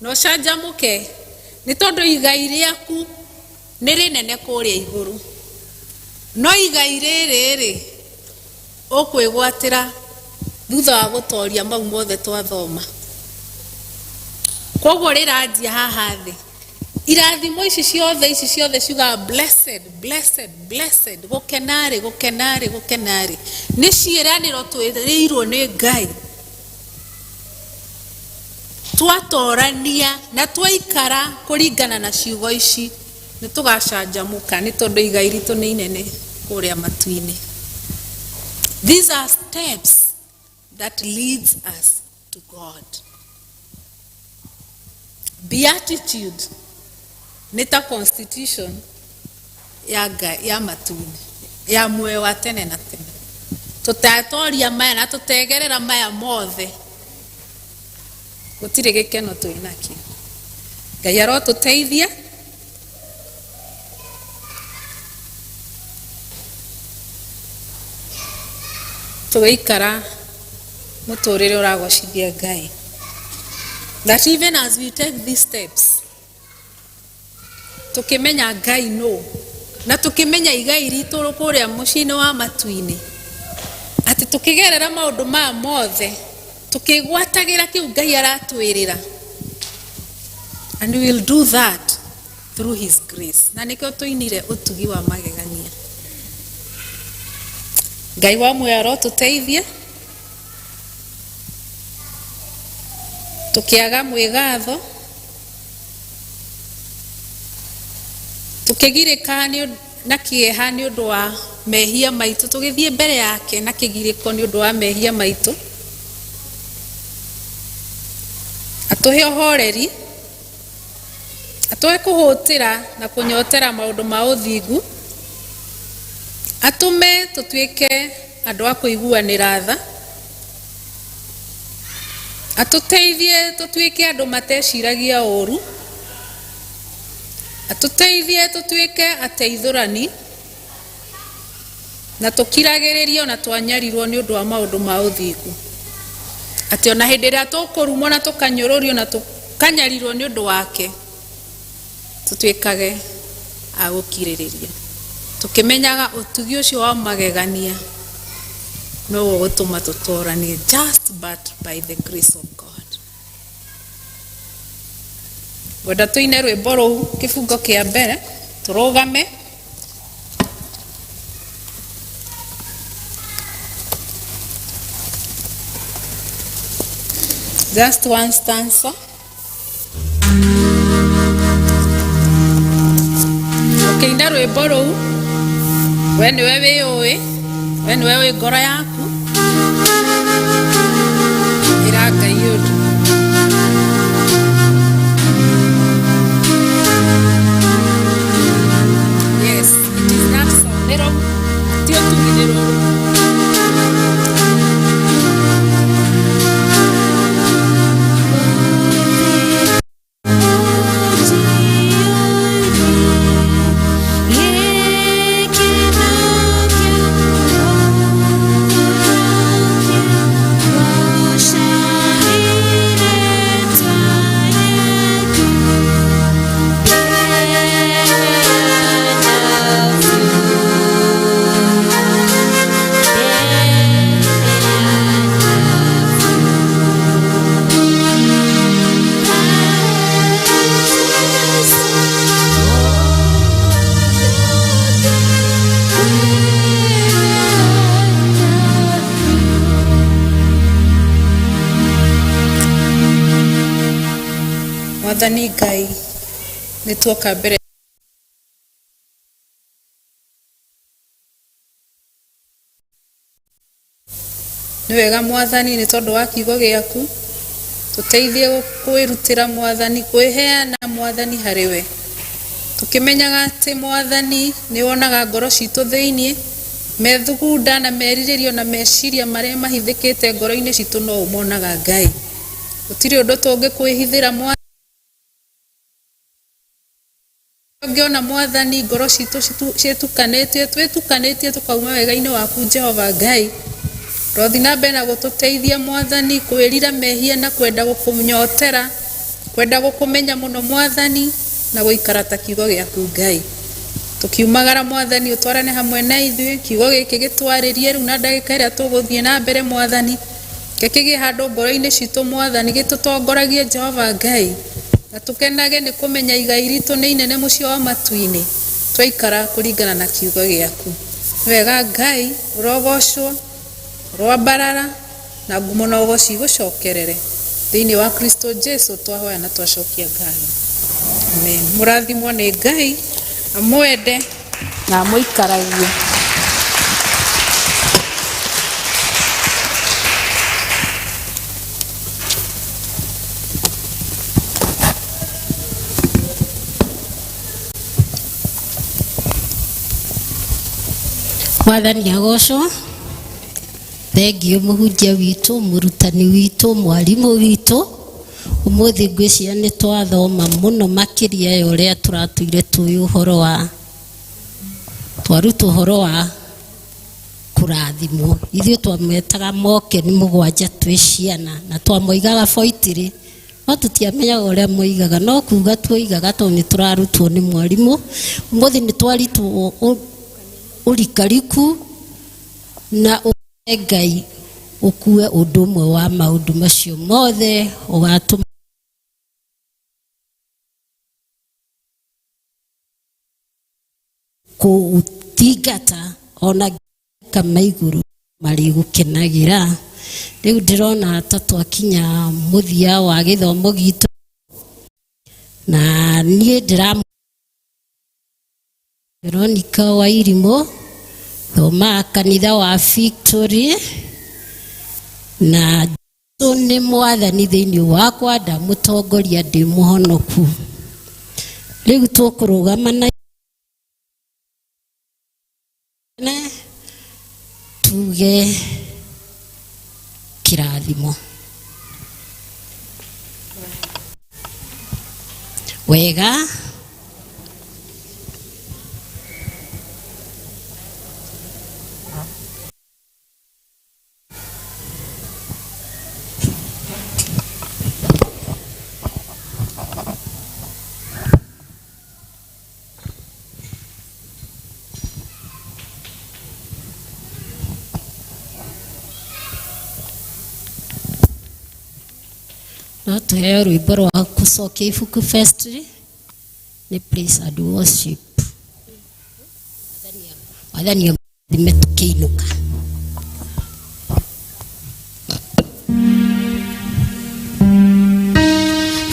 L: na ũcanjamũke nĩ tondũ igai rĩaku nĩ rĩnene kũrĩa igũrũ. No igai rĩrĩ ũkwĩgwatĩra thutha wa gũtoria mau mothe twathoma. Koguo rĩranjia haha thĩ. Irathimo ici ciothe ciuga blessed, blessed, blessed. Gũkenarĩ, gũkenarĩ, gũkenarĩ. Nĩ ciĩranĩro twĩrĩirwo nĩ Ngai. Twatorania na twaikara kũringana na ciugo ici nĩ tũgacanjamũka nĩ tondũ igai ritũ nĩ inene kũrĩa matu-inĩ. These are steps that leads us to God. Beatitude nĩ ta constitution ya matu-inĩ ya muoyo wa tene na tene. Tũtatoria maya na tũtegerera maya mothe gũtirĩ gĩkeno twĩnakĩo. Ngai arotũteithia. Tũgĩikara mũtũrĩre ũragocithia Ngai. That even as we take these steps tukimenya Ngai no na tukimenya igai ritũ kũrĩa mũciĩ-inĩ wa matu-inĩ atĩ tukigerera maũndũ maya mothe tukigwatagĩra kĩu Ngai aratwĩrĩra. And we will do that through his grace. Na nĩkĩo tũinire ũtugi wa magegania. Ngai wa muoyo arotũteithia. Tukiaga mwĩgatho tukigirĩka na kĩeha nĩ ũndũ wa mehia maitũ, tũgĩthiĩ mbere yake na kĩgirĩko nĩ ũndũ wa mehia maitũ. Atũhe ũhoreri, atũhe kũhũtĩra na kũnyotera maũndũ ma ũthingu, atũme tũtuĩke andũ a kũiguanĩra tha, atuteithie tutuike andu mateciragia ũru, atuteithie tutuike ateithũrani, na tukiragĩrĩrio na twanyarirwo nĩ ũndũ wa maũndũ ma ũthingu, atĩ ona hĩndĩ ĩrĩa tũkũrumwo na tũkanyũrũrio na tũkanyarirwo nĩ ũndũ wake, tutuĩkage a gũkirĩrĩria, tukimenyaga ũtugi ũcio wa magegania no gũtũma tũtũranie, just but by the grace of God. Gwenda tũine rwĩmbo rũu kĩbungo kĩa mbere, tũrũgame. Just one stanza. Ũkĩina rwĩmbo rũu, we nĩwe wĩũĩ, we nĩwe wĩ ngoro yaku, ĩra Ngai ũndũ. Yes, it is that song. Nĩ rũu, ti ũtugi nĩ rũu. Mwathani Ngai, nĩ tuoka mbere nĩ wega Mwathani, nĩ tondũ wa kiugo gĩaku, tũteithie kwĩrutĩra Mwathani, kwĩheana Mwathani harĩ we, tũkĩmenyaga atĩ Mwathani nĩ wonaga ngoro citũ thĩinĩ, methugunda na merirĩrio na meciria marĩa mahithĩkĩte ngoro-inĩ citũ no ũmonaga Ngai. Gũtirĩ ũndũ tũngĩkwĩhithĩra Mwathani, ũngĩona Mwathani ngoro citũ ciĩtukanĩtie, twĩtukanĩtie tũkauma wega-inĩ waku Jehova Ngai. Rothi na mbere na gũtũteithia Mwathani, kwĩrira mehia na kwenda gũkũnyotera, kwenda gũkũmenya mũno Mwathani, na gũikara ta kiugo gĩaku Ngai. Tukiumagara Mwathani, ũtwarane hamwe na ithuĩ, kiugo gĩkĩ gĩtwarĩrie rĩu na ndagĩka ĩrĩa tũgũthiĩ na mbere Mwathani, gĩkĩgĩe handũ ngoro-inĩ citũ Mwathani, gĩtũtongoragie Jehova Ngai, na tũkenage nĩ kũmenya igai ritũ nĩ inene mũciĩ wa matu-inĩ, twaikara kũringana na kiugo gĩaku. Wega Ngai, ũrogocwo, ũroambarara, na ngumo na ũgoci igũcokerere, thĩinĩ wa Kristo Jesu twahoya na twacokia ngatho. Amen. Mũrathimwo nĩ Ngai, amwende na amũikaragie.
B: Mwathani agocwo. Thengiũ mũhunjia witũ, mũrutani witũ, mwarimũ witũ. Ũmũthĩ ngwĩciria nĩ twathoma mũno makĩria ya ũrĩa tũratũire tũĩ ũhoro wa twarutwo ũhoro wa kũrathimwo. Ithuĩ twamwetaga moke nĩ mũgwanja twĩ ciana, na twamoigaga boitĩrĩ, no tũtiamenyaga ũrĩa moigaga, no kuuga twoigaga tondũ nĩ tũrarutwo nĩ mwarimũ. Ũmũthĩ nĩ twaritwo ũrikariku na Ngai ũkue ũndũ ũmwe wa maũndũ macio mothe ũgatũma kũũtingata ona kama igũrũ marĩ gũkenagĩra. Rĩu ndĩrona ta twakinya mũthia wa gĩthomo gitũ, na niĩ Veronica wa Irimũ, thoma kanitha wa Victory, na nĩ Mwathani thĩinĩ wakwa, ndamũtongoria ndĩ mũhonoku. Rĩu tũkũrũgama na tuge kĩrathimo. wega no tuheo rwimbo rwa kucokia ibuku festival ni praise and worship wathani thime tukiinuka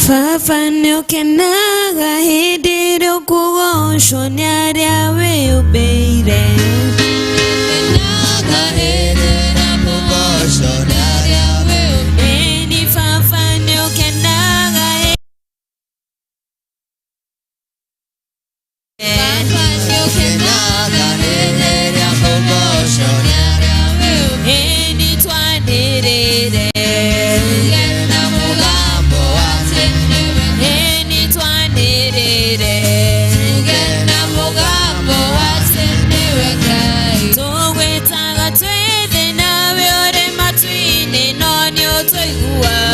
A: Baba nĩ ũkenaga hĩndĩ ĩrĩa ũkũgocwo nĩ arĩa wĩũmbĩire. Ĩni Baba nĩ ũkenaga ĩni twanĩrĩre tũgwĩtaga twĩthĩ nawe ũrĩ matu-inĩ no nĩ ũtũiguaga